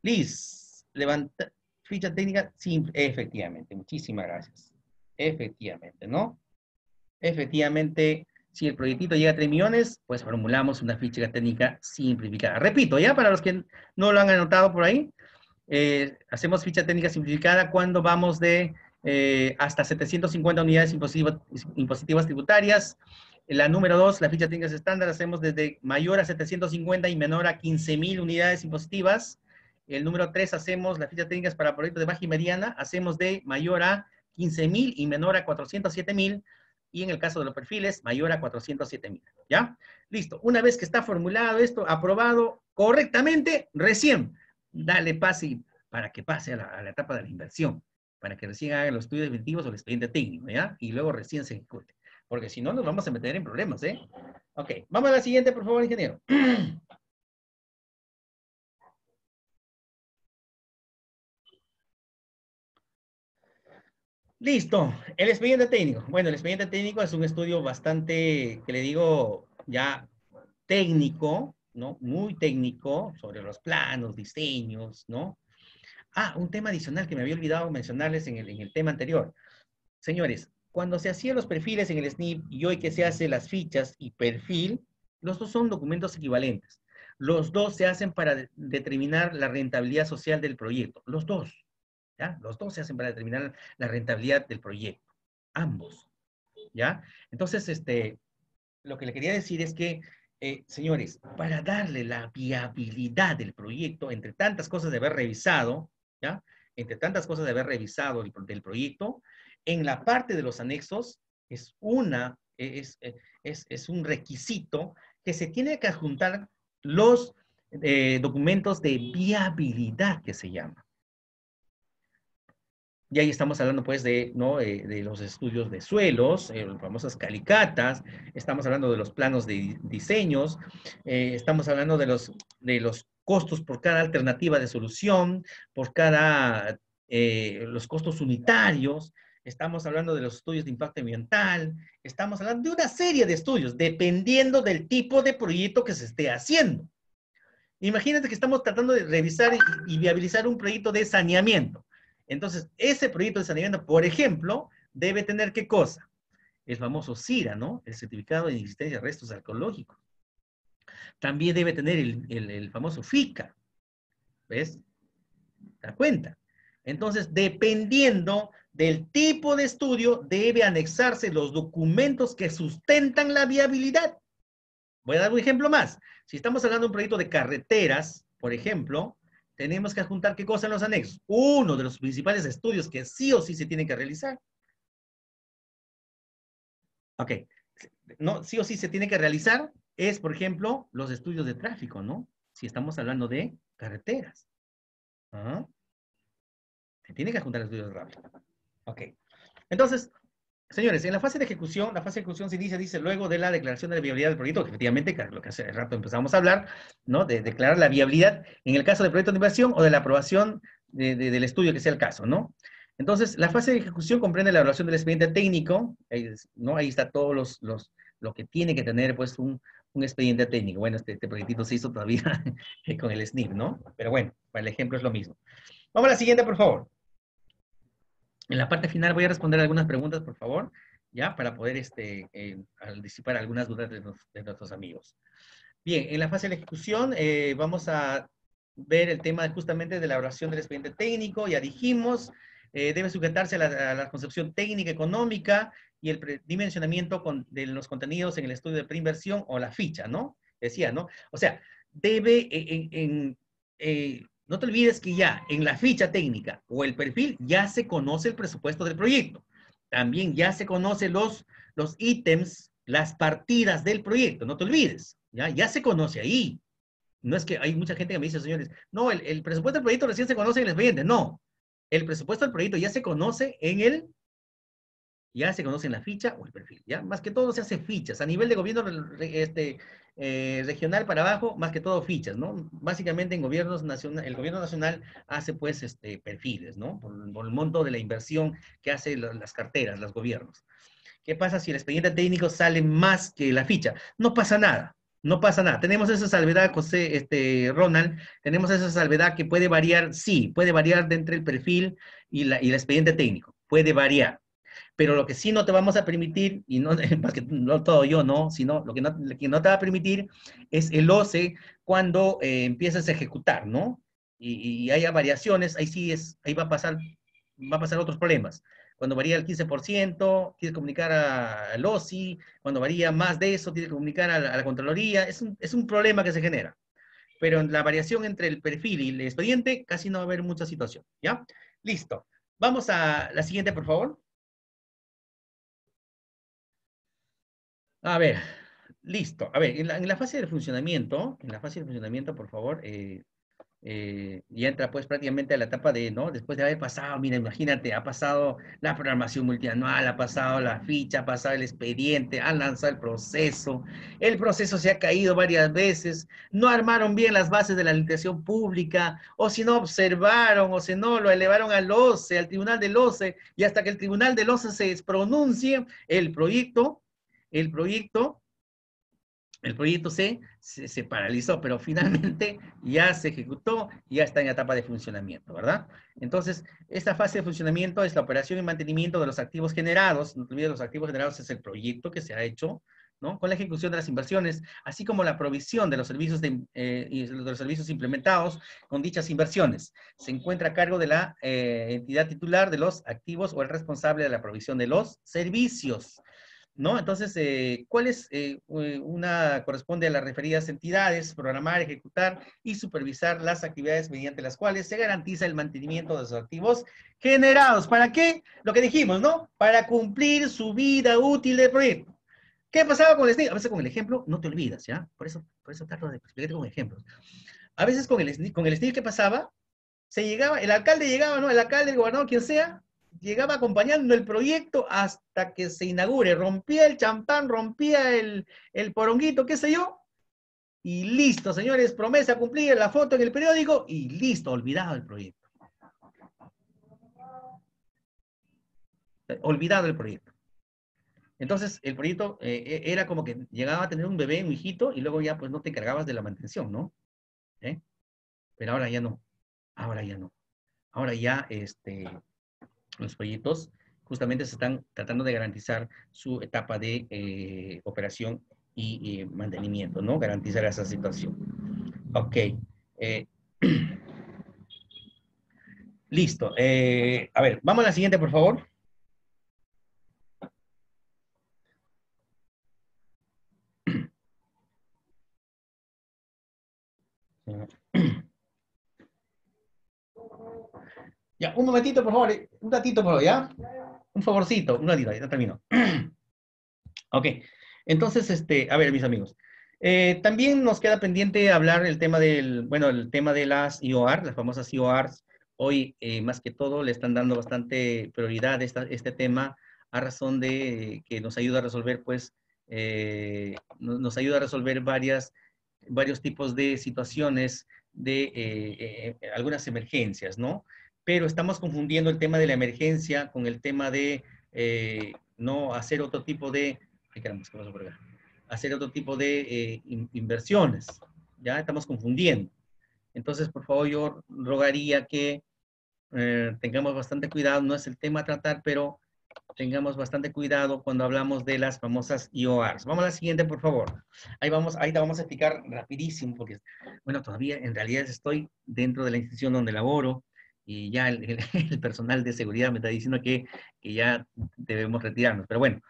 Liz, levanta, ficha técnica simple. Efectivamente, muchísimas gracias. Efectivamente, ¿no? Efectivamente, si el proyectito llega a 3 millones, pues formulamos una ficha técnica simplificada. Repito, ya para los que no lo han anotado por ahí, hacemos ficha técnica simplificada cuando vamos de hasta 750 unidades impositivas tributarias. La número 2, la ficha técnica estándar, hacemos desde mayor a 750 y menor a 15.000 unidades impositivas. El número 3, hacemos las fichas técnicas para proyectos de baja y mediana, hacemos de mayor a 15.000 y menor a 407.000. Y en el caso de los perfiles, mayor a 407.000. ¿Ya? Listo. Una vez que está formulado esto, aprobado correctamente, recién dale pase para que pase a la etapa de la inversión, para que recién haga los estudios definitivos o el expediente técnico, ¿ya? Y luego recién se ejecute. Porque si no, nos vamos a meter en problemas, ¿eh? Ok, vamos a la siguiente, por favor, ingeniero. Listo, el expediente técnico. Bueno, el expediente técnico es un estudio bastante, que le digo, ya técnico, ¿no? Muy técnico, sobre los planos, diseños, ¿no? Un tema adicional que me había olvidado mencionarles en el tema anterior. Señores, cuando se hacían los perfiles en el SNIP y hoy que se hace las fichas y perfil, los dos son documentos equivalentes. Los dos se hacen para determinar la rentabilidad social del proyecto. Los dos. ¿Ya? Los dos se hacen para determinar la rentabilidad del proyecto. Ambos. ¿Ya? Entonces, lo que le quería decir es que, señores, para darle la viabilidad del proyecto, entre tantas cosas de haber revisado, ¿ya? Entre tantas cosas de haber revisado del proyecto, en la parte de los anexos es un requisito que se tiene que adjuntar los documentos de viabilidad que se llama. Y ahí estamos hablando, pues, ¿no? De los estudios de suelos, las famosas calicatas, estamos hablando de los planos de diseños, estamos hablando de los costos por cada alternativa de solución, por los costos unitarios, estamos hablando de los estudios de impacto ambiental, estamos hablando de una serie de estudios, dependiendo del tipo de proyecto que se esté haciendo. Imagínate que estamos tratando de revisar y viabilizar un proyecto de saneamiento. Entonces, ese proyecto de saneamiento, por ejemplo, debe tener ¿qué cosa? El famoso CIRA, ¿no? El Certificado de Inexistencia de Restos Arqueológicos. También debe tener el famoso FICA, ¿ves? ¿Te das cuenta? Entonces, dependiendo del tipo de estudio, debe anexarse los documentos que sustentan la viabilidad. Voy a dar un ejemplo más. Si estamos hablando de un proyecto de carreteras, por ejemplo, tenemos que adjuntar qué cosa en los anexos. Uno de los principales estudios que sí o sí se tienen que realizar. Ok. No, sí o sí se tiene que realizar es, por ejemplo, los estudios de tráfico, ¿no? Si estamos hablando de carreteras. ¿Ah? Se tiene que adjuntar estudios de tráfico. Ok. Entonces, señores, en la fase de ejecución se inicia, dice, luego de la declaración de la viabilidad del proyecto, que efectivamente, lo que hace rato empezamos a hablar, ¿no? De declarar la viabilidad en el caso del proyecto de inversión o de la aprobación del estudio que sea el caso, ¿no? Entonces, la fase de ejecución comprende la evaluación del expediente técnico, ¿no? Ahí está todo lo que tiene que tener, pues, un expediente técnico. Bueno, este proyectito se hizo todavía con el SNIP, ¿no? Pero bueno, para el ejemplo es lo mismo. Vamos a la siguiente, por favor. En la parte final voy a responder algunas preguntas, por favor, ya, para poder disipar algunas dudas de nuestros amigos. Bien, en la fase de la ejecución vamos a ver el tema justamente de la elaboración del expediente técnico, ya dijimos, debe sujetarse a la concepción técnica económica y el dimensionamiento de los contenidos en el estudio de preinversión o la ficha, ¿no? Decía, ¿no? O sea, debe, no te olvides que ya en la ficha técnica o el perfil ya se conoce el presupuesto del proyecto. También ya se conocen los ítems, las partidas del proyecto, no te olvides. Ya se conoce ahí. No es que hay mucha gente que me dice, señores, no, el presupuesto del proyecto recién se conoce en el expediente. No, el presupuesto del proyecto ya se conoce ya se conoce en la ficha o el perfil, ¿ya? Más que todo se hace fichas. A nivel de gobierno regional para abajo, más que todo fichas, ¿no? Básicamente en gobiernos nacional, el gobierno nacional hace pues perfiles, ¿no? Por el monto de la inversión que hace las carteras, los gobiernos. ¿Qué pasa si el expediente técnico sale más que la ficha? No pasa nada. No pasa nada. Tenemos esa salvedad, José, Ronald, tenemos esa salvedad que puede variar, sí, puede variar de entre el perfil y el expediente técnico. Puede variar. Pero lo que sí no te vamos a permitir, y no, más que no todo yo, no, sino lo que no te va a permitir es el OCE cuando empieces a ejecutar, ¿no? Y haya variaciones, ahí sí ahí va a pasar otros problemas. Cuando varía el 15%, tienes que comunicar al OSI, cuando varía más de eso, tienes que comunicar a la Contraloría, es un problema que se genera. Pero en la variación entre el perfil y el expediente, casi no va a haber mucha situación, ¿ya? Listo. Vamos a la siguiente, por favor. A ver, listo. A ver, en la fase de funcionamiento, por favor, ya entra pues prácticamente a la etapa de, ¿no? Después de haber pasado, mira, imagínate, ha pasado la programación multianual, ha pasado la ficha, ha pasado el expediente, han lanzado el proceso se ha caído varias veces, no armaron bien las bases de la licitación pública, o si no observaron, o si no lo elevaron al OCE, al tribunal del OCE, y hasta que el tribunal del OCE se pronuncie, el proyecto el proyecto se paralizó, pero finalmente ya se ejecutó y ya está en etapa de funcionamiento, ¿verdad? Entonces, esta fase de funcionamiento es la operación y mantenimiento de los activos generados. No te olvides, los activos generados es el proyecto que se ha hecho, ¿no? Con la ejecución de las inversiones, así como la provisión de los servicios, y de los servicios implementados con dichas inversiones. Se encuentra a cargo de la entidad titular de los activos o el responsable de la provisión de los servicios. ¿No? Entonces, ¿cuál es una corresponde a las referidas entidades, programar, ejecutar y supervisar las actividades mediante las cuales se garantiza el mantenimiento de los activos generados? ¿Para qué? Lo que dijimos, ¿no? Para cumplir su vida útil del proyecto. ¿Qué pasaba con el SNI? A veces con el ejemplo no te olvidas, ¿ya? Por eso trato de explicarte con ejemplos. A veces con el SNI, ¿qué pasaba? El alcalde llegaba, ¿no? El alcalde, el gobernador, quien sea, llegaba acompañando el proyecto hasta que se inaugure. Rompía el champán, rompía el poronguito, qué sé yo, y listo, señores, promesa cumplida, la foto en el periódico, y listo, olvidado el proyecto. Olvidado el proyecto. Entonces, el proyecto era como que llegaba a tener un bebé, un hijito, y luego ya pues no te encargabas de la mantención, ¿no? ¿eh? Pero ahora ya no, ahora ya no. Ahora ya los proyectos justamente se están tratando de garantizar su etapa de operación y mantenimiento, ¿no? Garantizar esa situación. Ok. eh, listo. A ver, vamos a la siguiente, por favor. Ya, un momentito, por favor. Un ratito, por favor, ¿ya? Un favorcito, un ratito, ya termino. Ok, entonces, a ver, mis amigos. También nos queda pendiente hablar el tema del, bueno, el tema de las IOR, las famosas IORs. Hoy, más que todo, le están dando bastante prioridad a este tema a razón de que nos ayuda a resolver, pues, nos ayuda a resolver varios tipos de situaciones de algunas emergencias, ¿no? Pero estamos confundiendo el tema de la emergencia con el tema de no hacer otro tipo de ay, caramba, ¿qué pasó por acá? Hacer otro tipo de inversiones. Ya estamos confundiendo. Entonces, por favor, yo rogaría que tengamos bastante cuidado. No es el tema a tratar, pero tengamos bastante cuidado cuando hablamos de las famosas IORs. Vamos a la siguiente, por favor. Ahí la vamos a explicar rapidísimo, porque, bueno, todavía en realidad estoy dentro de la institución donde laboro y ya el personal de seguridad me está diciendo que ya debemos retirarnos. Pero bueno,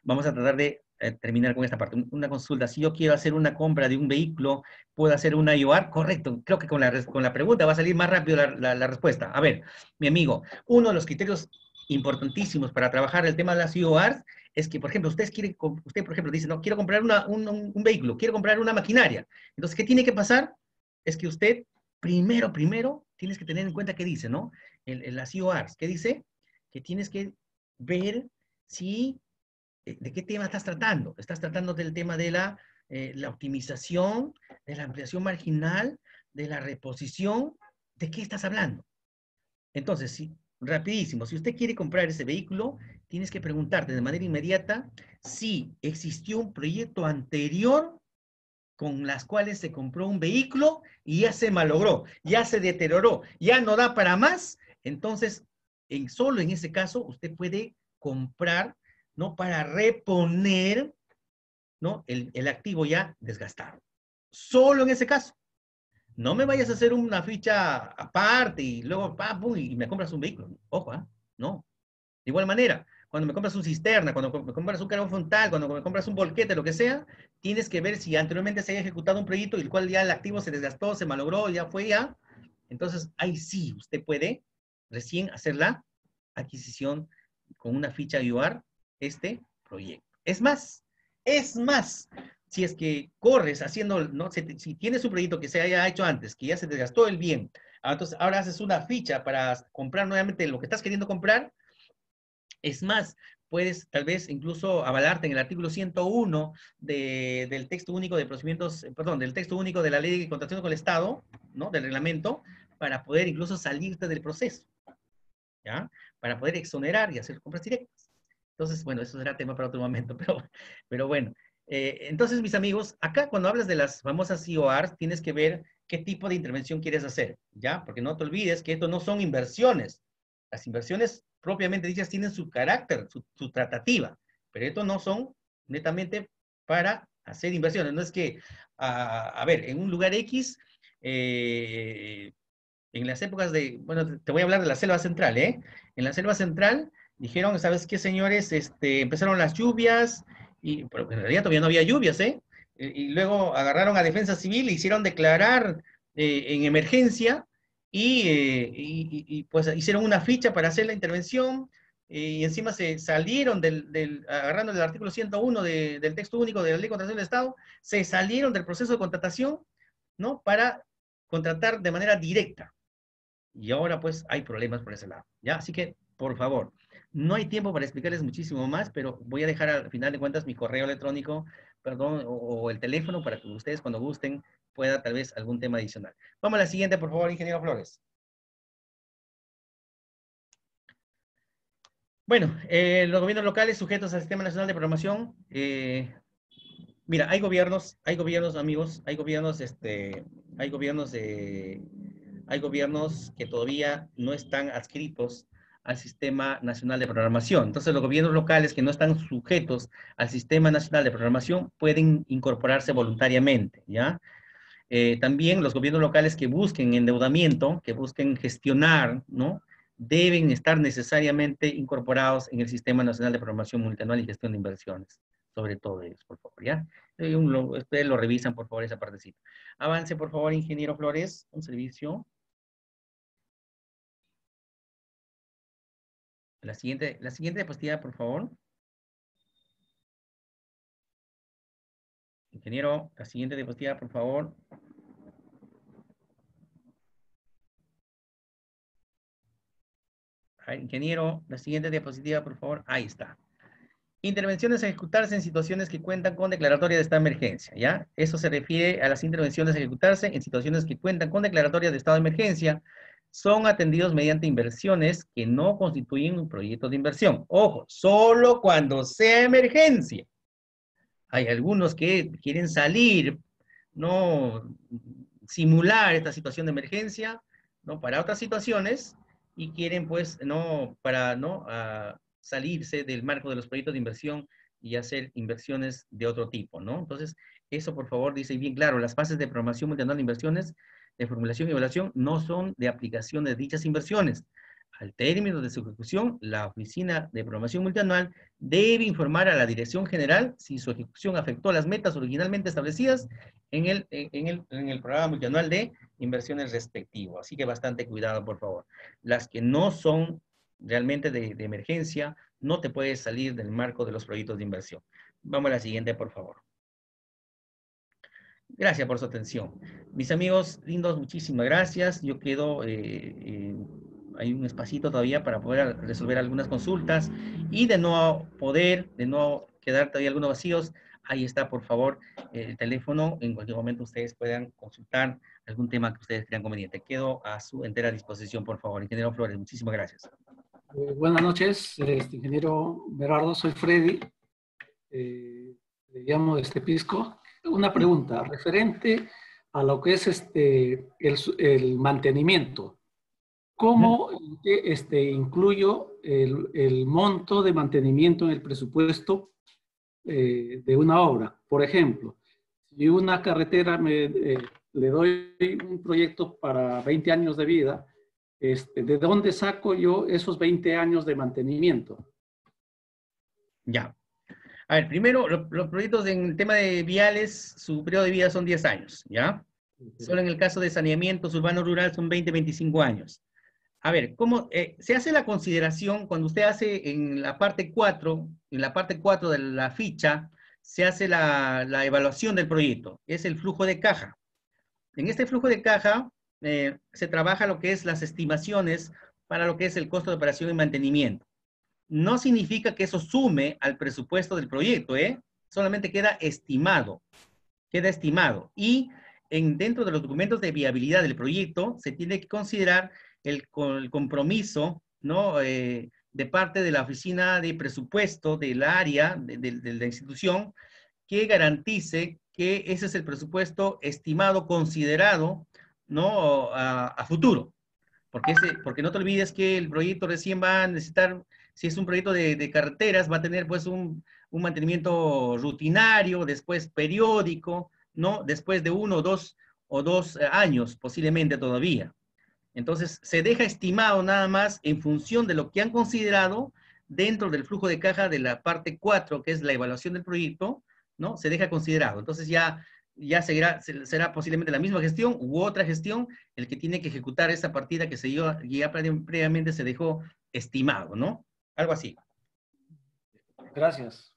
vamos a tratar de terminar con esta parte. Una consulta, si yo quiero hacer una compra de un vehículo, ¿puedo hacer una IOR? Correcto, creo que con la pregunta va a salir más rápido la respuesta. A ver, mi amigo, uno de los criterios importantísimos para trabajar el tema de las IORs es que, por ejemplo, usted, por ejemplo, dice, no, quiero comprar un vehículo, quiero comprar una maquinaria. Entonces, ¿qué tiene que pasar? Es que usted, primero, tienes que tener en cuenta qué dice, ¿no? Las IORs, ¿qué dice? Que tienes que ver si ¿de qué tema estás tratando? ¿Estás tratando del tema de la optimización, de la ampliación marginal, de la reposición? ¿De qué estás hablando? Entonces, rapidísimo, si usted quiere comprar ese vehículo, tienes que preguntarte de manera inmediata si existió un proyecto anterior con las cuales se compró un vehículo y ya se malogró, ya se deterioró, ya no da para más. Entonces, solo en ese caso, usted puede comprar, ¿no? Para reponer, ¿no? El activo ya desgastado. Solo en ese caso. No me vayas a hacer una ficha aparte y luego, pum, y me compras un vehículo. Ojo, ¿eh? No. De igual manera, cuando me compras un cisterna, cuando me compras un carro frontal, cuando me compras un volquete, lo que sea, tienes que ver si anteriormente se haya ejecutado un proyecto y el cual ya el activo se desgastó, se malogró, ya fue ya. Entonces, ahí sí, usted puede recién hacer la adquisición con una ficha IOR este proyecto. Es más, si es que corres haciendo, ¿no? Si tienes un proyecto que se haya hecho antes, que ya se desgastó el bien, entonces ahora haces una ficha para comprar nuevamente lo que estás queriendo comprar, es más, puedes tal vez incluso avalarte en el artículo 101 del texto único de procedimientos, perdón, del texto único de la ley de contratación con el Estado, ¿no? Del reglamento, para poder incluso salirte del proceso, ¿ya? Para poder exonerar y hacer compras directas. Entonces, bueno, eso será tema para otro momento, pero bueno. Entonces, mis amigos, acá cuando hablas de las famosas IORs, tienes que ver qué tipo de intervención quieres hacer, ¿ya? Porque no te olvides que esto no son inversiones. Las inversiones propiamente dichas tienen su carácter, su tratativa, pero esto no son netamente para hacer inversiones. No es que, a ver, en un lugar X, en las épocas de, bueno, te voy a hablar de la selva central, ¿eh? En la selva central dijeron, ¿sabes qué, señores? Empezaron las lluvias, pero en realidad todavía no había lluvias, ¿eh? Y luego agarraron a Defensa Civil e hicieron declarar en emergencia pues hicieron una ficha para hacer la intervención y encima se salieron agarrando el artículo 101 del texto único de la Ley de Contratación del Estado, se salieron del proceso de contratación, ¿no? Para contratar de manera directa. Y ahora pues hay problemas por ese lado, ¿ya? Así que, por favor, no hay tiempo para explicarles muchísimo más, pero voy a dejar al final de cuentas mi correo electrónico, perdón, o el teléfono para que ustedes cuando gusten pueda tal vez algún tema adicional. Vamos a la siguiente, por favor, ingeniero Flores. Bueno, los gobiernos locales sujetos al Sistema Nacional de Programación, mira, hay gobiernos, amigos, hay gobiernos hay gobiernos que todavía no están adscritos al Sistema Nacional de Programación. Entonces, los gobiernos locales que no están sujetos al Sistema Nacional de Programación pueden incorporarse voluntariamente, ¿ya? También los gobiernos locales que busquen endeudamiento, que busquen gestionar, ¿no? Deben estar necesariamente incorporados en el Sistema Nacional de Programación Multianual y Gestión de Inversiones, sobre todo ellos, por favor, ¿ya? Ustedes lo revisan, por favor, esa partecita. Avance, por favor, ingeniero Flores, un servicio. La siguiente diapositiva, por favor. Ingeniero, la siguiente diapositiva, por favor. Ingeniero, la siguiente diapositiva, por favor. Ahí está. Intervenciones a ejecutarse en situaciones que cuentan con declaratoria de estado de emergencia, ¿ya? Eso se refiere a las intervenciones a ejecutarse en situaciones que cuentan con declaratoria de estado de emergencia. Son atendidos mediante inversiones que no constituyen un proyecto de inversión. Ojo, solo cuando sea emergencia. Hay algunos que quieren salir, no simular esta situación de emergencia, ¿no? Para otras situaciones y quieren, pues, no, para, ¿no? Salirse del marco de los proyectos de inversión y hacer inversiones de otro tipo, ¿no? Entonces, eso, por favor, dice bien claro, las fases de programación multianual de inversiones, de formulación y evaluación, no son de aplicación de dichas inversiones. Al término de su ejecución, la Oficina de Programación Multianual debe informar a la Dirección General si su ejecución afectó las metas originalmente establecidas en el programa multianual de inversiones respectivo. Así que bastante cuidado, por favor. Las que no son realmente de emergencia, no te puedes salir del marco de los proyectos de inversión. Vamos a la siguiente, por favor. Gracias por su atención. Mis amigos lindos, muchísimas gracias. Yo quedo, hay un espacito todavía para poder resolver algunas consultas y de no quedar todavía algunos vacíos, ahí está, por favor, el teléfono. En cualquier momento ustedes puedan consultar algún tema que ustedes crean conveniente. Quedo a su entera disposición, por favor. Ingeniero Flores, muchísimas gracias. Buenas noches, ingeniero Berardo, soy Freddy, le llamo de Pisco. Una pregunta referente a lo que es el mantenimiento. ¿Cómo incluyo el monto de mantenimiento en el presupuesto de una obra? Por ejemplo, si una carretera le doy un proyecto para 20 años de vida, ¿de dónde saco yo esos 20 años de mantenimiento? Ya. A ver, primero, los proyectos en el tema de viales, su periodo de vida son 10 años, ¿ya? Solo en el caso de saneamientos urbano-rural son 20, 25 años. A ver, ¿cómo se hace la consideración cuando usted hace en la parte 4, de la ficha, se hace la evaluación del proyecto? Es el flujo de caja. En este flujo de caja se trabaja lo que es las estimaciones para lo que es el costo de operación y mantenimiento. No significa que eso sume al presupuesto del proyecto, solamente queda estimado. Y dentro de los documentos de viabilidad del proyecto se tiene que considerar el compromiso, ¿no? De parte de la oficina de presupuesto del área de la institución que garantice que ese es el presupuesto estimado, considerado, ¿no? A futuro. Porque no te olvides que el proyecto recién va a necesitar, si es un proyecto de carreteras, va a tener pues un mantenimiento rutinario, después periódico, ¿no? Después de 1 o 2 años, posiblemente todavía. Entonces, se deja estimado nada más en función de lo que han considerado dentro del flujo de caja de la parte 4, que es la evaluación del proyecto, ¿no? Se deja considerado. Entonces, ya será posiblemente la misma gestión u otra gestión el que tiene que ejecutar esa partida que ya previamente se dejó estimado, ¿no? Algo así. Gracias.